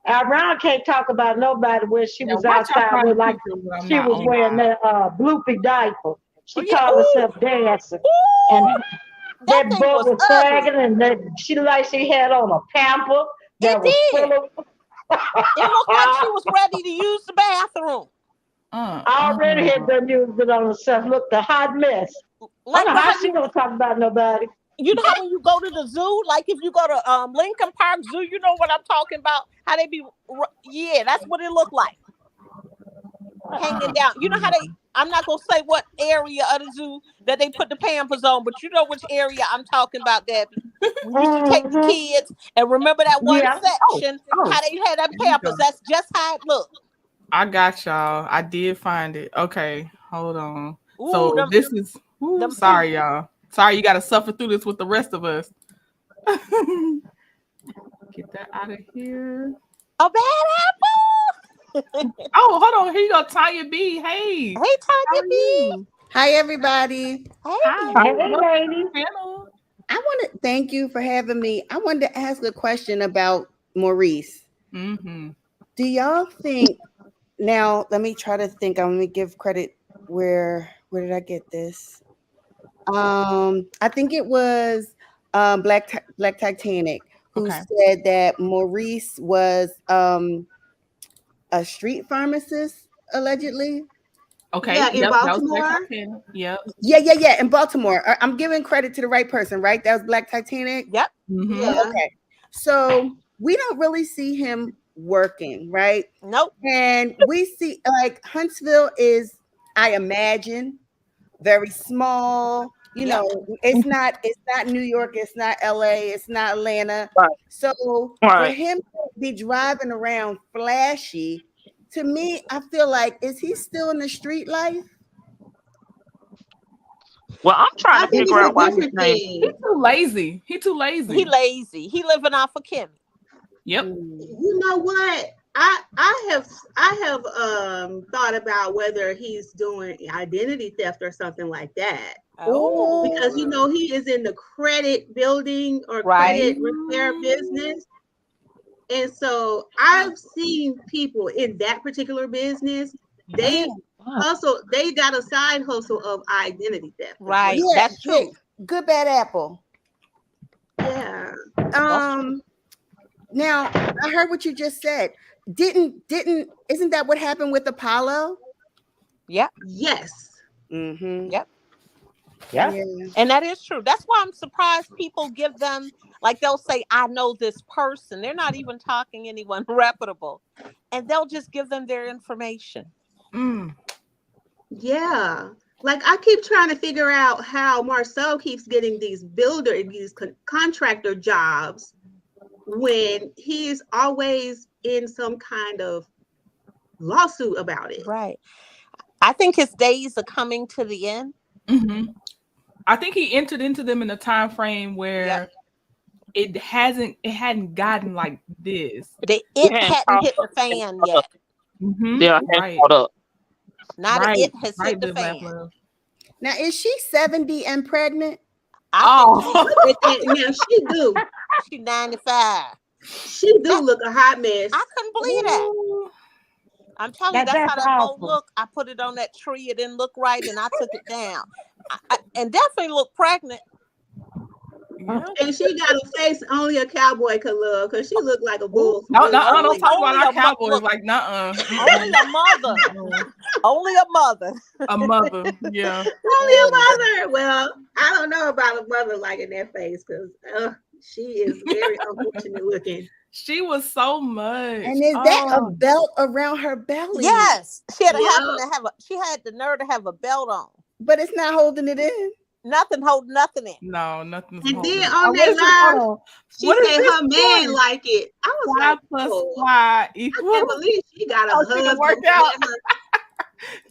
Ron can't talk about nobody where she was outside with like she was wearing that bloopy diaper. She called herself dancing. And that butt was sagging, and she looked like she had on a pamper that was full of. It looked like she was ready to use the bathroom. I already had them used it on herself. Looked a hot mess. Like, I don't know how she don't talk about nobody. You know how when you go to the zoo, like if you go to Lincoln Park Zoo, you know what I'm talking about? How they be, that's what it looked like. Hanging down. You know how I'm not going to say what area of the zoo that they put the Pampers on, but you know which area I'm talking about, Debbie. We used to take the kids and remember that one section, how they had that Pampers. That's just how it looked. I got y'all. I did find it. Okay, hold on. So this is, sorry, y'all. Sorry, you got to suffer through this with the rest of us. Get that out of here. A bad apple. Oh, hold on. Here you go, Tanya B. Hey. Hey, Tanya B. Hi, everybody. Hey, lady. I want to thank you for having me. I wanted to ask a question about Maurice. Mm-hmm. Do y'all think, now let me try to think. I'm going to give credit where did I get this? I think it was Black Titanic who said that Maurice was a street pharmacist, allegedly. Okay. Yeah, in Baltimore. Yep. Yeah. In Baltimore. I'm giving credit to the right person, right? That was Black Titanic. Yep. Mm-hmm. Yeah. Okay. So we don't really see him working, right? Nope. And we see like Huntsville is, I imagine, very small. You know, it's not New York, it's not LA, it's not Atlanta. Right. So for him to be driving around flashy, to me, I feel like, is he still in the street life? Well, I'm trying to figure out why his name. He's too lazy. He lazy. He living off of Kimmy. Yep. You know what? I have thought about whether he's doing identity theft or something like that. Oh, because you know he is in the credit building or credit repair business, and so I've seen people in that particular business. They got a side hustle of identity theft. Right, yeah, that's true. Good bad apple. Yeah. Now I heard what you just said. Isn't that what happened with Apollo? Yep. Yes. Mm-hmm. Yep. Yeah. And that is true. That's why I'm surprised people give them, like they'll say, I know this person. They're not even talking anyone reputable. And they'll just give them their information. Yeah. Like I keep trying to figure out how Marcel keeps getting these contractor jobs when he's always in some kind of lawsuit about it. Right. I think his days are coming to the end. Mm-hmm. I think he entered into them in a time frame where it hadn't gotten like this. It hadn't hit the fan yet. Mm-hmm. Yeah, caught up. Not it has hit the fan. Now, is she 70 and pregnant? Now she do. She's 95. She do look a hot mess. I couldn't believe that. I'm telling you, that's how that boat looked. I put it on that tree. It didn't look right, and I took it down. And definitely looked pregnant. Yeah. And she got a face only a cowboy could love, because she looked like a bull. No, don't talk about our cowboys like nuh-uh. Only a mother. Only a mother. A mother, yeah. Only a mother. Well, I don't know about a mother liking that face because she is very unfortunate looking. She was so much. And is that a belt around her belly? Yes, she had the nerve to have a belt on, but it's not holding it in. Nothing holding nothing in. No, nothing's and holding. then on that live, she said her man like it. I was like, y equals. I can't believe she got a husband. Worked out.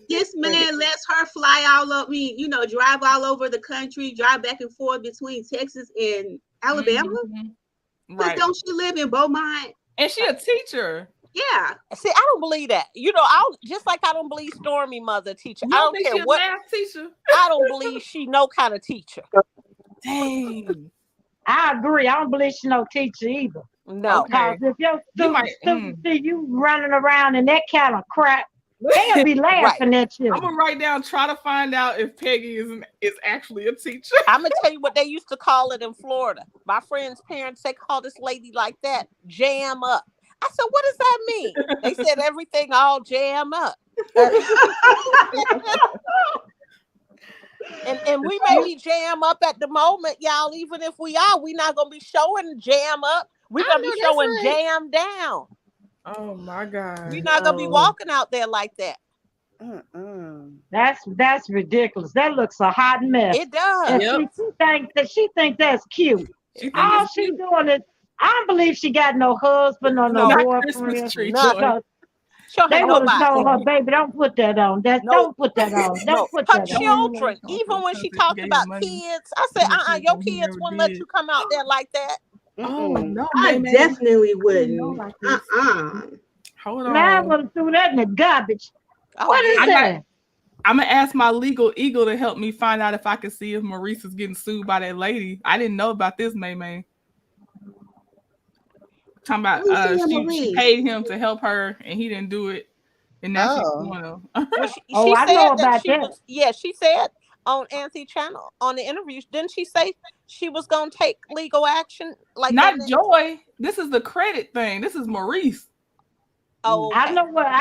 This man lets her fly all over me, drive all over the country, drive back and forth between Texas and Alabama. Mm-hmm. Right. Don't she live in Beaumont? And she a teacher. Yeah. See, I don't believe that. I just like I don't believe Stormy mother teacher. I don't care what math teacher. I don't believe she no kind of teacher. Dang. I agree. I don't believe she no teacher either. No. Because if your students see you running around in that kind of crap, they'll be laughing at you. I'm gonna write down, try to find out if Peggy is actually a teacher. I'm gonna tell you what they used to call it in Florida. My friend's parents, they call this lady like that, jam up. I said, what does that mean? They said everything all jam up. and we may be jam up at the moment, y'all. Even if we are, we're not gonna be showing jam up. We're gonna be showing jam down. Oh my God. We're not gonna be walking out there like that. That's ridiculous. That looks a hot mess. It does. And she thinks that's cute. All she doing is, I don't believe she got no husband or no boyfriend. They would have told her, baby, don't put that on. Don't put that on. Don't put that on. Her children, even when she talked about kids, I said, your kids wouldn't let you come out there like that. Oh no, I definitely wouldn't. Hold on. Man, I would have threw that in the garbage. What is that? I'm gonna ask my legal eagle to help me find out if I can see if Maurice is getting sued by that lady. I didn't know about this, May. Talking about she paid him to help her and he didn't do it, and now she's going to. I know about that. She said on Anthony's channel on the interview, didn't she say she was going to take legal action? Like not Joy. This is the credit thing. This is Maurice. Oh, okay. I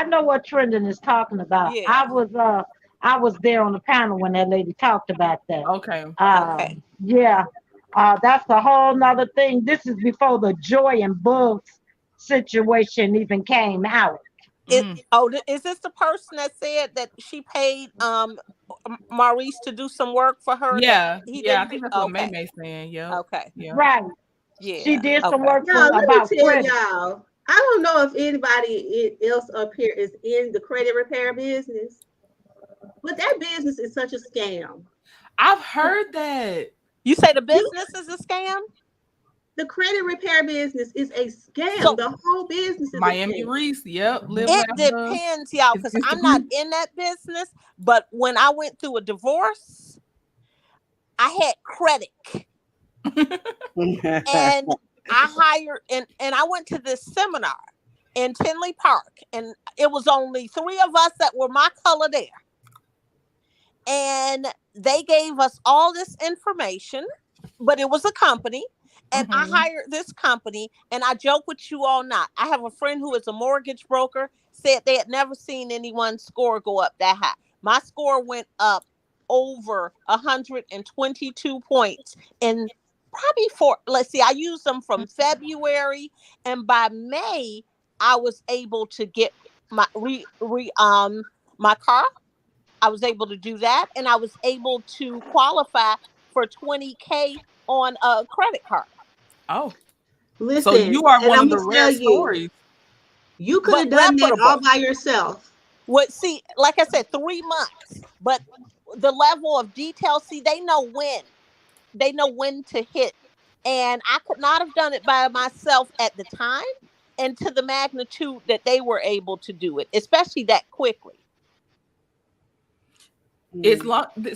know what Trendon is talking about. Yeah. I was there on the panel when that lady talked about that. Okay. Yeah. That's a whole nother thing. This is before the Joy and Bugs situation even came out. Is this the person that said that she paid Maurice to do some work for her? Yeah, I think that's what May's saying. Yeah. Okay. Yeah. Right. Yeah. She did some work for let about me tell credit. y'all. I don't know if anybody else up here is in the credit repair business, but that business is such a scam. I've heard that. You say the business is a scam? The credit repair business is a scam. So, the whole business is Miami Reese. Yep. It depends, y'all, because I'm not in that business. But when I went through a divorce, I had credit. And I hired and I went to this seminar in Tinley Park, and it was only 3 of us that were my color there. And they gave us all this information, but it was a company, and I hired this company, and I joke with you all not. I have a friend who is a mortgage broker, said they had never seen anyone's score go up that high. My score went up over 122 points in probably I used them from February, and by May, I was able to get my my car. I was able to do that, and I was able to qualify for $20,000 on a credit card. Oh, listen! So you are one of the rare stories. You could have done that all by yourself. Well, see, like I said, 3 months, but the level of detail. See, they know when to hit, and I could not have done it by myself at the time, and to the magnitude that they were able to do it, especially that quickly. It's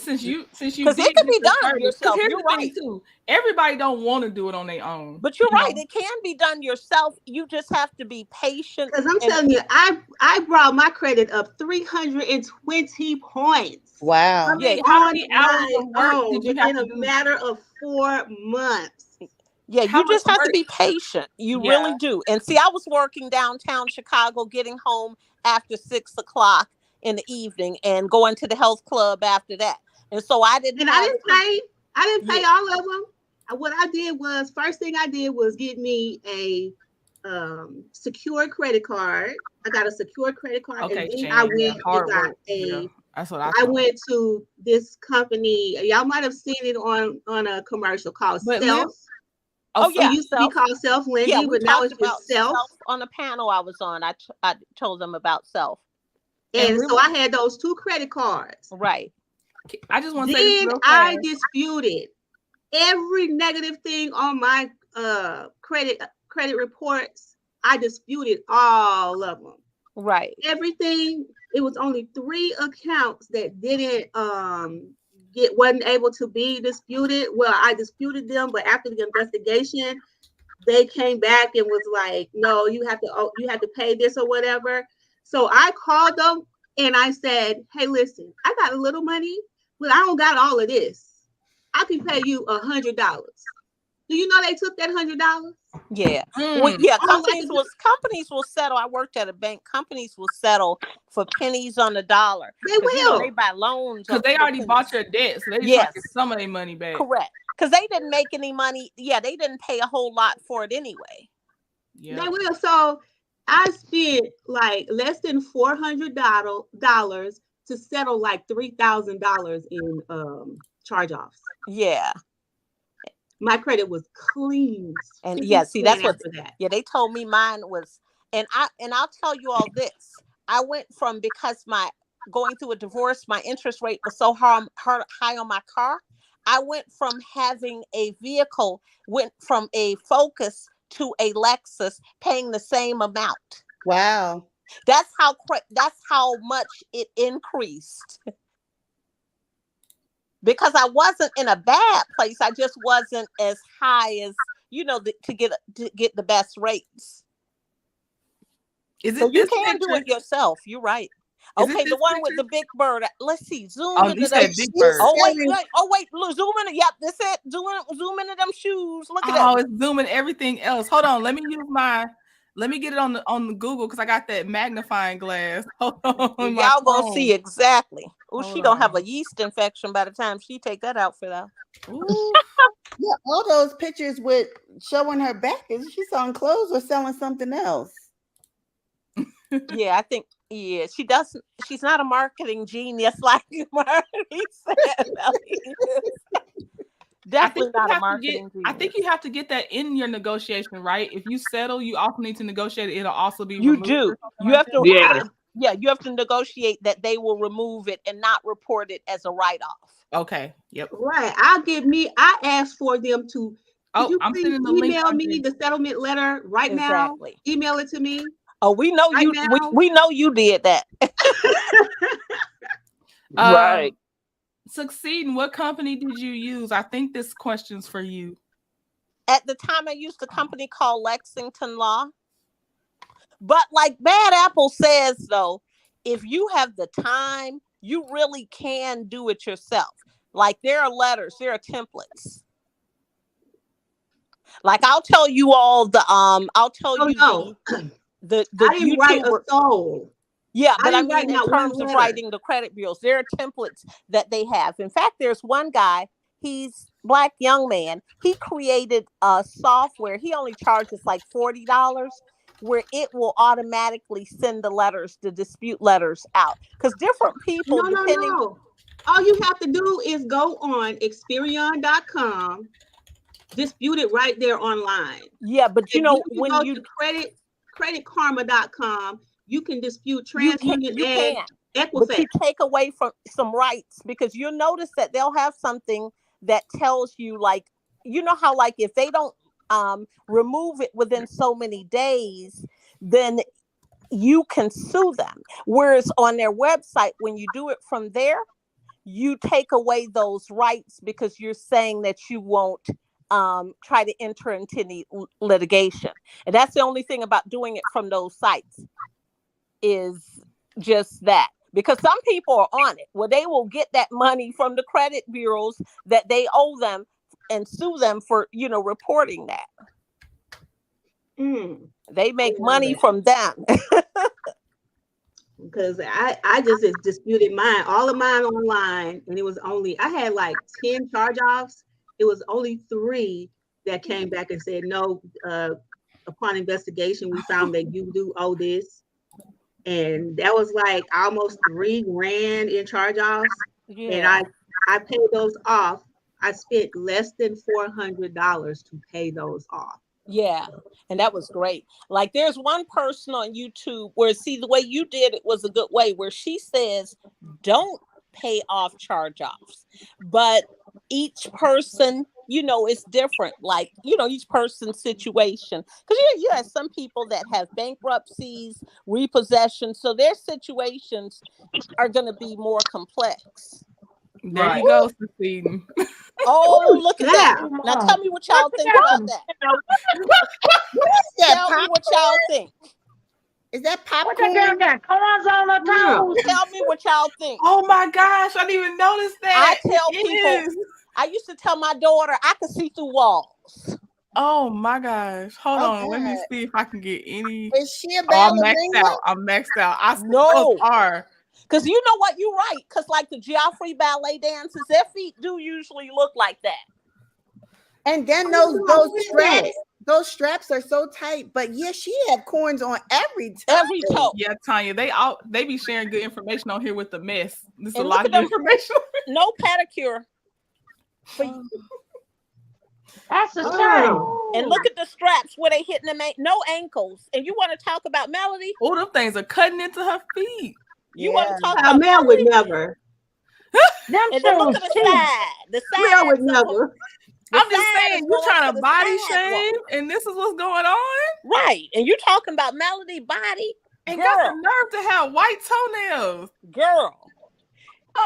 since you because it can be done yourself. You're right too. Everybody don't want to do it on their own. But you're right. It can be done yourself. You just have to be patient. Because I'm telling you, I brought my credit up 320 points. Wow. How many hours of work did you have in a matter of 4 months? Yeah, you just have to be patient. You really do. And see, I was working downtown Chicago, getting home after 6 o'clock. in the evening and going to the health club after that. And so I didn't. And I didn't pay all of them. What I did was, first thing I did was get me a secure credit card. I got a secure credit card, Okay, and then Shan, I went and got work. Yeah, that's what I went to this company. Y'all might have seen it on a commercial called Self. It used to be called Self Lindy, but now it's just Self. On the panel I was on. I told them about Self. And so I had those 2 credit cards. Right. I just want to say this real fast. I disputed every negative thing on my credit reports. I disputed all of them. Right. Everything. It was only 3 accounts that didn't wasn't able to be disputed. Well, I disputed them, but after the investigation, they came back and was like, "No, you have to pay this or whatever." So I called them and I said, "Hey, listen, I got a little money, but I don't got all of this. I can pay you $100. Do you know they took that $100? Yeah. Well, yeah. Companies will settle. I worked at a bank. Companies will settle for pennies on the dollar. They will. They buy loans because they already bought your debt, so they just try to get some of their money back. Correct. Because they didn't make any money. Yeah, they didn't pay a whole lot for it anyway. Yeah, they will. So I spent like less than $400 to settle like $3,000 in charge-offs. Yeah. My credit was clean. And see, that's what they told me mine was. And I'll tell you all this. I went from, because going through a divorce, my interest rate was so high on my car. I went from having a vehicle, went from a Focus to a Lexus, paying the same amount. Wow. That's how much it increased. Because I wasn't in a bad place. I just wasn't as high as, to get the best rates. So you can do it yourself. You're right. Okay, the one with the big bird. Let's see. Zoom into that big bird. Oh wait. Look, zoom in. Yep, that's it. Zoom into them shoes. Look at that. Oh, it's zooming everything else. Hold on. Let me get it on the Google, because I got that magnifying glass. Hold on. Y'all gonna see exactly. Oh, she gonna have a yeast infection by the time she take that outfit out. Yeah, all those pictures with showing her back. Is she selling clothes or selling something else? Yeah, I think. Yeah, she doesn't. She's not a marketing genius like Marty said. Definitely not a marketing genius. I think you have to get that in your negotiation, right? If you settle, you also need to negotiate it. It'll also be you removed. Do. You have to. Yeah. Yeah, you have to negotiate that they will remove it and not report it as a write-off. Okay. Yep. Right. I asked for them to. Could you please email me the settlement letter right now? Email it to me. Oh, we know right you. We know you did that. Right. Succeeding. What company did you use? I think this question's for you. At the time, I used a company called Lexington Law. But like Bad Apple says, though, if you have the time, you really can do it yourself. Like there are letters, there are templates. Like I'll tell you all the the I didn't write a soul. Yeah, but I mean in terms of writing the credit bureaus, there are templates that they have. In fact, there's one guy, he's Black young man. He created a software. He only charges like $40, where it will automatically send the dispute letters out. Because different people, No. All you have to do is go on Experian.com, dispute it right there online. Yeah, but when you go to creditkarma.com, you can dispute TransUnion and Equifax. But you take away from some rights, because you'll notice that they'll have something that tells you, like, how like if they don't remove it within so many days, then you can sue them. Whereas on their website, when you do it from there, you take away those rights because you're saying that you won't try to enter into any litigation. And that's the only thing about doing it from those sites, is just that. Because some people are on it, where they will get that money from the credit bureaus that they owe them and sue them for, reporting that. They make money from them. because I just disputed mine, all of mine online, and it was only, I had like 10 charge-offs. It was only 3 that came back and said, no, upon investigation, we found that you do owe this. And that was like almost $3,000 in charge-offs. Yeah. And I paid those off. I spent less than $400 to pay those off. Yeah, and that was great. Like there's one person on YouTube where, see, the way you did it was a good way, where she says don't pay off charge-offs, but each person, you know, is different. Like, you know, each person's situation, because you have some people that have bankruptcies, repossession, so their situations are going to be more complex. There you go, succeeding. Oh, look at that. Now tell me what y'all think about that. Tell me what y'all think. Is that popcorn? What that girl got? Corns on her toes. Tell me what y'all think. Oh my gosh, I didn't even notice that. I tell people, I used to tell my daughter I could see through walls. Oh my gosh. Hold on. Let me see if I can get any. Is she a ballerina? I'm maxed out. I know. Because you know what? You're right. Because like the Geoffrey ballet dances, their feet do usually look like that. And then those straps are so tight. But yeah, she had corns on every toe. Yeah, Tanya, they be sharing good information on here with the mess. This is a lot of good information. No pedicure. That's a shame. And look at the straps where they hitting them. No ankles. And you want to talk about Melody? Oh, them things are cutting into her feet. You want to talk about Mel would never. And then look at the side. The side. Mel would never. I'm just saying, you're trying to body shame, and this is what's going on? Right. And you're talking about Melody body. And got the nerve to have white toenails. Girl.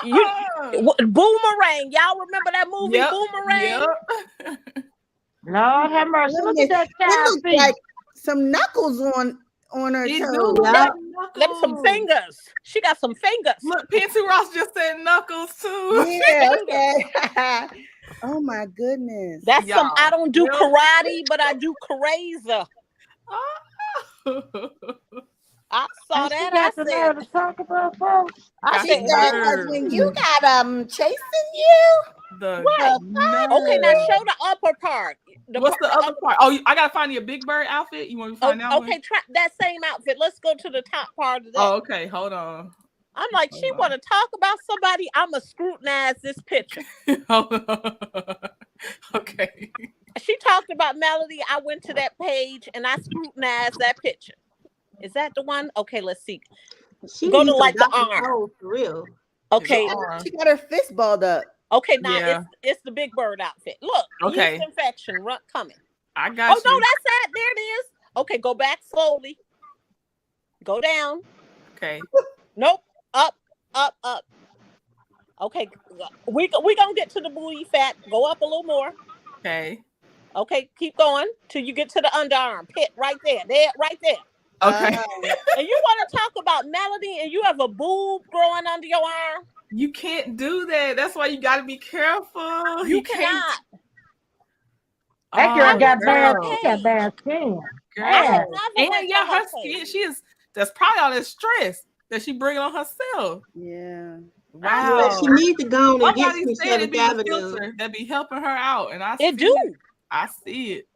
Boomerang. Y'all remember that movie, Boomerang? Yep. Lord have mercy. Look at that child's feet. Like some knuckles on her toes. Them some fingers. She got some fingers. Look, Pansy Ross just said knuckles too. Yeah, okay. Oh my goodness. That's some, I don't do karate, but I do crazy. I saw that. I said, to talk about folks. I said, when you got chasing you. Okay, now show the upper part. What's the other part? Oh, I gotta find you a Big Bird outfit. You want me to find out? Okay, try that same outfit. Let's go to the top part of that. Oh, okay. Hold on. I'm like, she want to talk about somebody. I'ma scrutinize this picture. Hold on. Okay. She talked about Melody. I went to that page and I scrutinized that picture. Is that the one? Okay, let's see. She go to like the arm. For real. Okay. She got her fist balled up. Okay, now it's the Big Bird outfit. Look, yeast infection coming. I got you. Oh, no, that's that. There it is. Okay, go back slowly. Go down. Okay. Nope. Up. Okay, we gonna get to the booty fat. Go up a little more. Okay. Okay, keep going till you get to the underarm pit right there. Right there. Okay. And you want to talk about Melody and you have a boob growing under your arm? You can't do that. That's why you got to be careful. You cannot. That girl got bad skin. Girl. And her skin, that's probably all that stress that she bringing on herself. Yeah. Wow. She needs to go and get some Seventh Avenue. That be helping her out. And I see it.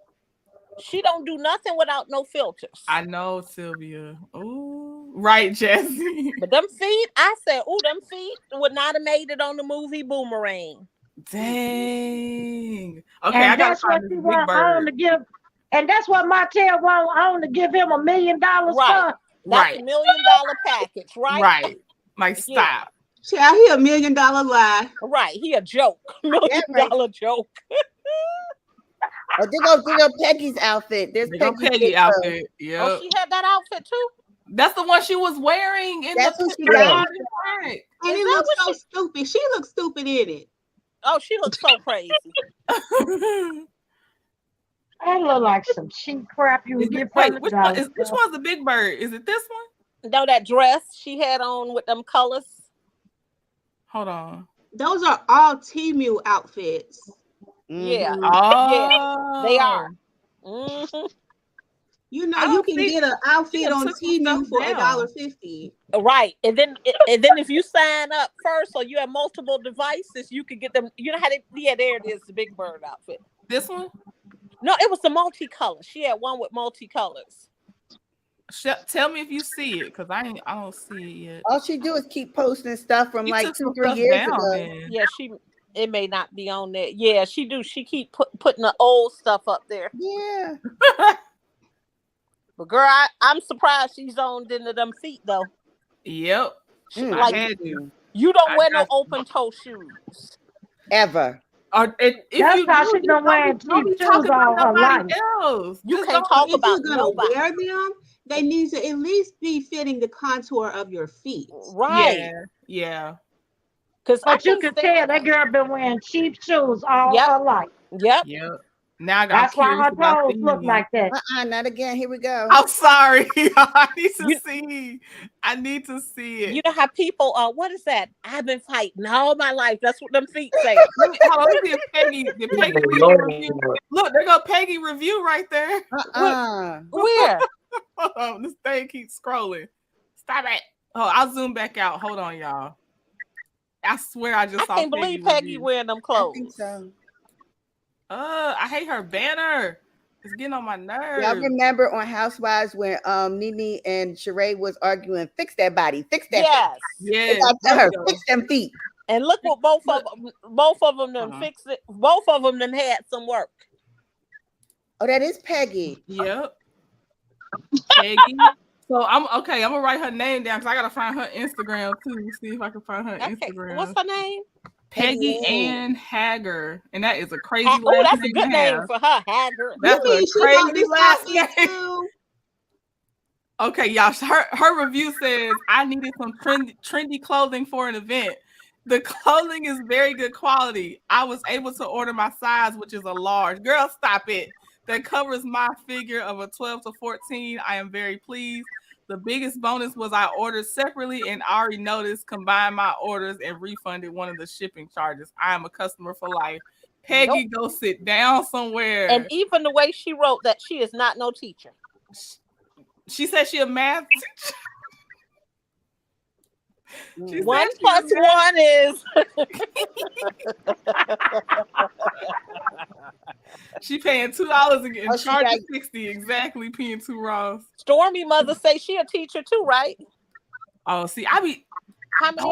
She don't do nothing without no filters. I know, Sylvia. Oh, right, Jesse. But them feet, I said, them feet would not have made it on the movie Boomerang. Dang. Okay, And I got that's what she want on to give. And that's what Martell want on to give him $1 million for. That's $1 million package, right? Right. Like, stop. Yeah, he $1 million lie. Right, he a joke. $1 million joke. Oh, they go Peggy's outfit. There's Peggy's outfit. Yeah. Oh, she had that outfit too. That's the one she was wearing in That's the what she got. And it looks so stupid. She looks stupid in it. Oh, she looks so crazy. That look like some cheap crap you would get from which one's the Big Bird? Is it this one? No, that dress she had on with them colors. Hold on. Those are all Temu outfits. Yeah. Oh. Yeah, they are. Mm-hmm. You know, you can get an outfit on Temu for $1.50. Right, and then if you sign up first, or you have multiple devices, you could get them. You know how they? Yeah, there it is, the Big Bird outfit. This one? No, it was the multicolor. She had one with multicolors. Tell me if you see it, because I don't see it yet. All she do is keep posting stuff from like 2-3 years ago. Man. Yeah, it may not be on there. Yeah, she do. She keep putting the old stuff up there. Yeah. But girl, I'm surprised she's on into them feet though. Yep. Like you don't wear no open toe shoes ever. That's how she's been wearing cheap shoes all her life. You can't talk about if you're gonna wear them. They need to at least be fitting the contour of your feet. Right. Yeah. But you can tell that girl been wearing cheap shoes all her life. Yep. Now that's why her toes look like that. Not again. Here we go. I'm sorry. I need to see it. You know how people what is that? I've been fighting all my life. That's what them feet say. Hold on, let me see if Peggy review. Look, there go Peggy review right there. Where? Hold on, this thing keeps scrolling. Stop it. Oh, I'll zoom back out. Hold on, y'all. I swear I just saw I can't believe Peggy wearing them clothes. I think so. I hate her banner. It's getting on my nerves. Y'all remember on Housewives when Nene and Sheree was arguing, fix that body, fix that. Yes. I tell her, fix them feet. And look what both of them done fixed it. Both of them done had some work. Oh, that is Peggy. Yep. Peggy. So I'm gonna write her name down because I gotta find her Instagram too. See if I can find her Instagram. What's her name? Peggy Ann Hager, and that is a crazy last name. That's a good name for her, Hager. That's a crazy last name. Okay, y'all. Her review says I needed some trendy clothing for an event. The clothing is very good quality. I was able to order my size, which is a large. Girl, stop it. That covers my figure of a 12 to 14. I am very pleased. The biggest bonus was I ordered separately and already noticed, combined my orders and refunded one of the shipping charges. I am a customer for life. Peggy, go sit down somewhere. And even the way she wrote that, she is not no teacher. She said she a math teacher. 1 plus 1 is. She paying $2 and charging $60. Exactly, paying $2 raws. Stormy mother say she a teacher too, right? Oh, see, how many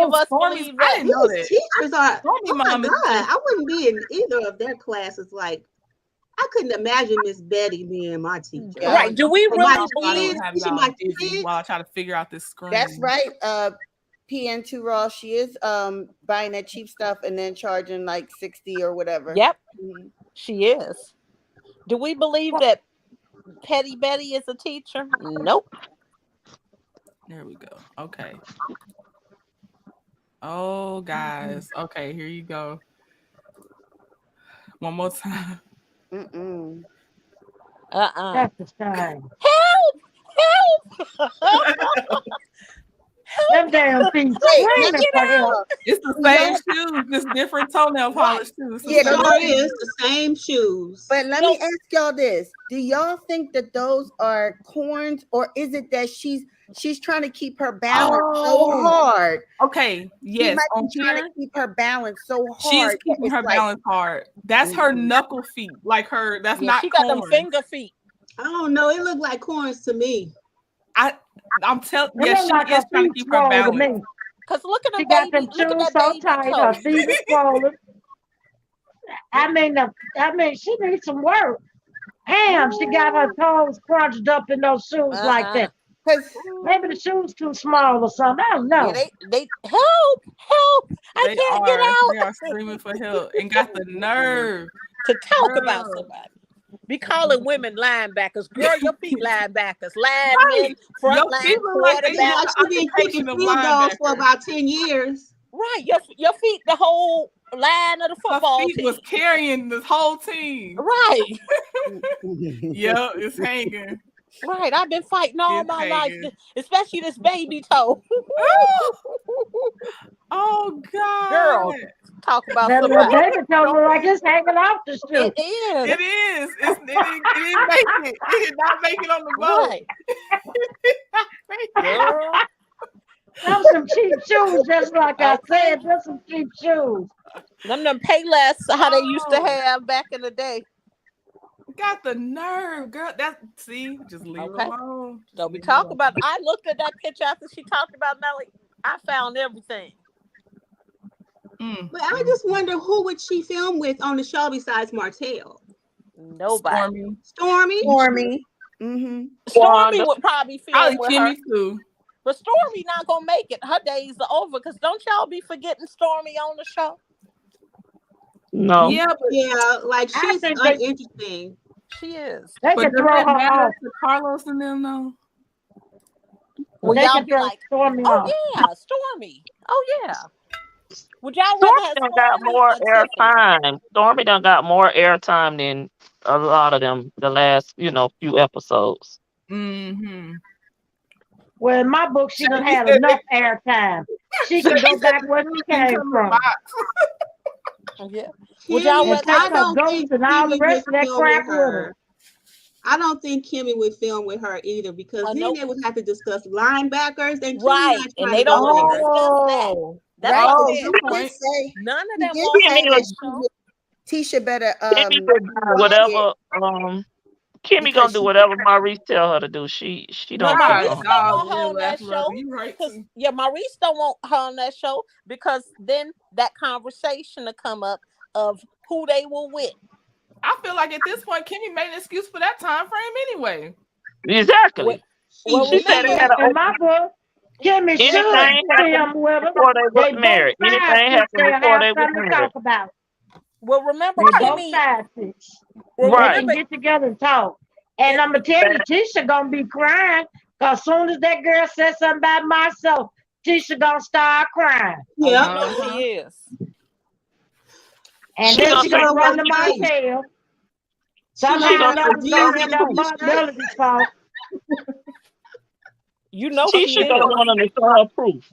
of us believe that? I didn't know that. Teachers are. Stormy mom is. I wouldn't be in either of their classes. Like, I couldn't imagine Miss Betty being my teacher. Right? Do we really believe my kids while I try to figure out this screen? That's right. PN2 Raw, she is buying that cheap stuff and then charging like 60 or whatever. Yep, she is. Do we believe that Petty Betty is a teacher? Nope. There we go. Okay. Oh, guys. Okay, here you go. One more time. That's the time. Help! Them damn feet. It's the same shoes, just different toenail polish too. Yeah, it is the same shoes. But let me ask y'all this: do y'all think that those are corns, or is it that she's trying to keep her balance so hard? Okay, yes, she's trying to keep her balance so hard. She's keeping her balance hard. That's her knuckle feet, like her. That's not. She got them finger feet. I don't know. It looked like corns to me. I'm telling you, she is trying to keep her balance. Because look at her she got them shoes so tight, her feet is swollen. I mean, she needs some work. Damn, she got her toes crunched up in those shoes like that. Maybe the shoes too small or something. I don't know. Yeah, they help! I can't get out. They are screaming for help and got the nerve to talk about somebody. Be calling women linebackers. Girl, your feet linebackers. Linemen, front line, quarterback. You've been kicking field goals for about 10 years. Right. Your feet, the whole line of the football team. Was carrying this whole team. Right. Yep, it's hanging. Right. I've been fighting all my life, especially this baby toe. Oh, God. Girl, talk about That little somebody. baby told me like it's hanging off the shoe. It is. It is. It didn't make it. It did not make it on the boat. Right. Girl. Those some cheap shoes, just like I said. There's some cheap shoes. Them pay less, how they used to have back in the day. Got the nerve, girl. Just leave it alone. Don't be talking about it. I looked at that picture after she talked about Nelly. I found everything. But I just wonder who would she film with on the show besides Martell? Nobody. Stormy. Mm-hmm. Stormy would probably film with Kimmy her. too. But Stormy not gonna make it. Her days are over. Because don't y'all be forgetting Stormy on the show? No. Yeah, like she's uninteresting. She is. They can throw her off. Carlos and them though. Well, y'all be like, Stormy oh yeah, Stormy. Oh yeah. Would y'all Stormy done got more airtime. Stormy done got more airtime than a lot of them the last, few episodes. Mm-hmm. Well, in my book, she done had enough airtime. She can go back where she came from. Yeah. Would y'all I don't think Kimmy would film with her. I don't think Kimmy would film with her either because then they would have to discuss linebackers and right, and they don't want to discuss that. That's what say. None of them want Tisha better whatever. Kimmy gonna do whatever Maurice tell her to do. She don't. Maurice don't want her on that show. Maurice don't want her on that show because then that conversation to come up of who they were with. I feel like at this point, Kimmy made an excuse for that time frame anyway. Exactly. She said it had in my book. Kimmy should film with her before they were married. Anything happened before they were married. Talk about. Well, remember Kimmy. Right. They can get together and talk. And I'm gonna tell you, Tisha gonna be crying because as soon as that girl says something about myself, Tisha gonna start crying. Yeah, she is. And then she gonna run to Martell. Somehow Melody's fault. You know Tisha gonna want to show her proof,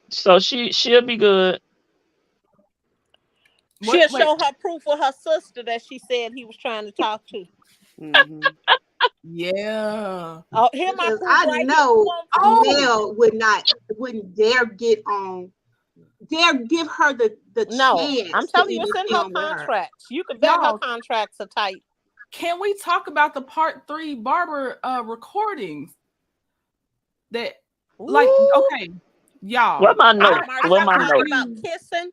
so she'll be good. She'll show her proof with her sister that she said he was trying to talk to. Mm-hmm. Yeah. Oh, here my proof I know Mel wouldn't dare give her the chance. I'm telling you, it's in her contracts. You can bet her contracts are tight. Can we talk about the part 3 barber recordings? That y'all. What my notes? What my notes? About kissing.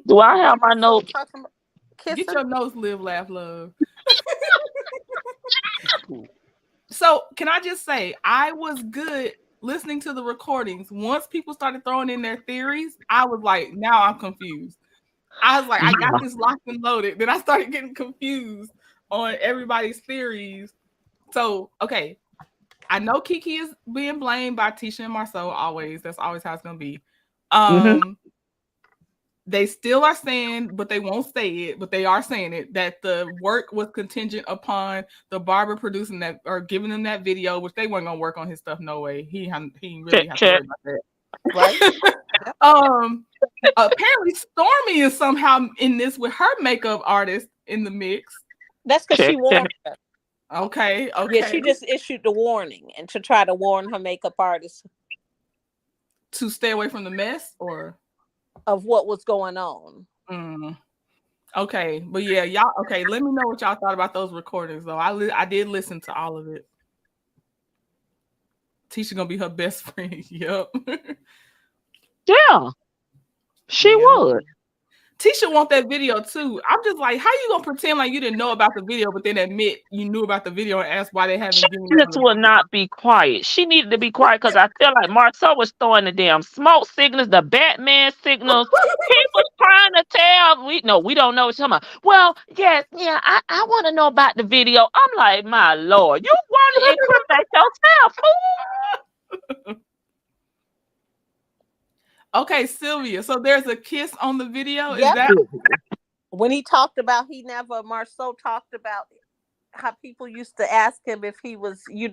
Do I have my notes? Get your notes, live, laugh, love. So can I just say, I was good listening to the recordings. Once people started throwing in their theories, I was like, now I'm confused. I was like, I got this locked and loaded. Then I started getting confused on everybody's theories. So, okay. I know Kiki is being blamed by Tisha and Marceau always. That's always how it's going to be. They still are saying, but they won't say it, but they are saying it, that the work was contingent upon the barber producing that or giving them that video, which they weren't going to work on his stuff. No way. He really has to worry about that. Right? Apparently Stormy is somehow in this with her makeup artist in the mix. That's because she warned her. Okay. Yeah, she just issued the warning and to try to warn her makeup artist to stay away from the mess or of what was going on. Okay, but yeah, y'all. Okay, let me know what y'all thought about those recordings, though. I did listen to all of it. Tisha gonna be her best friend. Yep. Yeah, she would. Tisha want that video too. I'm just like, how you gonna pretend like you didn't know about the video, but then admit you knew about the video and ask why they haven't given you? This will not be quiet. She needed to be quiet because I feel like Marceau was throwing the damn smoke signals, the Batman signals. He was trying to tell we don't know what you're talking about. Well, yeah, I want to know about the video. I'm like, my Lord, you want to incriminate yourself, fool. Okay, Sylvia. So there's a kiss on the video. Yep. Is that when he talked about Marceau talked about how people used to ask him if he was, YAG.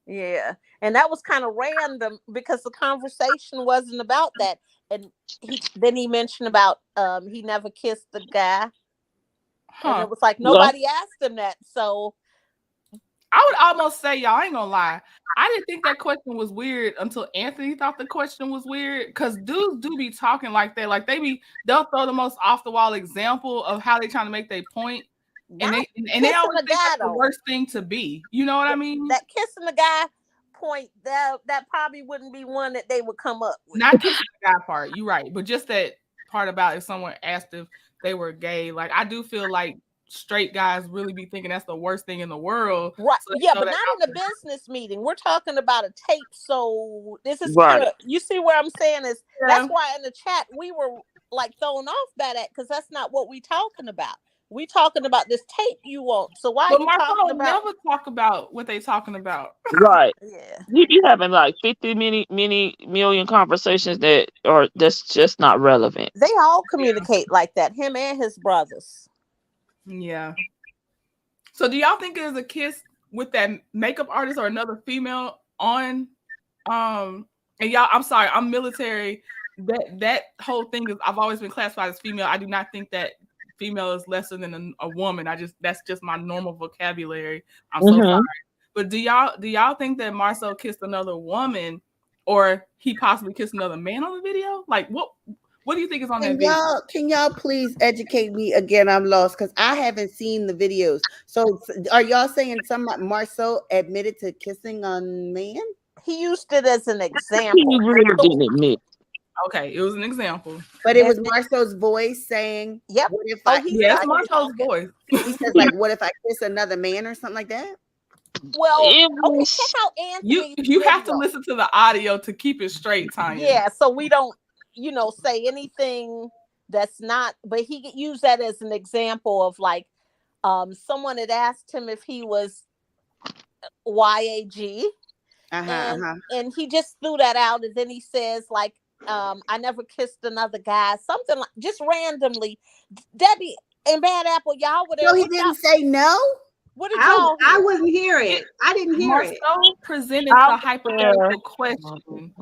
Yeah, and that was kind of random because the conversation wasn't about that. And he mentioned about he never kissed the guy, and it was like nobody asked him that. So I would almost say, y'all, I ain't gonna lie, I didn't think that question was weird until Anthony thought the question was weird. Because dudes do be talking like that. Like they'll throw the most off the wall example of how they trying to make their point. And they always think that's the worst thing to be. You know what I mean? That kissing the guy point, that probably wouldn't be one that they would come up with. Not kissing the guy part, you're right. But just that part about if someone asked if they were gay, like I do feel like straight guys really be thinking that's the worst thing in the world. Right. So yeah, but not in a business meeting. We're talking about a tape. So this is kind of, you see where I'm saying is that's why in the chat we were like thrown off by that, because that's not what we talking about. We talking about this tape you want. So why are you talking about? Never talk about what they talking about. Right. Yeah. He be having like 50 million conversations that's just not relevant. They all communicate like that. Him and his brothers. Yeah. So do y'all think there's a kiss with that makeup artist or another female on? And y'all, I'm sorry, I'm military. That whole thing is, I've always been classified as female. I do not think that female is lesser than a woman. That's just my normal vocabulary. I'm so sorry. But do y'all think that Marcel kissed another woman, or he possibly kissed another man on the video? Like what do you think is on that video? Can y'all please educate me again? I'm lost because I haven't seen the videos. So are y'all saying Marcel admitted to kissing a man? He used it as an example. He really didn't admit. Okay, it was an example. But it was Marcel's voice saying, "Yep." What if it's Marcel's voice. He says, like, what if I kiss another man or something like that? Well, okay, check out Anthony. You have to listen to the audio to keep it straight, Tanya. Yeah, so we don't, say anything that's not. But he used that as an example of like, someone had asked him if he was YAG, and he just threw that out, and then he says like, I never kissed another guy, something like just randomly. Debbie and Bad Apple, y'all would. So he didn't say no. What did y'all? I wouldn't hear it. I didn't hear it. Marcel presented the hypothetical question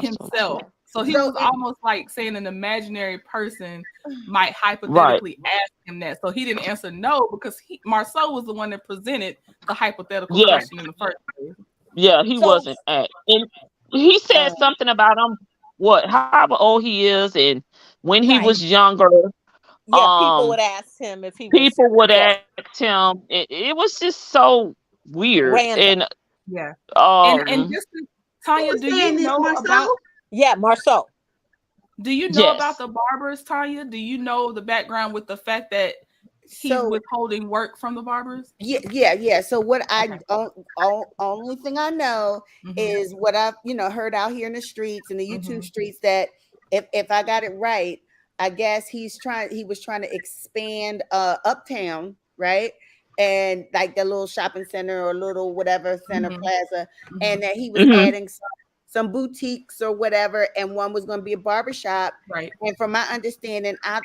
himself. So he was almost like saying an imaginary person might hypothetically ask him that. So he didn't answer no because Marcel was the one that presented the hypothetical question in the first place. Yeah, he wasn't at. And he said something about how old he is and when he was younger. Yeah, people would ask him if he was. People would ask him. It was just so weird. Random. And just Tanya, do you know about? Yeah, Marcel. Do you know about the barbers, Tanya? Do you know the background with the fact that he's withholding work from the barbers? Yeah. So what only thing I know is what I've heard out here in the streets, in the YouTube streets, that if I got it right, I guess he was trying to expand uptown, right? And like the little shopping center or little whatever center plaza, and that he was adding some boutiques or whatever, and one was going to be a barbershop. Right. And from my understanding, I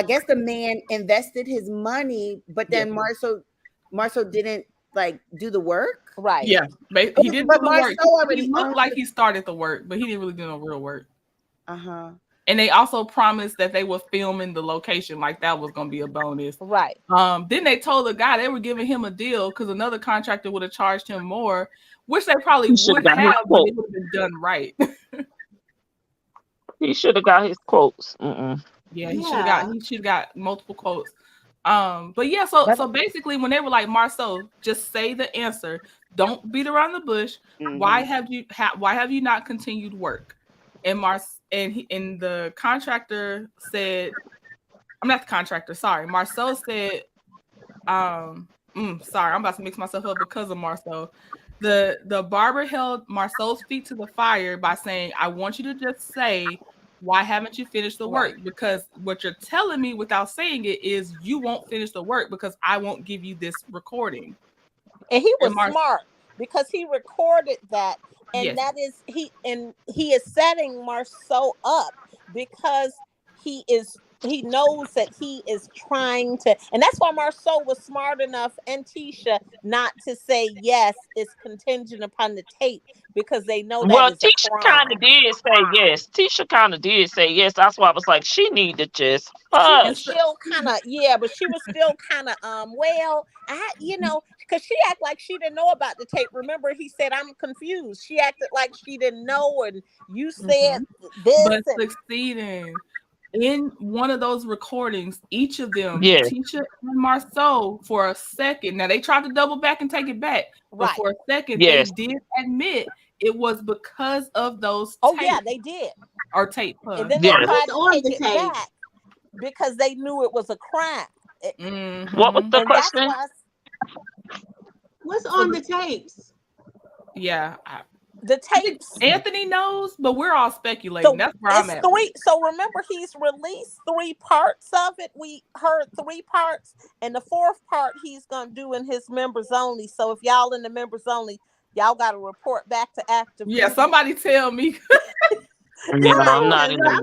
guess the man invested his money, but then Marcel didn't like do the work. Right. Yeah. He didn't do the work. He looked like he started the work, but he didn't really do no real work. And they also promised that they would film in the location, like that was going to be a bonus. Right. Then they told the guy they were giving him a deal because another contractor would have charged him more, which they probably would have, but it would have been done right. He should have got his quotes. Yeah, he should have got multiple quotes. But yeah, so basically when they were like, Marcel, just say the answer. Don't beat around the bush. Why have you not continued work? And the contractor said, I'm not the contractor, sorry. Marcel said, sorry, I'm about to mix myself up because of Marcel. The barber held Marcel's feet to the fire by saying, I want you to just say, why haven't you finished the work? Because what you're telling me without saying it is you won't finish the work because I won't give you this recording. And he was smart because he recorded that. And that is he is setting Marcel up because he is he knows that he is trying to, and that's why Marceau was smart enough and Tisha not to say yes, it's contingent upon the tape, because they know that Well, is a Tisha kind of crime. did say yes. Tisha kind of did say yes. That's why I was like, she need to just She was hush. still kind of, yeah, but she was still kind of well, because she acted like she didn't know about the tape. Remember, he said, I'm confused. She acted like she didn't know, and you said this. But succeeding in one of those recordings, each of them, Yes. Tisha and Marceau, for a second. Now they tried to double back and take it back, but for a second, Yes. they did admit it was because of those. Oh yeah, they did. Or tape. And then they tried to take it back because they knew it was a crime. What was the question? What's on the tapes? Yeah. The tapes. Anthony knows, but we're all speculating. So that's where I'm at. So remember, he's released 3 parts of it. We heard 3 parts, and the 4th part he's gonna do in his members only. So if y'all in the members only, y'all got to report back to active. Yeah, somebody tell me. No, I'm not even. I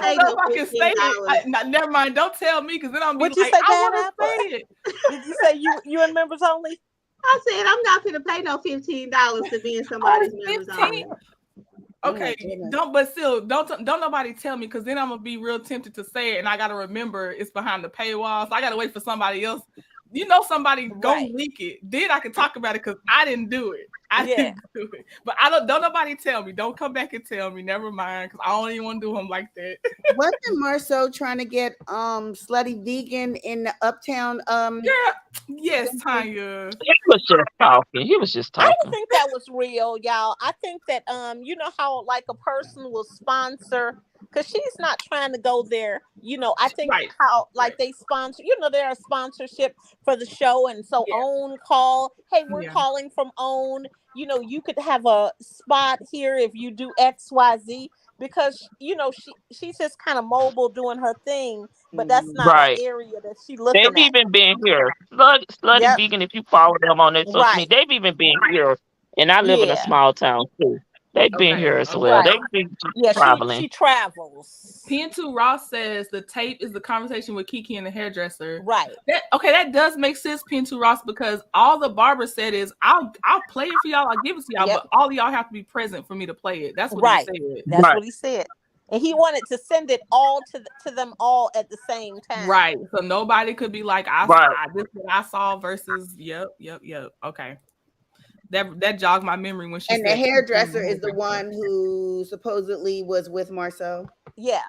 don't know if I can say it. Never mind. Don't tell me, because then I'm be like, I want to say it. Did you say you in members only? I said I'm not going to pay no $15 to be in somebody's members only. Okay, don't nobody tell me, because then I'm gonna be real tempted to say it, and I gotta remember it's behind the paywall, so I gotta wait for somebody else. Somebody go leak it. Then I can talk about it, because I didn't do it. I didn't do it. But don't nobody tell me. Don't come back and tell me. Never mind, because I don't even want to do them like that. Wasn't Marceau trying to get Slutty Vegan in the Uptown? Yes, Tanya. He was just talking. I don't think that was real, y'all. I think that you know how like a person will sponsor, because she's not trying to go there. I think how like they sponsor, they're a sponsorship for the show, and so OWN call, hey, we're calling from OWN. You could have a spot here if you do XYZ, because she's just kind of mobile doing her thing, but that's not an area that she looking at. They've even been here. Slutty Vegan, if you follow them on their social media, they've even been here. And I live in a small town too. They've been here as well. They've been traveling. She travels. P2 Ross says the tape is the conversation with Kiki and the hairdresser. Right. That does make sense, P2 Ross, because all the barber said is, I'll play it for y'all, I'll give it to y'all, but all of y'all have to be present for me to play it. That's what he said. That's what he said. And he wanted to send it all to them all at the same time. Right. So nobody could be like, this is what I saw versus yep. Okay. That jogged my memory when she said. And the hairdresser is the one who supposedly was with Marceau. Yeah.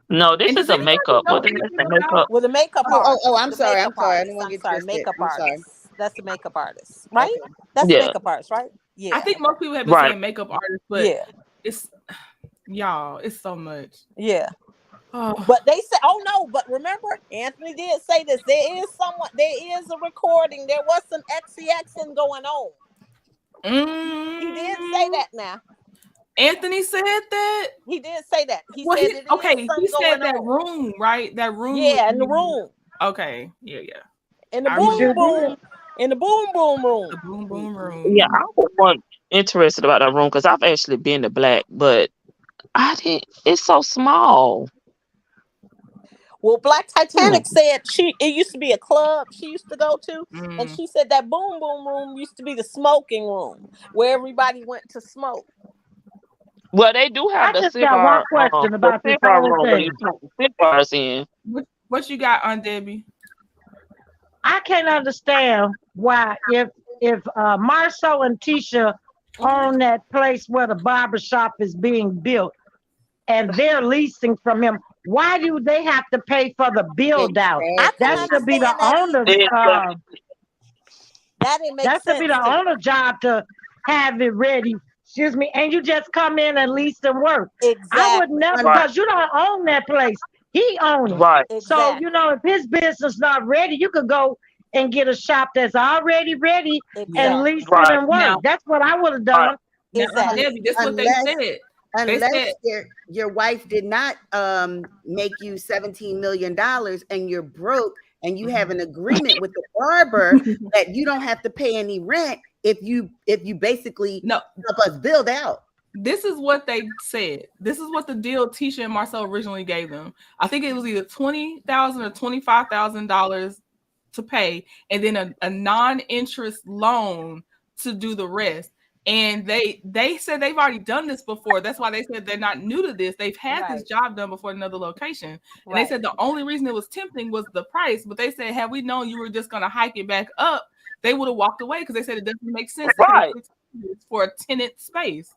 No, this is a makeup. With a makeup artist. Oh, I'm sorry. I didn't want to get twisted. Makeup artist. That's the makeup artist, right? Okay. That's the makeup artist, right? Yeah. I think most people have been saying makeup artist, but it's it's so much. Yeah. But they said, but remember, Anthony did say this. There is a recording. There was some XCXing going on. He did say that now. Anthony said that? He did say that. He said he said that room, right? That room. Yeah, in the room. Okay. Yeah. In the boom boom. In the boom boom room. The boom boom room. Yeah, I wasn't interested about that room, because I've actually been to Black, but it's so small. Well, Black Titanic said it used to be a club she used to go to, and she said that boom boom room used to be the smoking room where everybody went to smoke. Well, they do have the cigar. One question about this whole thing. Cigars in. What you got, Aunt Debbie? I can't understand why if Marceau and Tisha own that place where the barbershop is being built, and they're leasing from him, why do they have to pay for the build out? That should be the owner's that should be the owner's job to have it ready. Excuse me, and you just come in and lease and work. Exactly. I would never, because you don't own that place. He owns it. Right. So, if his business not ready, you could go and get a shop that's already ready and lease it and work. That's what I would have done. Exactly. That's what they said. Unless your wife did not make you $17 million and you're broke and you have an agreement with the barber that you don't have to pay any rent if you basically help us build out. this is what they said. This is what the deal Tisha and Marcel originally gave them. I think it was either $20,000 or $25,000 to pay, and then a non-interest loan to do the rest. And they said they've already done this before. That's why they said they're not new to this. They've had this job done before in another location. And they said the only reason it was tempting was the price. But they said, had we known you were just going to hike it back up, they would have walked away because they said it doesn't make sense for a tenant space.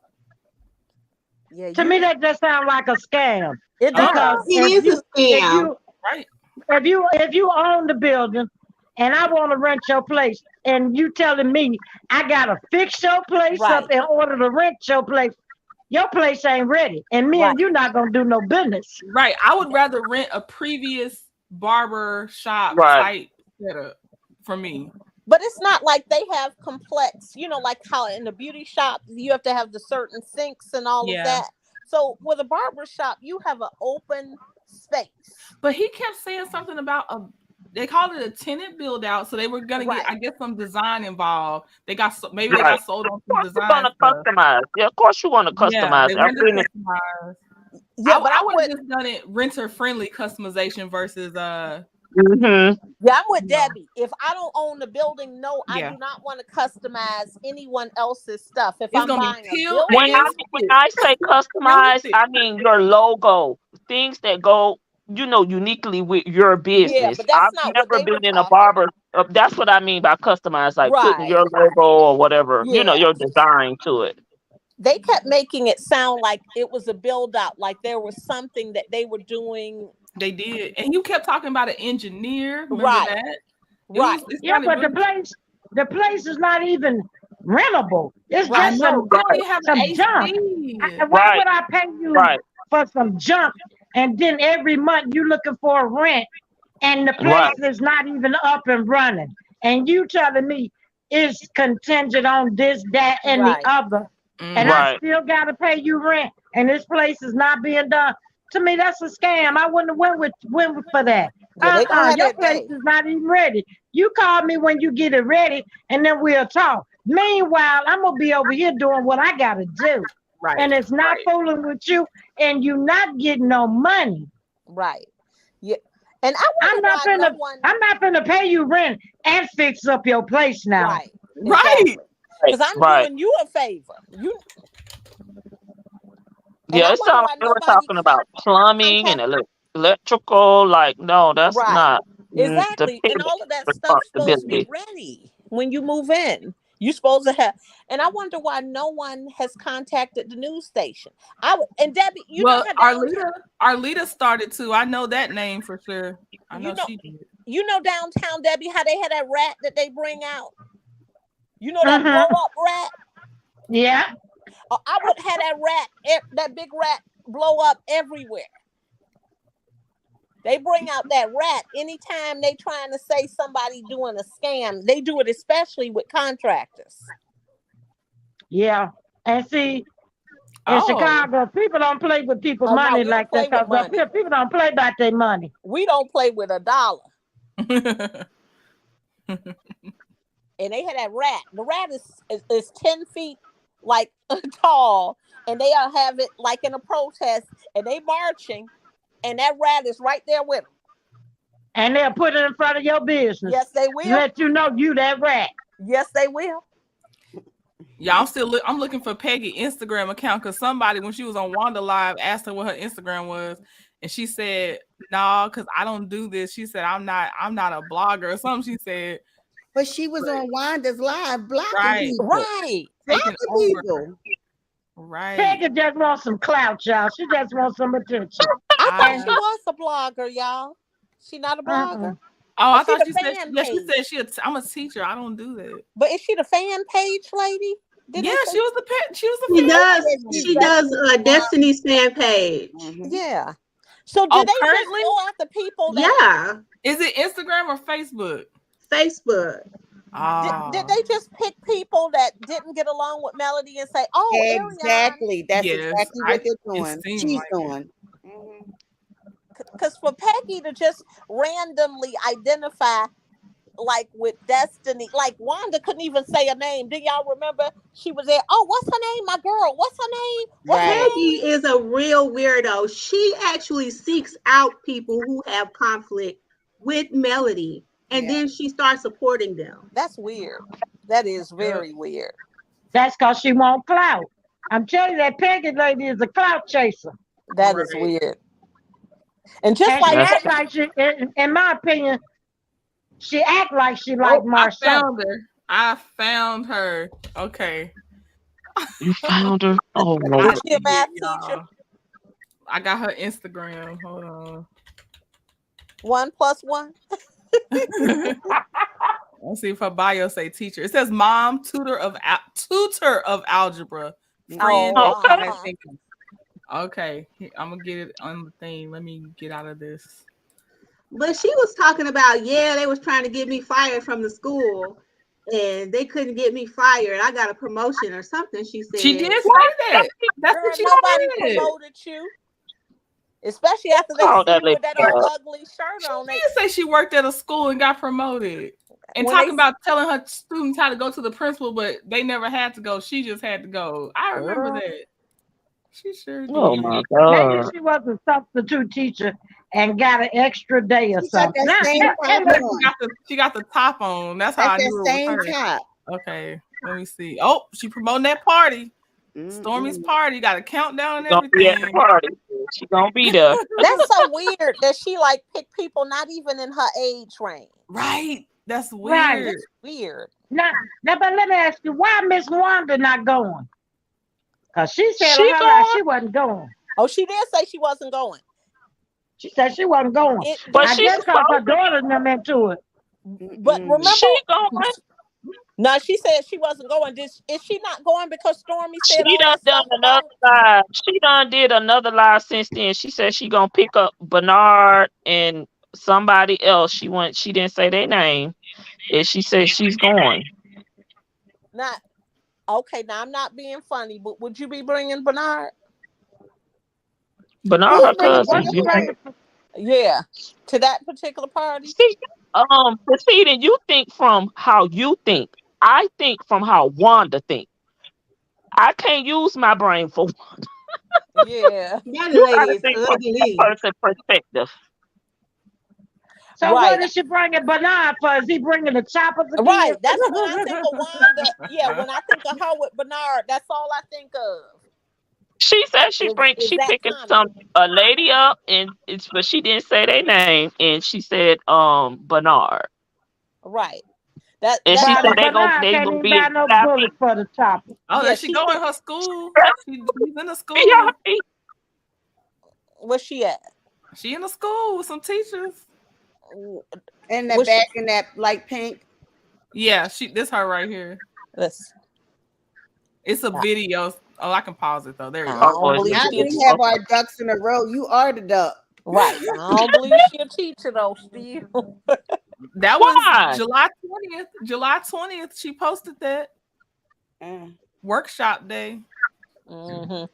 Yeah, to me, that just sounds like a scam. It does. It is a scam. If you own the building and I want to rent your place, and you telling me I gotta fix your place up in order to rent your place ain't ready, and me and you not gonna do no business. Right. I would rather rent a previous barber shop type setup for me. But it's not like they have complex, like how in the beauty shop you have to have the certain sinks and all of that. So with a barber shop, you have an open space. But he kept saying something about they called it a tenant build out, so they were gonna get, I guess, some design involved. They got they got sold on some design. You want to customize? Yeah, of course you want to customize. Yeah, but I would have just done it renter friendly customization versus Yeah, I'm with Debbie. If I don't own the building, I do not want to customize anyone else's stuff. If I'm buying a building, when I say customize, I mean your logo, things that go, uniquely with your business. Yeah, but that's I've never been in a barber. That's what I mean by customize, like putting your logo or whatever, your design to it. They kept making it sound like it was a build out, like there was something that they were doing. They did, and you kept talking about an engineer. Remember that? But the place is not even rentable. It's just some junk. Why would I pay you for some junk? And then every month you looking for a rent, and the place is not even up and running. And you telling me it's contingent on this, that, and the other, and I still got to pay you rent, and this place is not being done. To me, that's a scam. I wouldn't have went for that. Your place is not even ready. You call me when you get it ready, and then we'll talk. Meanwhile, I'm gonna be over here doing what I gotta do. Right. And it's not fooling with you, and you're not getting no money. Right. Yeah. And I'm not gonna pay you rent and fix up your place now. Right. Exactly. Because I'm doing you a favor. It's all they were talking about plumbing and electrical. Like, no, that's not exactly. And all of that stuff's supposed to be ready when you move in. You're supposed to have, and I wonder why no one has contacted the news station. And Debbie, Arlita started to. I know that name for sure. I know she did. You know downtown, Debbie, how they had that rat that they bring out. You know that blow up rat. Yeah. I would have that big rat blow up everywhere. They bring out that rat anytime they trying to say somebody doing a scam. They do it especially with contractors. Yeah. And see, in Chicago, people don't play with people's money like that. Because people don't play about their money. We don't play with $1. And they had that rat. The rat is 10 feet tall, and they have it like in a protest, and they marching. And that rat is right there with them. And they'll put it in front of your business. Yes, they will. Let you know you that rat. Yes, they will. Yeah, I'm looking for Peggy Instagram account because somebody, when she was on Wanda Live, asked her what her Instagram was, and she said, "No, because I don't do this." She said, "I'm not a blogger or something." She said, but she was on Wanda's Live blocking people. Right. Blocking people. Right. Peggy just wants some clout, y'all. She just wants some attention. I thought she was a blogger, y'all. She not a blogger. Oh, I thought she said. She said I'm a teacher. I don't do that. But is she the fan page lady? She was the fan. She does Destiny's fan page. Yeah. So do they currently just go after people? Is it Instagram or Facebook? Facebook. Did they just pick people that didn't get along with Melody and say, exactly. That's exactly what they're doing. She's doing. Because for Peggy to just randomly identify like with Destiny. Like Wanda couldn't even say a name. Do y'all remember? She was there. Oh, what's her name? My girl. What's her name? What's her Peggy name? is a real weirdo. She actually seeks out people who have conflict with Melody, and then she starts supporting them. That's weird. That is very weird. That's because she won't clout. I'm telling you, that Peggy lady is a clout chaser. That is weird. And just and like she act like she, in my opinion, she act like she like Marcel. I found her. Okay. You found her? Oh no. Is she a math teacher? I got her Instagram. Hold on. 1 + 1. Let's see if her bio say teacher. It says mom, tutor of algebra. Friend. Okay. I'm gonna get it on the thing. Let me get out of this. But she was talking about, they was trying to get me fired from the school, and they couldn't get me fired. I got a promotion or something. She said she did say that. That's girl, what she nobody said. promoted you. Especially after they see you with that old ugly shirt on. She didn't say she worked at a school and got promoted. And talking about telling her students how to go to the principal, but they never had to go. She just had to go. I remember that. She sure did. Oh my God. Maybe she was a substitute teacher and got an extra day or something. She got the top on. That's how I knew it was her. Top. Okay, let me see. Oh, she promoting that party. Stormy's party. Got a countdown and everything. She gonna be there. That's so weird that she like picked people not even in her age range. Right. That's weird. Right. That's weird. Now, but let me ask you, why Miss Wanda not going? Because she said she wasn't going. Oh, she did say she wasn't going. She said she wasn't going. But I guess because her daughter them into it. But remember, she going. No, she said she wasn't going. Is she not going because Stormy said She done another live. She done did another live since then. She said she gonna pick up Bernard and somebody else. She didn't say their name, and she said she's going. Not okay. Now I'm not being funny, but would you be bringing Bernard? Bernard, her cousin. Yeah, to that particular party. See, Proceeding, you think from how you think. I think from how Wanda think. I can't use my brain for Wanda. Yeah, that lady is ugly. Person perspective. So what is she bringing Bernard for? Is he bringing the choppers again? Right. That's when I think of Wanda. Yeah, when I think of her with Bernard, that's all I think of. She said she picking a lady up, but she didn't say their name, and she said Bernard. Right. And she said they gonna be no bullet for the chopper. Oh, yeah, she go in her school. She's in the school. Where's she at? She in the school with some teachers. And that back in that light pink. Yeah, this her right here. It's a video. Oh, I can pause it though. There you go. Now we have our ducks in a row. You are the duck. Right. I don't believe she a teacher though, Steve. That was July 20th. July 20th. She posted that. Workshop day. I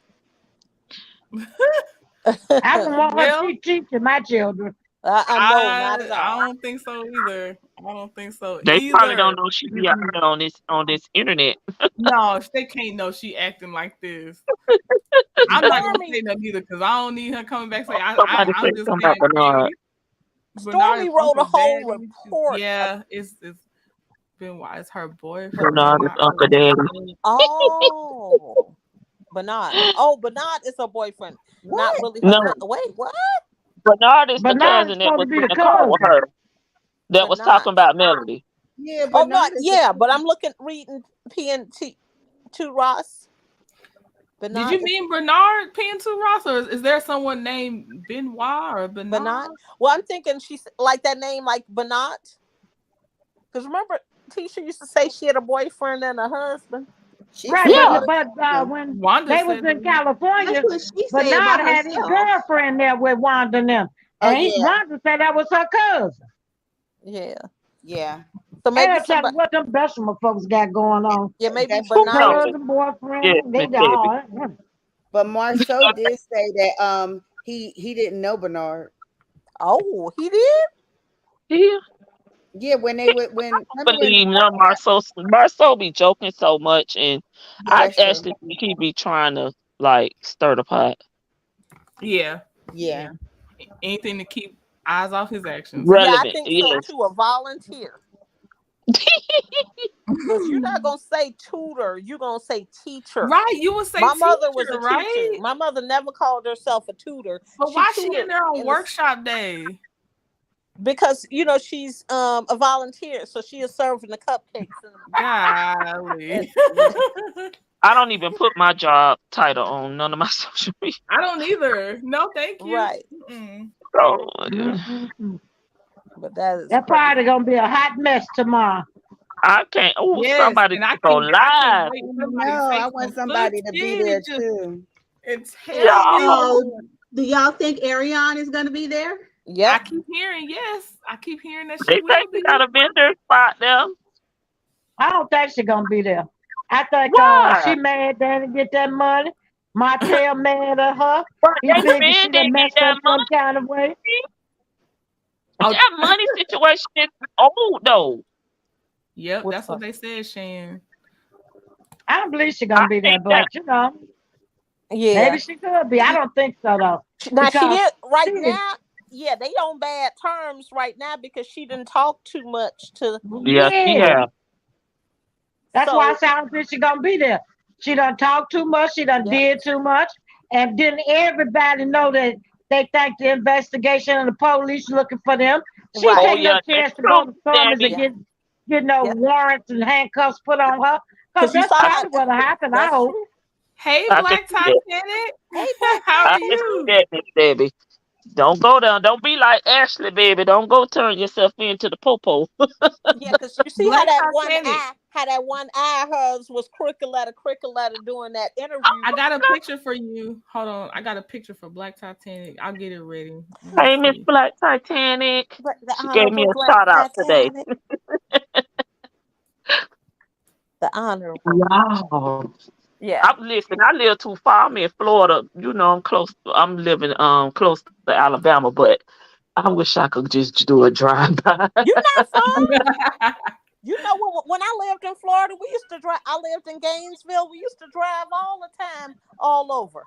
don't want her to teach my children. I don't think so either. I don't think so. They probably don't know she be out there on this internet. No, they can't know she acting like this. I'm not gonna say that either because I don't need her coming back. I'm just saying. Stormy wrote a whole report. Yeah, it's been why it's her boyfriend. Bernard is Uncle Daddy. Oh, Bernard. Oh, Bernard is her boyfriend. What? Not really. No. Wait, what? Bernard is the cousin that was in the car with her. That was talking about Melody. Yeah, but I'm reading PNT to Ross. Did you mean Bernard PN2 Ross, or is there someone named Benoit or Bernard? Well, I'm thinking she's like that name, like Bernard. Because remember, Tisha used to say she had a boyfriend and a husband. Right, but when Wanda they was in California, Bernard had his girlfriend there with Wanda and them. And Wanda said that was her cousin. Yeah. So maybe what them Bessemer folks got going on. Yeah, maybe Bernard boyfriend. They got But Marceau did say that he didn't know Bernard. Oh, he did? Yeah. Yeah, when they would when remember when Believe no, Marceau be joking so much, and yeah, I that's true. actually think he be trying to like stir the pot. Yeah. Yeah. Anything to keep eyes off his actions. Yeah, I Relevant, think so yes. too. A volunteer. Because you're not gonna say tutor, you're gonna say teacher. Right, you would say My teacher, mother was a right? teacher. My mother never called herself a tutor. But why she in there on workshop day? Because she's a volunteer, so she is serving the cupcakes. Golly. I don't even put my job title on none of my social media. I don't either. No, thank you. Right. So, but that party gonna be a hot mess tomorrow. I can't. Oh, yes, somebody and I go can't live. No, I want somebody to be there too. It's So, do y'all think Ariane is going to be there? Yeah, I keep hearing yes. I keep hearing that They she will think be. they got a vendor spot there. I don't think she's gonna be there. I think she mad that to get that money. Martell mad at her. But He they figured she been done they get messed that up some kind of way. That money situation is old though. Yep, that's what they said, Shan. I don't believe she's gonna be there, but yeah, maybe she could be. I don't think so though. Now she is right now. Yeah, they on bad terms right now because she didn't talk too much to. Yeah. That's why I say I don't think she's gonna be there. She done talked too much. She done did too much, and didn't everybody know that they think the investigation and the police looking for them? She take no chance to go to Summers and get no warrants and handcuffs put on her. Because that's probably what happened. I hope. Hey, Black Titanic. Hey, how are you? Baby. Don't go down. Don't be like Ashley, baby. Don't go turn yourself into the popo. Yeah, because you see how that one eye hers was crooked letter doing that interview. I got a picture for you. Hold on. I got a picture for Black Titanic. I'll get it ready. Hey, Miss Black Titanic. She gave me a shout out today. The honorable. Wow. Yeah. I live too far. I'm in Florida. I'm close. I'm living close to Alabama, but I wish I could just do a drive by. You're not far. You know when I lived in Florida, we used to drive. I lived in Gainesville. We used to drive all the time, all over.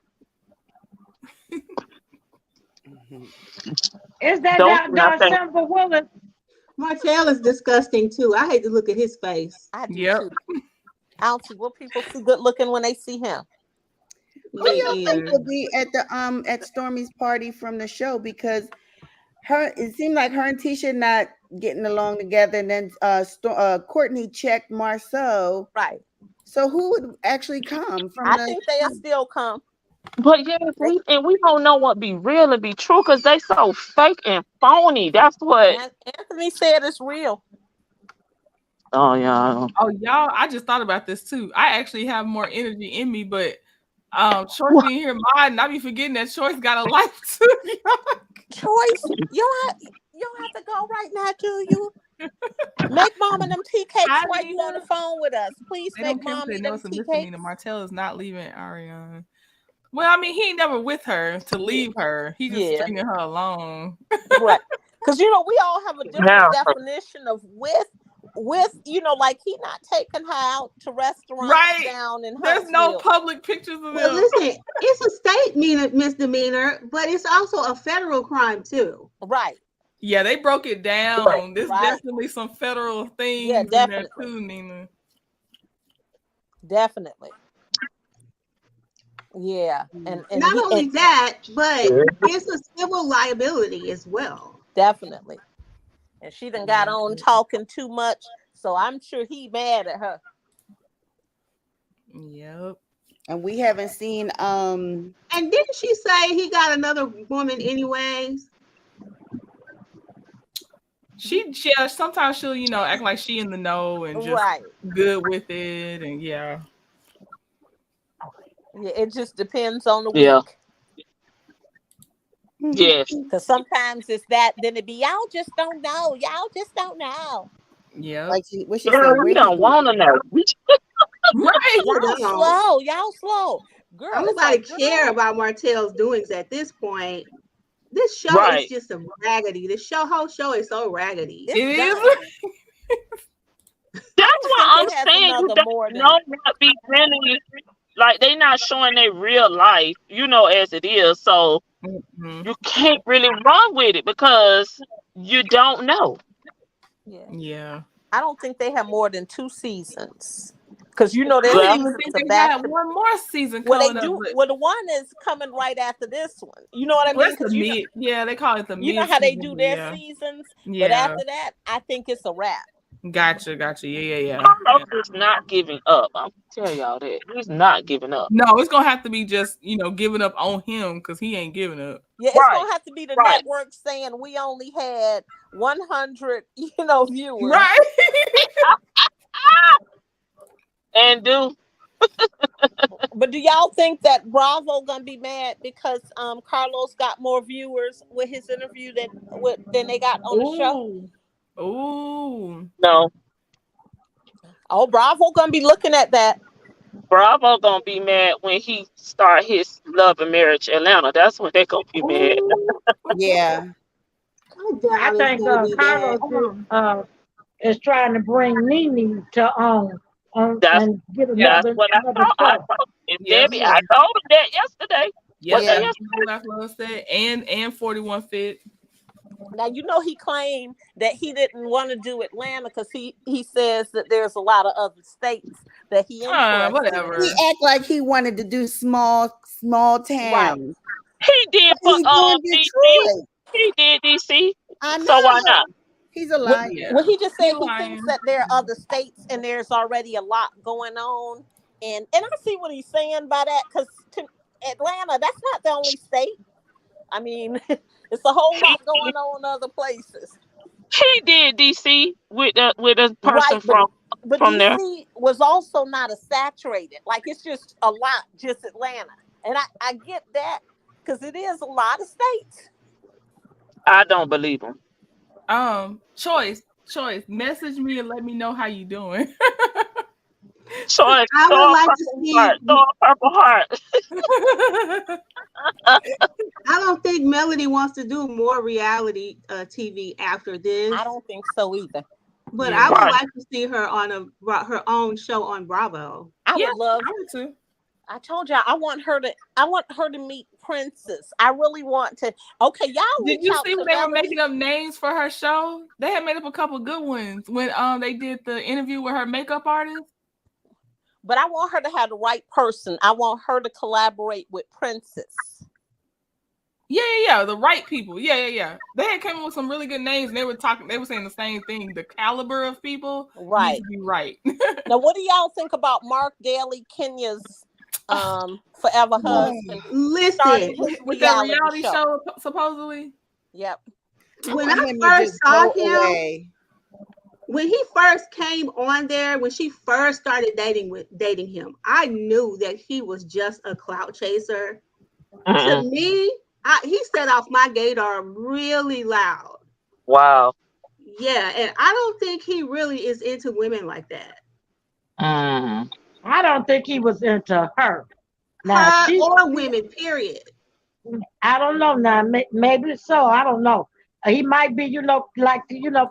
Is that December Willis? Martell is disgusting too. I hate to look at his face. I do too. I don't see what people see good looking when they see him. Who do you think will be at the at Stormy's party from the show? Because it seemed like her and Tisha not getting along together, and then Courtney checked Marceau. Right. So who would actually come from? I think they'll still come. But yes, we don't know what be real and be true because they so fake and phony. That's what Anthony said it's real. Oh yeah. Oh y'all, I just thought about this too. I actually have more energy in me, but Choice being here, mine. I be forgetting that Choice got a life too. Choice, you don't have to go right now, do you? Make mom and them tea cakes while you on the phone with us. Please make mom and them tea cakes. Martell is not leaving Ariane. Well, I mean, he ain't never with her to leave her. He just stringing her along. Right. Because we all have a different definition of with like he not taking her out to restaurants down in There's no public pictures of them. Well, listen, it's a state misdemeanor, but it's also a federal crime too. Right. Yeah, they broke it down. Right. There's definitely some federal things in there too, Nina. Definitely. Yeah. And not only that, but it's a civil liability as well. Definitely. And she done got on talking too much, so I'm sure he mad at her. Yep. And we haven't seen And didn't she say he got another woman anyways? Sometimes she'll, act like she in the know and just good with it, and yeah, it just depends on the week. Yes. Because sometimes it's that, then it be y'all just don't know. Yeah. Like we don't want to know. Right. Y'all slow. Girl, nobody care about Martell's doings at this point. This show Right. is just a raggedy. Whole show is so raggedy. It is. That's what I'm saying. You don't know what be really like. They not showing their real life, as it is. So you can't really run with it because you don't know. Yeah. I don't think they have more than 2 seasons. Because there's I didn't even seasons think of they that. had one more season Well, coming they do. up. Well, the one is coming right after this one. You know what I mean? That's the mid. Yeah, they call it the mid. You know how they do their seasons? Yeah. But after that, I think it's a wrap. Gotcha. Yeah. Carlos is not giving up. I'm telling y'all that. He's not giving up. No, it's going to have to be just, giving up on him because he ain't giving up. Yeah, it's going to have to be the network saying we only had 100, viewers. Right. And but do y'all think that Bravo gonna be mad because Carlos got more viewers with his interview than they got on the show? Ooh. No. Oh, Bravo gonna be looking at that. Bravo gonna be mad when he start his Love and Marriage Atlanta. That's when they gonna be mad. Yeah. I think Carlos is trying to bring Nene to and get another show. Debbie, I told him that yesterday. Yeah. Said and 41 Fit. Now he claimed that he didn't want to do Atlanta because he says that there's a lot of other states that he whatever. He act like he wanted to do small towns. Right. He did for DC. He did DC. I know. So why not? He's a liar. Well, he just said he thinks that there are other states and there's already a lot going on. And I see what he's saying by that because Atlanta, that's not the only state. I mean, it's a whole lot going on in other places. He did DC with a person from DC there. Was also not a saturated. Like it's just a lot, just Atlanta. And I get that because it is a lot of states. I don't believe him. Choice. Message me and let me know how you doing. Choice. I would like to see Purple Heart. I don't think Melody wants to do more reality TV after this. I don't think so either. But I would like to see her on her own show on Bravo. I would love to. I told y'all I want her to meet Princess. I really want to. Okay, y'all. Did you see when they were making up names for her show? They had made up a couple good ones when they did the interview with her makeup artist. But I want her to have the right person. I want her to collaborate with Princess. Yeah, the right people. Yeah. They had came up with some really good names, and they were saying the same thing. The caliber of people needs to be right. Now, what do y'all think about Mark Daly, Kenya's forever husband? Listen, with that reality show supposedly. Yep. When I first saw him, when he first came on there, when she first started dating him, I knew that he was just a clout chaser. To me, he set off my gator really loud. Wow. Yeah, and I don't think he really is into women like that. I don't think he was into her. Now, or women, period. I don't know. Now, maybe so. I don't know. He might be,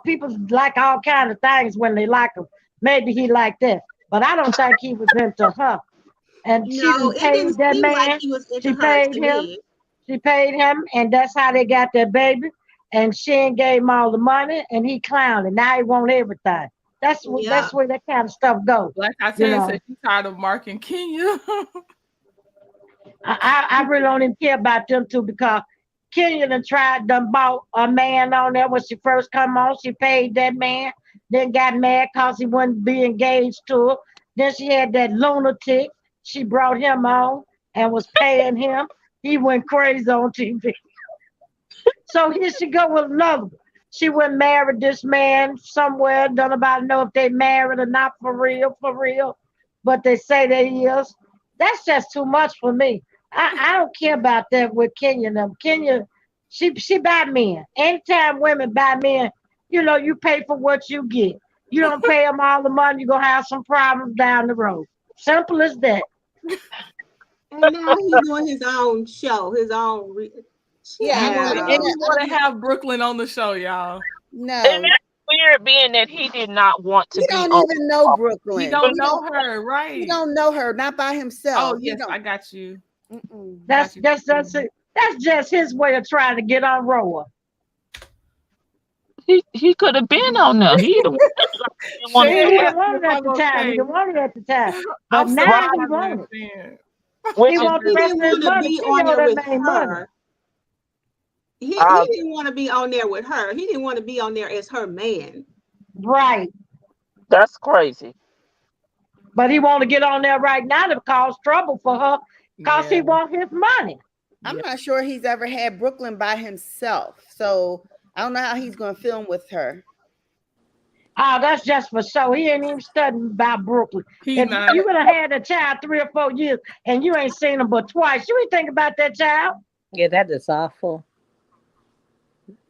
people like all kinds of things when they like him. Maybe he like that. But I don't think he was into her. And she paid that man. Like he was into she paid him. Me. She paid him, and that's how they got their baby. And she gave him all the money, and he clowned it. Now he want everything. That's where that kind of stuff goes. Like I said, she's tired of Mark and Kenya. I really don't even care about them two because Kenya done bought a man on there when she first come on. She paid that man, then got mad because he wouldn't be engaged to her. Then she had that lunatic. She brought him on and was paying him. He went crazy on TV. So here she go with another. She went married this man somewhere. Don't nobody know if they married or not for real. But they say they is. That's just too much for me. I don't care about that with Kenya. Kenya, she buy men. Anytime women buy men, you pay for what you get. You don't pay them all the money, you're going to have some problems down the road. Simple as that. And now he's doing his own show, his own Yeah. And we want to have Brooklyn on the show, y'all. No. And that's weird, being that he did not want to He be don't on. even know Brooklyn. He don't know her, right? He don't know her, not by himself. Oh, yes, I got you. That's just his way of trying to get on Roa. He could have been on there. He didn't want He to. didn't want it at the time. He didn't want it at the time. But now he wants it. Which He wants the rest of his money. Be She on know there that with ain't her. money. He didn't want to be on there with her. He didn't want to be on there as her man. Right. That's crazy. But he want to get on there right now to cause trouble for her because he want his money. I'm not sure he's ever had Brooklyn by himself. So I don't know how he's going to film with her. Oh, that's just for show. He ain't even studying about Brooklyn. If not. you would have had a child 3 or 4 years and you ain't seen him but twice, you ain't think about that child. Yeah, that is awful.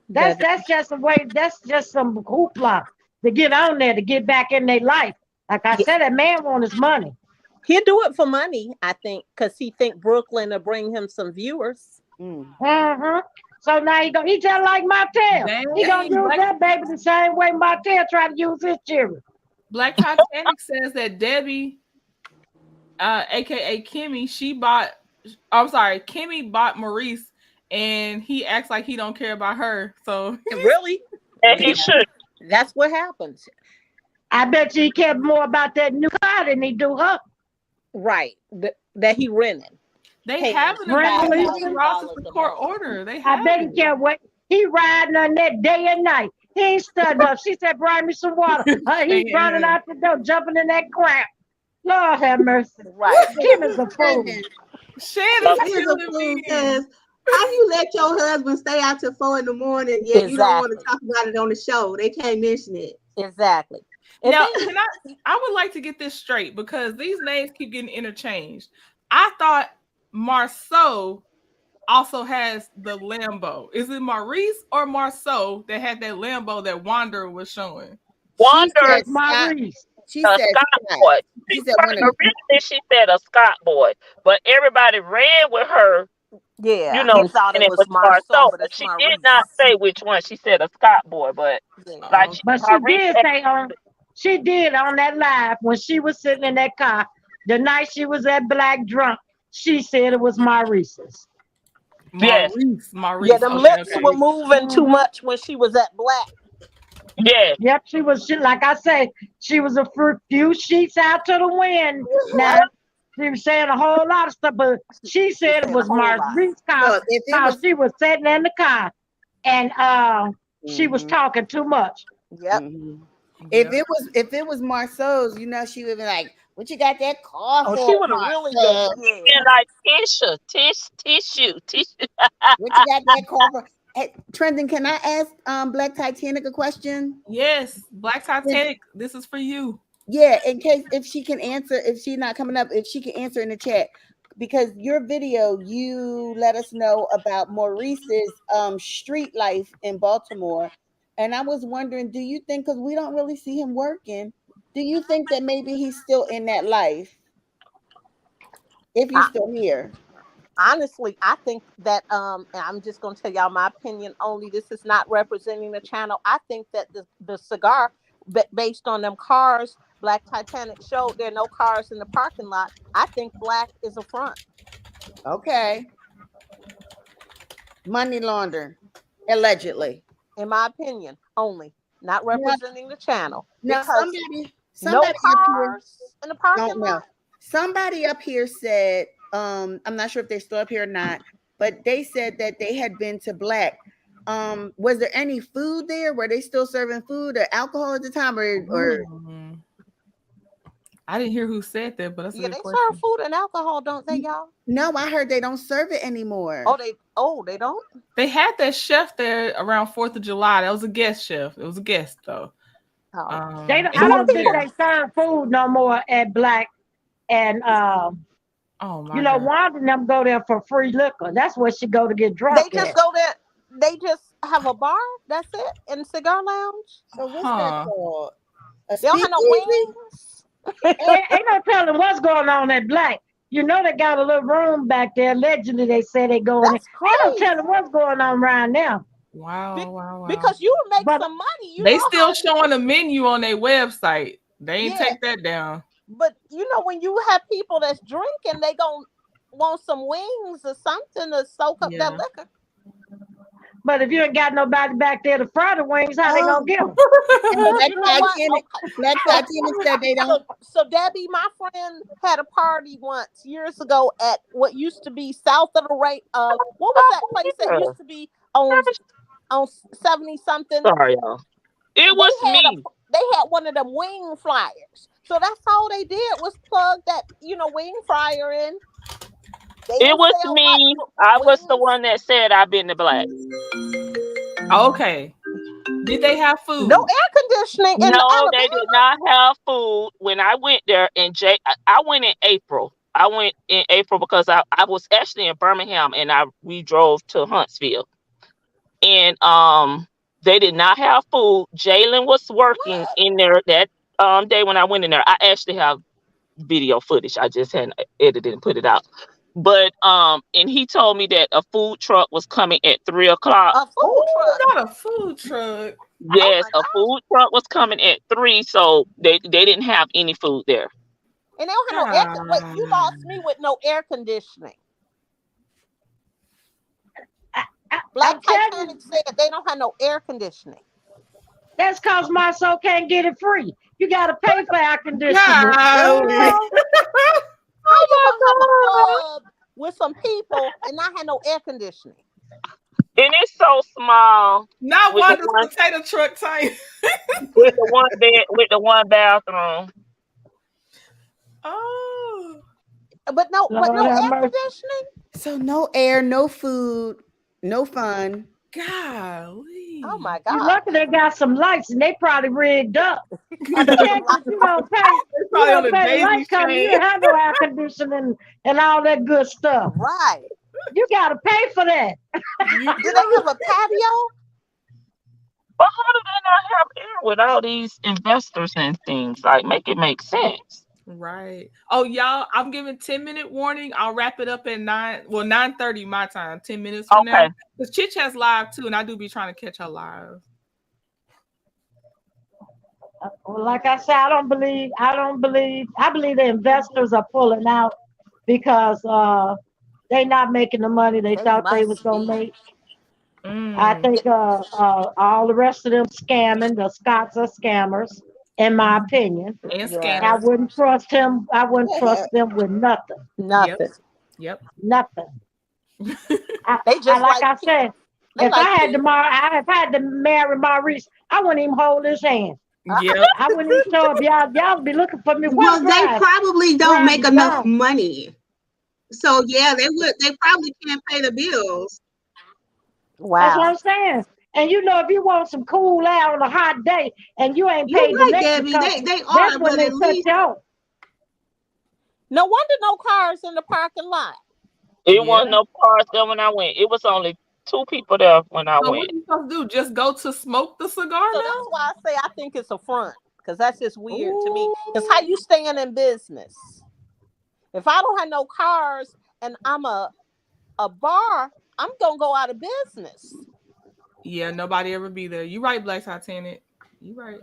That's just a way. That's just some hoopla to get on there to get back in their life. Like I said, that man want his money. He'll do it for money, I think, because he think Brooklyn will bring him some viewers. So now he just like Martell. He gonna use that baby the same way Martell try to use his children. Black Titanic says that Debbie, aka Kimmy, Kimmy bought Maurice, and he acts like he don't care about her. So really, and he should. That's what happens. I bet you he cared more about that new car than he do her. Right, that he rented. They having a court order. I bet he care what he riding on that day and night. He ain't studying up. She said, "Bring me some water." He's running out the door, jumping in that crap. Lord have mercy. Right, Kim is a fool. Shannon is a fool because how you let your husband stay out till 4 a.m. yet you don't want to talk about it on the show? They can't mention it. Exactly. Now, I would like to get this straight because these names keep getting interchanged. I thought Marceau also has the Lambo. Is it Maurice or Marceau that had that Lambo that Wanderer was showing? Wanderer, Maurice. She said Scott boy. Originally, she said a Scott boy, but everybody ran with her. Yeah, you know, thought and it was Marceau, but she did not say which one. She said a Scott boy, but she did on that live when she was sitting in that car the night she was at Black drunk. She said it was Maurice's. Yes, Maurice. Yeah, them lips were moving too much when she was at Black. Yeah. Yep, she was. Like I said, she was a few sheets out to the wind. Now she was saying a whole lot of stuff, but she said it was Maurice's car because she was sitting in the car and she was talking too much. Yep. If it was Marceau's, you know, she would be like, "What you got that car for?" She would have really been like tissue. What you got that car for? Hey, Trendon, can I ask Black Titanic a question? Yes, Black Titanic, this is for you. Yeah, in case if she can answer, if she's not coming up, if she can answer in the chat, because your video, you let us know about Maurice's street life in Baltimore, and I was wondering, do you think, because we don't really see him working, do you think that maybe he's still in that life? If he's still here. Honestly, I think that and I'm just going to tell y'all my opinion only. This is not representing the channel. I think that the cigar, based on them cars Black Titanic showed, there are no cars in the parking lot. I think Black is a front. Okay. Money laundering, allegedly. In my opinion only, not representing the channel. Now somebody no cars in the parking lot. Somebody up here said, I'm not sure if they're still up here or not, but they said that they had been to Black. Was there any food there? Were they still serving food or alcohol at the time, or? I didn't hear who said that, but that's a good question. Serve food and alcohol, don't they, y'all? No, I heard they don't serve it anymore. They don't? They had that chef there around 4th of July. That was a guest chef. It was a guest though. I don't think they serve food no more at Black, and you know, Wanda and them go there for free liquor. That's where she go to get drunk. They just go there. They just have a bar. That's it, in cigar lounge. So what's that called? They don't have no wings. Ain't no telling what's going on at Black. You know they got a little room back there. Allegedly, they say they going in. Ain't no telling what's going on around now. Wow. Because you make some money. They still showing the menu on their website. They ain't take that down. But you know, when you have people that's drinking, they gonna want some wings or something to soak up that liquor. But if you ain't got nobody back there to fry the wings, how they gonna get them? Black Titanic said they don't. So Debbie, my friend, had a party once years ago at what used to be south of the right. What was that place that used to be on 70 something? Sorry, y'all. It was me. They had one of them wing fryers. So that's all they did was plug that, wing fryer in. It was me. I was the one that said I've been to Black. Okay. Did they have food? No air conditioning. No, they did not have food when I went there. And I went in April. I went in April because I was actually in Birmingham and we drove to Huntsville. And they did not have food. Jalen was working in there that day when I went in there. I actually have video footage. I just hadn't edited and put it out. But and he told me that a food truck was coming at 3 o'clock. A food truck? Not a food truck. Yes, a food truck was coming at 3, so they didn't have any food there. And they don't have no air. Wait, you lost me with no air conditioning. Black Titanic said they don't have no air conditioning. That's because my soul can't get it free. You got to pay for air conditioning. How you gonna have a pub with some people and not have no air conditioning? And it's so small. Not Wanda's potato truck type. with the one bed, with the one bathroom. Oh. But no air conditioning? So no air, no food, no fun. Golly. Oh my God. You're lucky they got some lights and they probably rigged up. You don't pay the light company, you don't have no air conditioning and all that good stuff. Right. You gotta pay for that. Do they have a patio? But how do they not have air with all these investors and things? Like, make it make sense. Right. Oh, y'all, I'm giving 10-minute warning. I'll wrap it up at 9:30 my time. 10 minutes from now. Because Chich has live too, and I do be trying to catch her live. Well, like I said, I believe the investors are pulling out because they're not making the money they thought they was gonna make. I think all the rest of them scamming. The Scots are scammers, in my opinion. And scammers. I wouldn't trust him. I wouldn't trust them with nothing. Yep. Nothing. They just I said, if I had to marry Maurice, I wouldn't even hold his hand. Yeah, I wouldn't even show up. Y'all be looking for me. Well, they probably don't make enough money. So yeah, they probably can't pay the bills. Wow. That's what I'm saying. And if you want some cool air on a hot day and you ain't paid the Debbie, they are, that's when but they at cut least you off. No wonder no cars in the parking lot. It wasn't no cars there when I went. It was only 2 people there when I went. What are you supposed to do? Just go to smoke the cigar? So now? that's why I say I think it's a front, because that's just weird to me. Because how you staying in business? If I don't have no cars and I'm a bar, I'm gonna go out of business. Yeah, nobody ever be there. You right, Black Titanic. You right.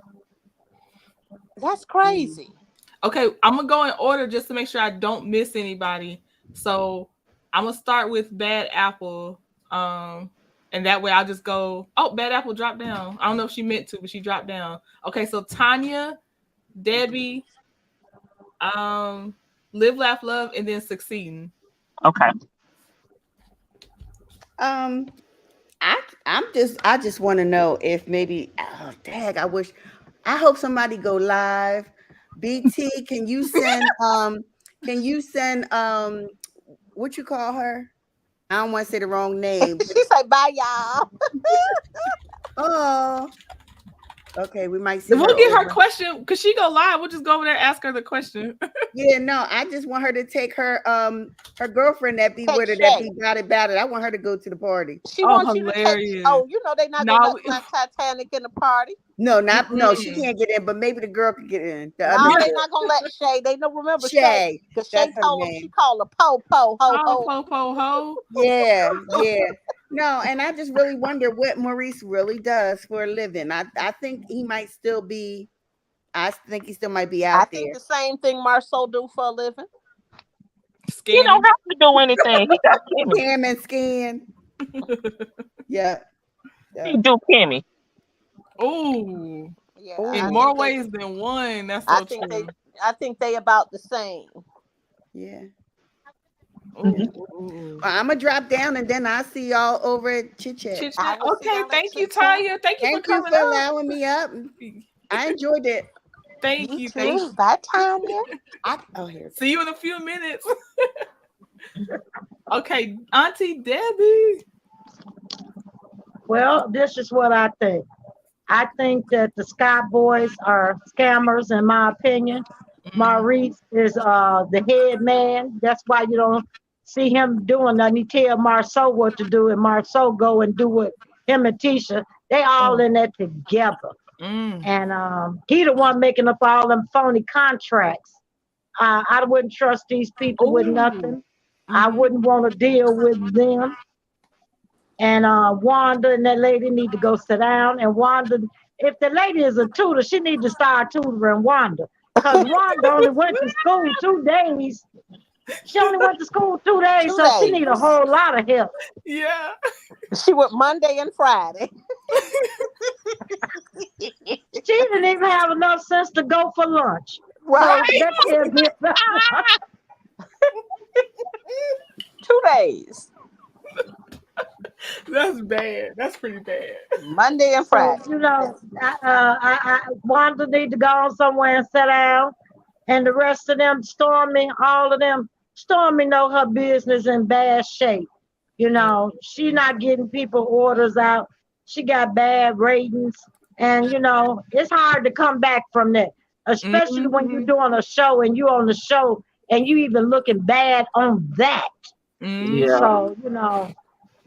That's crazy. Okay, I'm gonna go in order just to make sure I don't miss anybody. So I'm gonna start with Bad Apple. And that way I'll just go. Oh, Bad Apple dropped down. I don't know if she meant to, but she dropped down. Okay, so Tanya, Debbie, Live, Laugh, Love, and then Succeeding. Okay. I just want to know if maybe I hope somebody go live. BT, can you send what you call her? I don't want to say the wrong name. She said bye y'all. Oh, Okay, we might see. We'll get her question because she go live. We'll just go over there and ask her the question. Yeah, no, I just want her to take her girlfriend that be with her that be about it. I want her to go to the party. She wants you to take. Oh, you know they not gonna let Titanic in the party. No, no, she can't get in, but maybe the girl could get in. No, they're not gonna let Shay. They don't remember Shay because Shay told them she called her po ho ho. Yeah. No, and I just really wonder what Maurice really does for a living. I think he might still be. I think he still might be out there. I think the same thing Marceau do for a living. He don't have to do anything. He got Kimmy. Cam and scan. Yeah. He do Kimmy. Oh. Yeah. In more ways than one. That's so true. I think they about the same. Yeah. Well, I'm gonna drop down and then I'll see y'all over at Chit Chat. Okay, thank you, Tanya. Thank you for coming for allowing me up. I enjoyed it. Thank you. Bye, Tanya. Here. See you in a few minutes. Okay, Auntie Debbie. Well, this is what I think. I think that the Scott boys are scammers, in my opinion. Maurice is the head man. That's why you don't see him doing nothing. He tell Marceau what to do, and Marceau go and do what him and Tisha. They all in there together. And he the one making up all them phony contracts. I wouldn't trust these people with nothing. I wouldn't want to deal with them. And Wanda and that lady need to go sit down. And Wanda, if the lady is a tutor, she need to start tutoring Wanda. Because Wanda only went to school 2 days. She only went to school 2 days, so she need a whole lot of help. Yeah. She went Monday and Friday. She didn't even have enough sense to go for lunch. Right. So 2 days. That's bad. That's pretty bad. Monday and Friday. So, you know, Wanda need to go on somewhere and sit down. And the rest of them, Stormy, all of them, Stormy know her business in bad shape. You know, she not getting people orders out. She got bad ratings. And, you know, it's hard to come back from that. Especially when you're doing a show and you on the show and you even looking bad on that. So, you know,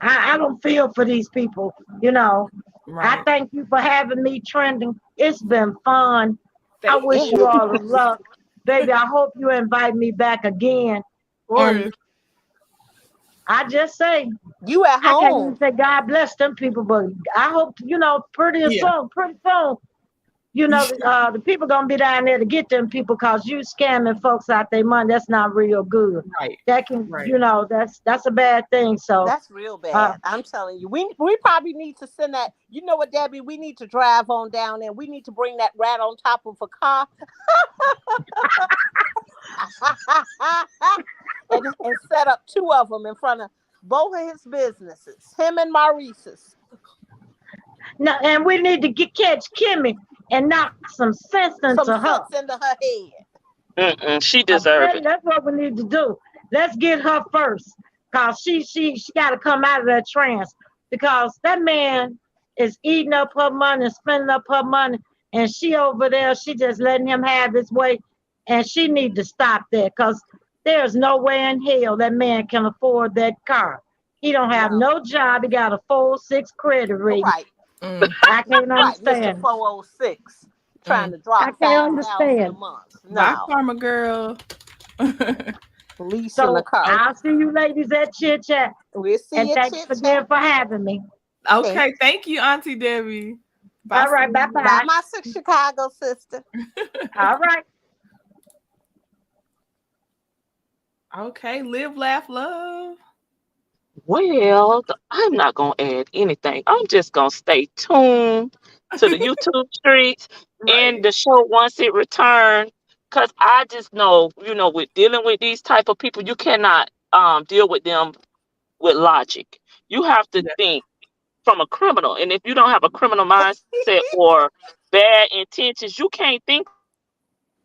I don't feel for these people, you know. Right. I thank you for having me trending. It's been fun. I wish you all the luck. Baby, I hope you invite me back again. Or I just say, you at home. I can't even say God bless them people, but I hope, you know, pretty soon, you know, the people gonna be down there to get them people because you scamming folks out their money. That's not real good. Right. That can, you know, that's a bad thing. So that's real bad. I'm telling you, we probably need to send that. You know what, Debbie? We need to drive on down there. We need to bring that rat on top of a car and set up 2 of them in front of both of his businesses, him and Maurice's. No, and we need to catch Kimmy and knock some sense into her. Head. She deserves it. That's what we need to do. Let's get her first, cause she got to come out of that trance. Because that man is eating up her money, spending up her money, and she over there, she just letting him have his way, and she need to stop that. Cause there's no way in hell that man can afford that car. He don't have no job. He got a 406 credit rating. Right. I can't understand. Mr. 406 trying to drop I can't understand. a month. No. Bye, Karma Girl. Police so in the car. I'll see you ladies at Chit Chat. We'll see and you at thanks again for having me. Okay, thank you, Auntie Debbie. Bye. All right, bye-bye. Bye, my Chicago sister. All right. Okay, live, laugh, love. Well, I'm not going to add anything. I'm just going to stay tuned to the YouTube streets and the show once it returns. Because I just know, you know, with dealing with these type of people, you cannot deal with them with logic. You have to think from a criminal. And if you don't have a criminal mindset or bad intentions, you can't think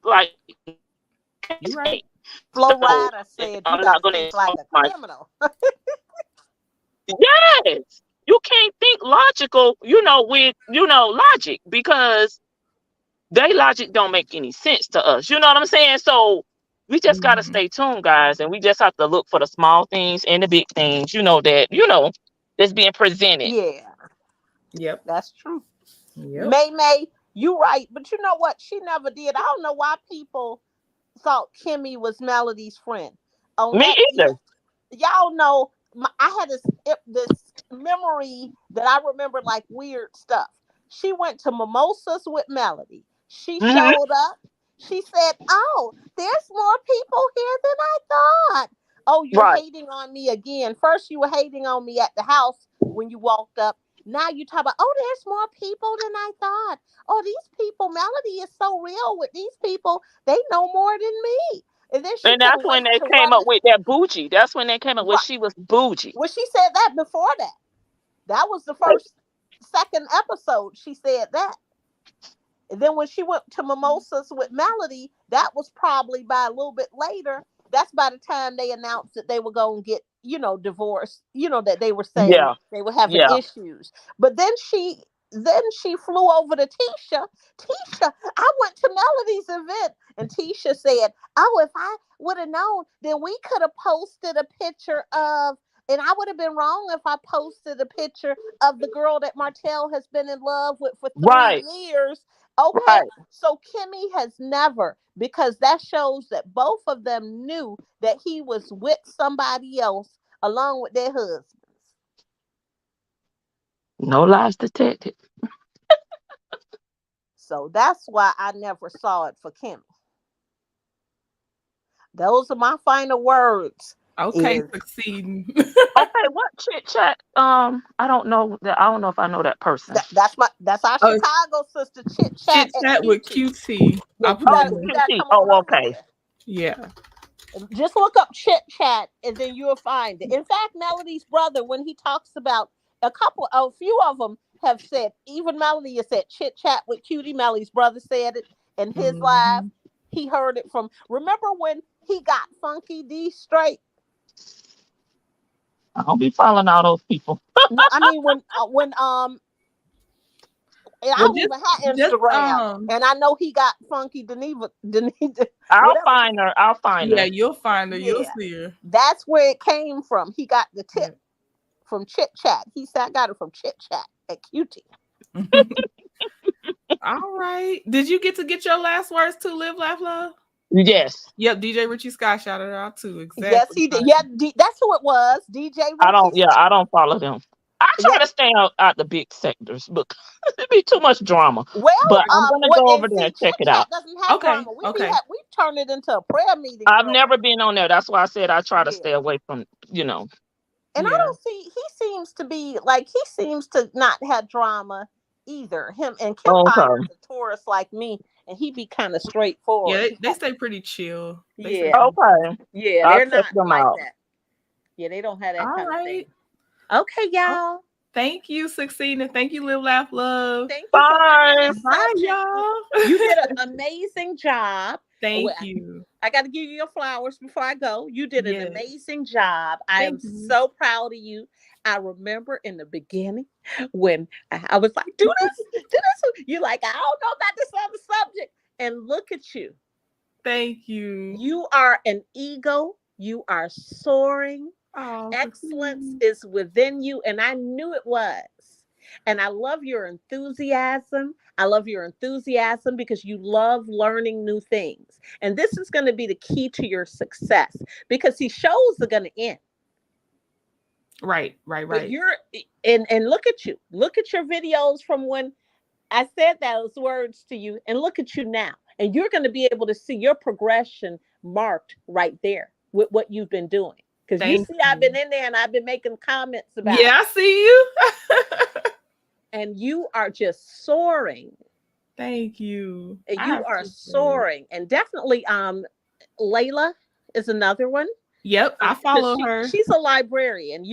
like you're right. Flo Rida said you got to think like a criminal. Yes. you can't think logical, with logic, because they logic don't make any sense to us. You know what I'm saying? So we just gotta stay tuned, guys, and we just have to look for the small things and the big things, that's being presented. Yeah. Yep. That's true. Yep. May, you right. But you know what? She never did. I don't know why people thought Kimmy was Melody's friend. On Me that, either. y'all know, I had this memory that I remember like weird stuff. She went to mimosas with Melody. She Hmm. showed up. She said, "Oh, there's more people here than I thought." Oh, you're Right. hating on me again. First, you were hating on me at the house when you walked up. Now you talk about, oh, there's more people than I thought. Oh, these people, Melody is so real with these people. They know more than me. And then she And couldn't that's when wait they to came run up the with that bougie. That's when they came up with right. she was bougie. Well, she said that before that. That was the second episode. She said that. And then when she went to mimosas with Melody, that was probably by a little bit later. That's by the time they announced that they were going to get, divorced, that they were saying Yeah. they were having Yeah. issues. But then she flew over to Tisha. Tisha, I went to Melody's event. And Tisha said, oh, if I would have known, then we could have posted a picture of, and I would have been wrong if I posted a picture of the girl that Martell has been in love with for 3 Right. years. Okay, Right. so Kimmy has never, because that shows that both of them knew that he was with somebody else along with their husbands. No lies detected. So that's why I never saw it for Kimmy. Those are my final words. Okay, succeeding. Okay, what chit chat? I don't know that. I don't know if I know that person. That's our Chicago sister, Chit Chat Chit at chat with QT. QT. Yeah, I'll put it in you there. gotta QT. come on Oh, over okay. there. Yeah. Just look up Chit Chat and then you'll find it. In fact, Melody's brother, when he talks about a few of them have said, even Melody has said Chit Chat with Cutie. Melody's brother said it in his live. He heard it from, remember when he got Funky D straight? I don't be following all those people. No, I mean when and I don't even have Instagram, and I know he got Funky Deneva. I'll find her. I'll find her. Yeah, you'll find her. You'll Yeah. see her. That's where it came from. He got the tip from Chit Chat. He said, I got it from Chit Chat at QT. All right. Did you get your last words to Live, Laugh, Love? Yes. Yep. DJ Richie Scott shouted her out too. Exactly. Yes, he did. Yeah, that's who it was. DJ Richie. I don't follow them. I try to stay out the big sectors, but it'd be too much drama. Well, but I'm gonna go over there and check it out. Doesn't have drama. We turned it into a prayer meeting. I've never been on there. That's why I said I try to stay away from, And I don't see. He seems to not have drama either. Him and Kim Potter's a Taurus like me, and he be kind of straightforward. Yeah, they stay pretty chill. Okay. Yeah, they're not like that. Yeah, they don't have that kind of thing. Okay, y'all. Thank you, Succeed, and thank you, Live, Laugh, Love. Thank you. Bye, y'all. You did an amazing job. Thank you. I got to give you your flowers before I go. You did an amazing job. I am so proud of you. I remember in the beginning when I was like, do this. You're like, I don't know about this other subject. And look at you. Thank you. You are an eagle. You are soaring. Oh, excellence is within you, and I knew it was. And I love your enthusiasm. I love your enthusiasm because you love learning new things. And this is going to be the key to your success because these shows are going to end. Right. But and look at you. Look at your videos from when I said those words to you, and look at you now. And you're going to be able to see your progression marked right there with what you've been doing. Because you see, I've been in there and I've been making comments about I see you. And you are just soaring. Thank you. And you are soaring. And definitely Layla is another one. Yep, I follow her. She's a librarian,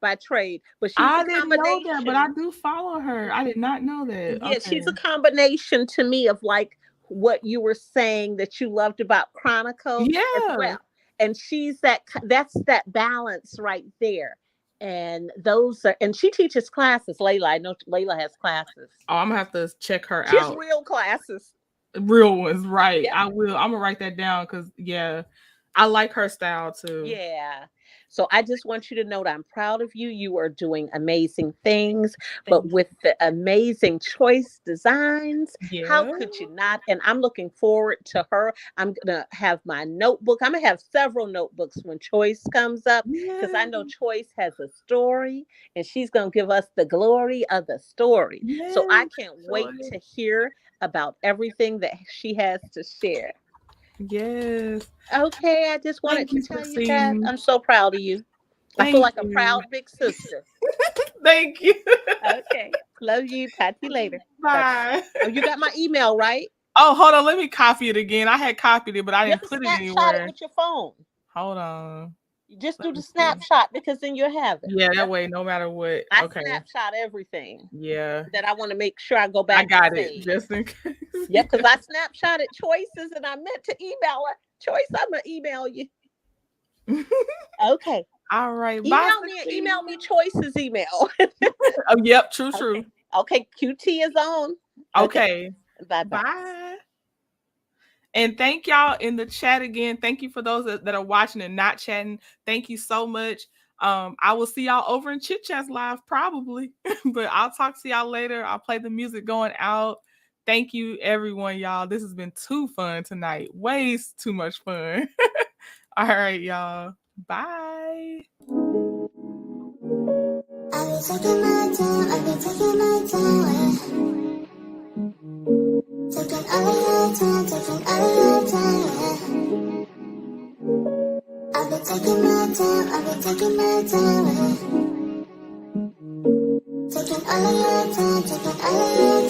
by trade. But she's I didn't know that, but I do follow her. I did not know that. Yeah, she's a combination to me of like what you were saying that you loved about Chronicle as well. And she's that's that balance right there. And those are, and she teaches classes. Layla, I know Layla has classes. Oh, I'm gonna have to check her She out. has real classes. Real ones, right? Yep. I will. I'm gonna write that down because I like her style too. Yeah. So I just want you to know that I'm proud of you. You are doing amazing things, but with the amazing choice designs, how could you not? And I'm looking forward to her. I'm going to have my notebook. I'm going to have several notebooks when Choice comes up because I know Choice has a story and she's going to give us the glory of the story. So I can't wait to hear about everything that she has to share. Yes. Okay, I just wanted to tell you that. I'm so proud of you. I feel like a proud big sister. Thank you. Okay. Love you. Talk to you later. Bye. Oh, you got my email, right? Oh, hold on. Let me copy it again. I had copied it, but I didn't put it anywhere. Snapshot it with your phone. Hold on. You just do the snapshot because then you'll have it. Yeah, that way, no matter what. I snapshot everything. Yeah. That I want to make sure I go back. I got it, just in case. Yeah, because I snapshotted Choices and I meant to email her. Choice, I'm gonna email you. Okay. All right. Email me Choice's email. Oh, yep. True. Okay. QT is on. Okay. Bye. Bye. And thank y'all in the chat again. Thank you for those that are watching and not chatting. Thank you so much. I will see y'all over in Chit Chats Live probably, but I'll talk to y'all later. I'll play the music going out. Thank you, everyone, y'all. This has been too fun tonight. Way too much fun. All right, y'all. Bye. I'll be taking my time. Taking all of your time, taking all of your time, yeah. I'll be taking my time, taking all of your time, taking all of your